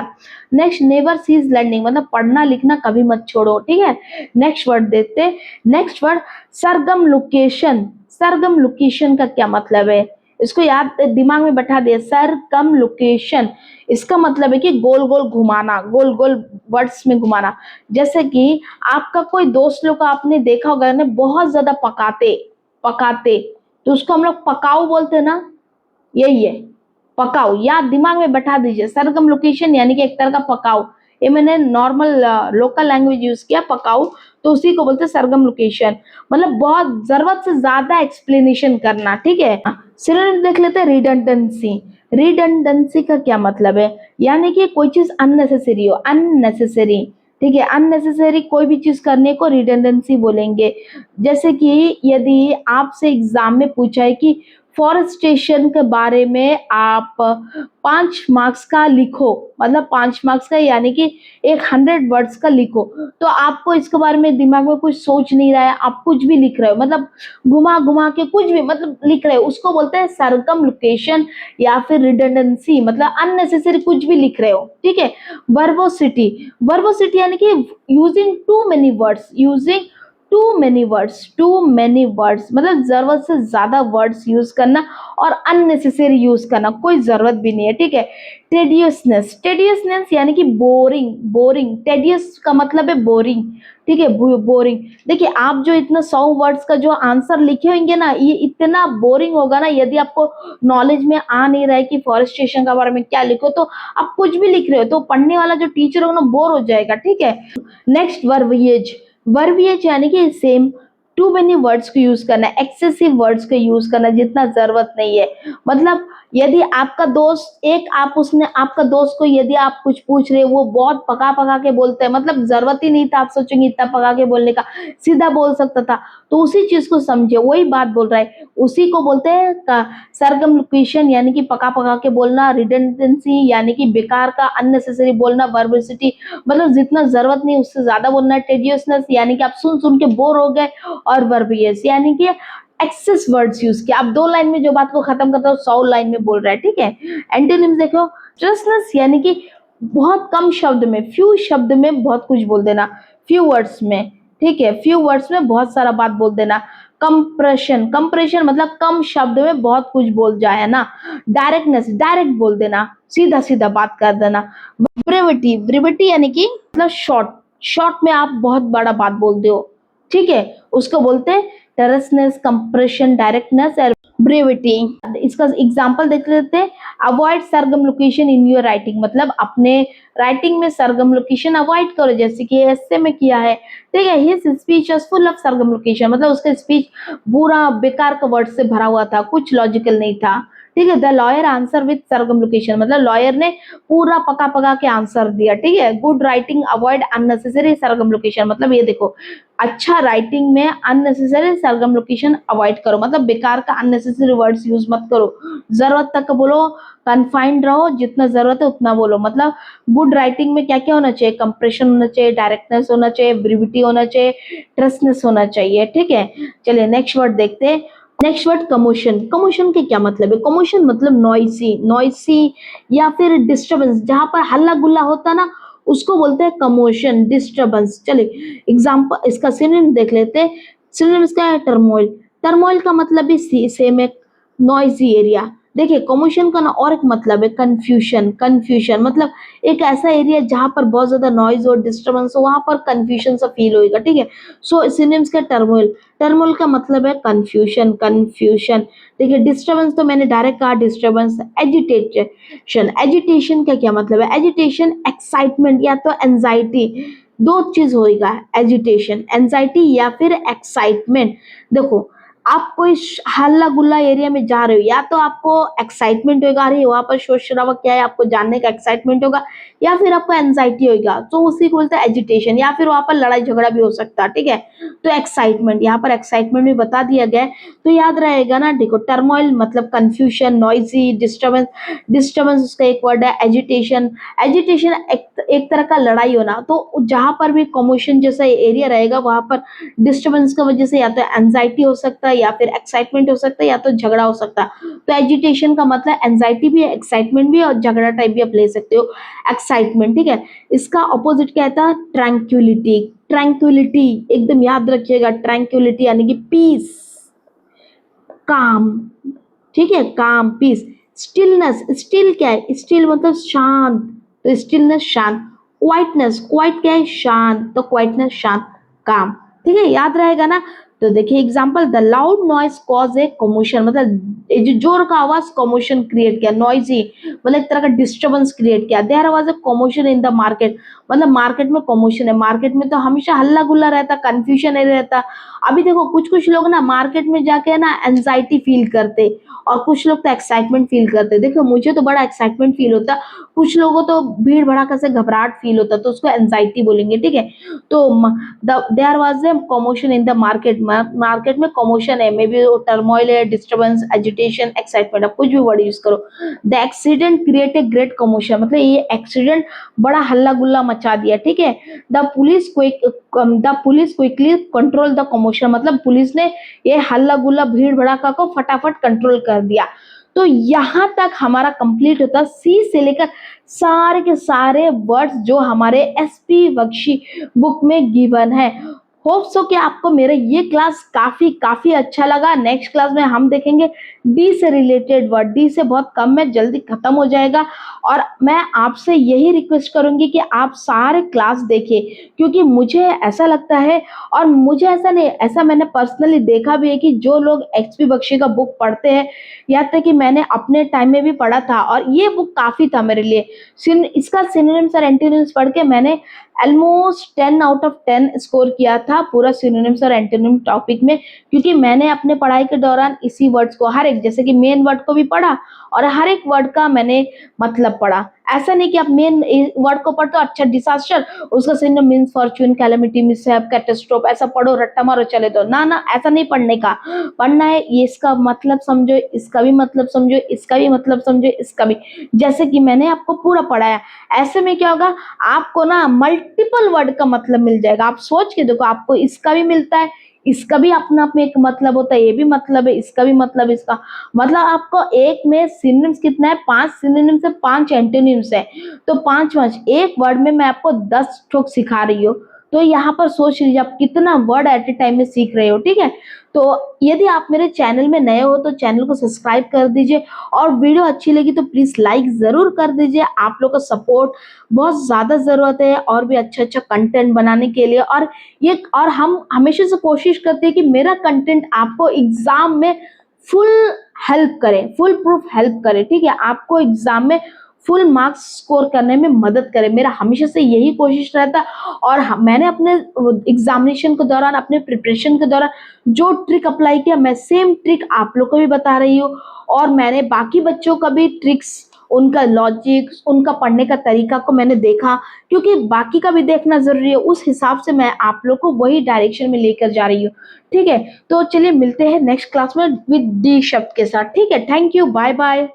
नेक्स्ट, नेवर सीज लर्निंग मतलब पढ़ना लिखना कभी मत छोड़ो, ठीक है। नेक्स्ट वर्ड देते, नेक्स्ट वर्ड सरगम लोकेशन। सरगम लोकेशन का क्या मतलब है? इसको याद दिमाग में बैठा दिया, सरगम लोकेशन। इसका मतलब है कि गोल गोल घुमाना, गोल गोल वर्ड्स में घुमाना। जैसे कि आपका कोई दोस्त लोग का आपने देखा होगा ना, बहुत ज्यादा पकाते पकाते, तो उसको हम लोग पकाऊ बोलते हैं ना, यही है पकाऊ। या दिमाग में बैठा दीजिए, सरगम लोकेशन यानी कि एक तरह का पकाऊ। ये मैंने नॉर्मल लोकल लैंग्वेज यूज किया, पकाऊ, तो उसी को बोलते हैं सरगम लोकेशन। मतलब बहुत जरूरत से ज्यादा एक्सप्लेनेशन करना, ठीक है। सिनोनिम देख लेते हैं, रिडंडेंसी। रिडंडेंसी का क्या मतलब है? यानी कि कोई चीज अननेसेसरी हो, अननेसेसरी, ठीक है। अननेसेसरी कोई भी चीज करने को रिडंडेंसी बोलेंगे। जैसे कि यदि आपसे एग्जाम में पूछा है कि फॉरेस्टेशन के बारे में आप 5 मार्क्स का लिखो, मतलब 5 मार्क्स का यानी कि एक 100 वर्ड्स का लिखो, तो आपको इसके बारे में दिमाग में कुछ सोच नहीं रहा है, आप कुछ भी लिख रहे हो, मतलब घुमा घुमा के कुछ भी मतलब लिख रहे हो, उसको बोलते हैं सरकम लोकेशन या फिर रिडंडेंसी, मतलब अननेसेसरी कुछ भी लिख रहे हो, ठीक है। वर्बोसिटी, वर्बोसिटी यानी कि using too many words, using too many words, too many words मतलब जरूरत से ज्यादा वर्ड्स यूज करना, और अननेसेसरी यूज करना, कोई जरूरत भी नहीं है, ठीक है। टेडियसनेस, टेडियसनेस यानी कि बोरिंग, बोरिंग, टेडियस का मतलब है बोरिंग, ठीक है, बोरिंग। देखिए आप जो इतना 100 वर्ड्स का जो आंसर लिखे होंगे ना, ये इतना बोरिंग होगा ना, यदि आपको नॉलेज में आ नहीं रहा है कि फॉरेस्टेशन के बारे में क्या लिखो, तो आप कुछ भी लिख रहे हो तो पढ़ने वाला जो टीचर होगा ना बोर हो जाएगा, ठीक है। नेक्स्ट, वर्बिएज। वर्बिएज यानी कि सेम, टू मेनी वर्ड्स को यूज करना, एक्सेसिव वर्ड्स को यूज करना जितना जरूरत नहीं है। मतलब यदि आपका दोस्त एक आप उसने आपका दोस्त को यदि आप कुछ पूछ रहे हो, वो बहुत पका पका के बोलते हैं, मतलब जरूरत ही नहीं था, आप सोचेंगे इतना पका के बोलने का, सीधा बोल सकता था, तो उसी चीज को समझे, वही बात बोल रहा है, उसी को बोलते हैं सरगम लोकेशन यानी कि पका पका के बोलना, रिडंडेंसी यानी कि बेकार का अननेसेसरी बोलना, वर्बिसिटी मतलब जितना जरूरत नहीं उससे ज्यादा बोलना है, टेडियसनेस यानी कि आप सुन सुन के बोर हो गए, और वर्बियस यानी कि एक्सेस वर्ड्स यूज किया, आप 2 लाइन में जो बात को खत्म करते हो 100 लाइन में बोल रहा है, ठीक है। एंटोनिम्स देखो, स्ट्रेसनेस यानी कि बहुत कम शब्द में, फ्यू शब्द में बहुत कुछ बोल देना, फ्यू वर्ड्स में, ठीक है, फ्यू वर्ड्स में बहुत सारा बात बोल देना। कंप्रेशन, कंप्रेशन मतलब कम शब्द में बहुत कुछ बोल जाए ना। डायरेक्टनेस, डायरेक्ट बोल देना, सीधा सीधा बात कर देना। ब्रेविटी, ब्रेविटी यानी कि मतलब शॉर्ट, शॉर्ट में आप बहुत बड़ा बात बोलते हो, ठीक है, उसको बोलते हैं टेरसनेस, कंप्रेशन, डायरेक्टनेस और ब्रेविटी। इसका एग्जांपल देख लेते हैं। Avoid Sargam location in your writing, मतलब अपने राइटिंग में सरगम लोकेशन अवॉइड करो, जैसे कि ऐसे में किया है। ठीक है, his speech was full of Sargam location, मतलब उसका स्पीच पूरा बेकार का वर्ड से भरा हुआ था, कुछ लॉजिकल नहीं था। ठीक है, the lawyer answer with Sargam location, मतलब लॉयर ने पूरा पका पका के आंसर दिया। ठीक है, गुड राइटिंग अवॉइड अननेसेसरी सरगम लोकेशन, मतलब ये देखो, अच्छा राइटिंग में अननेसेसरी सरगम लोकेशन अवॉइड करो, मतलब बेकार का अननेसेसरी वर्ड्स यूज मत करो, जरूरत तक बोलो, कन्फाइंड रहो, जितना जरूरत है उतना बोलो। मतलब गुड राइटिंग में क्या क्या होना चाहिए, कंप्रेशन होना चाहिए, डायरेक्टनेस होना चाहिए, ब्रीविटी होना चाहिए, ट्रसनेस होना चाहिए। ठीक है, चलिए नेक्स्ट वर्ड देखते हैं। Next word commotion. कमोशन के क्या मतलब है? कमोशन मतलब नॉइसी, नॉइसी या फिर डिस्टर्बेंस, जहां पर हल्ला गुल्ला होता ना उसको बोलते हैं कमोशन, डिस्टर्बेंस। चलिए एग्जाम्पल इसका सिनोनिम देख लेते हैं। सिनोनिम इसका है टर्मोइल। टर्मोइल का मतलब भी सेम है, नॉइजी एरिया। देखिए कमोशन का ना और एक मतलब है कंफ्यूजन। कंफ्यूजन मतलब एक ऐसा एरिया जहां पर बहुत ज्यादा नॉइज और डिस्टर्बेंस हो, वहां पर कंफ्यूजन सा फील होएगा। ठीक है, सो सिनोनिम्स का टर्मोइल। टर्मोइल का मतलब है कंफ्यूजन, कंफ्यूजन। देखिए डिस्टर्बेंस तो मैंने डायरेक्ट कहा, डिस्टर्बेंस। एजिटेशन, एजिटेशन का क्या मतलब है? एजिटेशन एक्साइटमेंट या तो एंजाइटी, दो चीज होएगा, एजिटेशन, एंजाइटी या फिर एक्साइटमेंट। देखो आप कोई हल्ला गुल्ला एरिया में जा रहे हो, या तो आपको एक्साइटमेंट होगा, अरे वहां पर शोर शराबा क्या है, आपको जानने का एक्साइटमेंट होगा, या फिर आपको एंजाइटी होगा, तो उसी को बोलते हैं एजिटेशन। या फिर वहां पर लड़ाई झगड़ा भी हो सकता है। ठीक है, तो एक्साइटमेंट, यहाँ पर एक्साइटमेंट भी बता दिया गया है, तो याद रहेगा ना। देखो टर्मोइल मतलब कंफ्यूजन, नॉइजी, डिस्टर्बेंस। डिस्टर्बेंस उसका एक वर्ड है। एजिटेशन, एजिटेशन एक तरह का लड़ाई होना। तो जहां पर भी कमोशन जैसा एरिया रहेगा वहां पर डिस्टर्बेंस की वजह से या तो एंजाइटी हो सकता है, या फिर एक्साइटमेंट हो सकता है, या तो झगड़ा हो सकता है। तो एजिटेशन का मतलब एंजाइटी भी है, एक्साइटमेंट भी है, और झगड़ा टाइप भी आप ले सकते हो, एक्साइटमेंट। ठीक है, इसका अपोजिट क्या था? ट्रैंक्विलिटी। ट्रैंक्विलिटी एकदम याद रखिएगा, ट्रैंक्विलिटी यानी कि पीस, काम। ठीक है, काम, पीस। स्टिलनेस, स्टिल क्या है? स्टिल मतलब शांत, तो स्टिलनेस शांत। क्वाइटनेस, क्वाइट क्या है? शांत, तो क्वाइटनेस शांत, काम। ठीक है, याद रहेगा ना। तो देखिए example, the loud noise cause A commotion, मतलब ये जो जोर का आवाज कमोशन क्रिएट किया, नॉइजी मतलब एक तरह का डिस्टर्बेंस क्रिएट किया। There was a commotion in the market, मतलब मार्केट में कमोशन है। मार्केट में तो हमेशा हल्ला गुल्ला रहता, कंफ्यूजन नहीं रहता। अभी देखो कुछ कुछ लोग ना मार्केट में जाके ना एंजाइटी फील करते, और कुछ लोग तो एक्साइटमेंट फील करते। देखो मुझे तो बड़ा एक्साइटमेंट फील होता, कुछ लोगों तो भीड़ भड़ाका से घबराहट फील होता, तो उसको एंजाइटी बोलेंगे। ठीक है, तो there was a commotion in the market. Market में कमोशन है, मे बी टर्मोइल है, डिस्टर्बेंस, एजिटेशन, एक्साइटमेंट, आप कुछ भी वर्ड यूज करो। The accident create a great commotion, मतलब ये एक्सीडेंट बड़ा हल्ला गुल्ला मचा दिया। ठीक है, the police quickly control the commotion, मतलब पुलिस ने ये हल्ला गुल्ला भीड़ भड़ाका को फटाफट कंट्रोल कर दिया। तो यहां तक हमारा कंप्लीट होता, सी से लेकर सारे के सारे वर्ड्स जो हमारे एसपी बख्शी बुक में गिवन है। होप सो कि आपको मेरा ये क्लास काफी काफी अच्छा लगा। नेक्स्ट क्लास में हम देखेंगे डी से रिलेटेड वर्ड। डी से बहुत कम है, जल्दी खत्म हो जाएगा, और मैं आपसे यही रिक्वेस्ट करूंगी कि आप सारे क्लास देखिए, क्योंकि मुझे ऐसा लगता है, और मुझे ऐसा नहीं, ऐसा मैंने पर्सनली देखा भी है कि जो लोग एचपी बख्शी का बुक पढ़ते हैं, यहाँ तक कि मैंने अपने टाइम में भी पढ़ा था, और ये बुक काफी था मेरे लिए। इसका सिनोनिम्स और एंटोनिम्स पढ़ के मैंने ऑलमोस्ट 10 आउट ऑफ 10 स्कोर किया था पूरा सिनोनिम्स और एंटोनिम टॉपिक में, क्योंकि मैंने अपने पढ़ाई के दौरान इसी वर्ड्स को हर एक, जैसे कि मेन वर्ड को भी पढ़ा, और हर एक वर्ड का मैंने मतलब पढ़ा। ऐसा नहीं कि आप मेन वर्ड को पढ़ते हो, अच्छा डिसास्टर, उसका synonym means Fortune, calamity, mishap, catastrophe, ऐसा पढ़ो, रट्टा मारो चले दो ना ना, ऐसा नहीं पढ़ने का। पढ़ना है ये, इसका मतलब समझो, इसका भी मतलब समझो, इसका भी मतलब समझो, इसका भी, जैसे कि मैंने आपको पूरा पढ़ाया। ऐसे में क्या होगा, आपको ना मल्टीपल वर्ड का मतलब मिल जाएगा। आप सोच के देखो, आपको इसका भी मिलता है, इसका भी अपना अपना एक मतलब होता है, ये भी मतलब है, इसका भी मतलब, इसका मतलब, आपको एक में सिनोनिम्स कितना है? 5 सिनोनिम्स है, 5 एंटोनिम्स है, तो 5 5 एक वर्ड में मैं आपको 10 स्ट्रोक सिखा रही हूँ। तो यहाँ पर सोच लीजिए आप कितना वर्ड एट ए टाइम में सीख रहे हो। ठीक है, तो यदि आप मेरे चैनल में नए हो तो चैनल को सब्सक्राइब कर दीजिए, और वीडियो अच्छी लगी तो प्लीज लाइक जरूर कर दीजिए। आप लोग का सपोर्ट बहुत ज्यादा जरूरत है, और भी अच्छा अच्छा कंटेंट बनाने के लिए। और हम हमेशा से कोशिश करते हैं कि मेरा कंटेंट आपको एग्जाम में फुल हेल्प करें, फुल प्रूफ हेल्प करें, ठीक है, आपको एग्जाम में फुल मार्क्स स्कोर करने में मदद करें। मेरा हमेशा से यही कोशिश रहता है और मैंने अपने एग्जामिनेशन के दौरान, अपने प्रिपरेशन के दौरान जो ट्रिक अप्लाई किया, मैं सेम ट्रिक आप लोग को भी बता रही हूँ। और मैंने बाकी बच्चों का भी ट्रिक्स, उनका लॉजिक, उनका पढ़ने का तरीका को मैंने देखा, क्योंकि बाकी का भी देखना जरूरी है। उस हिसाब से मैं आप लोग को वही डायरेक्शन में लेकर जा रही हूँ, ठीक है। तो चलिए मिलते हैं नेक्स्ट क्लास में विद डी शब्द के साथ, ठीक है। Thank you, bye bye.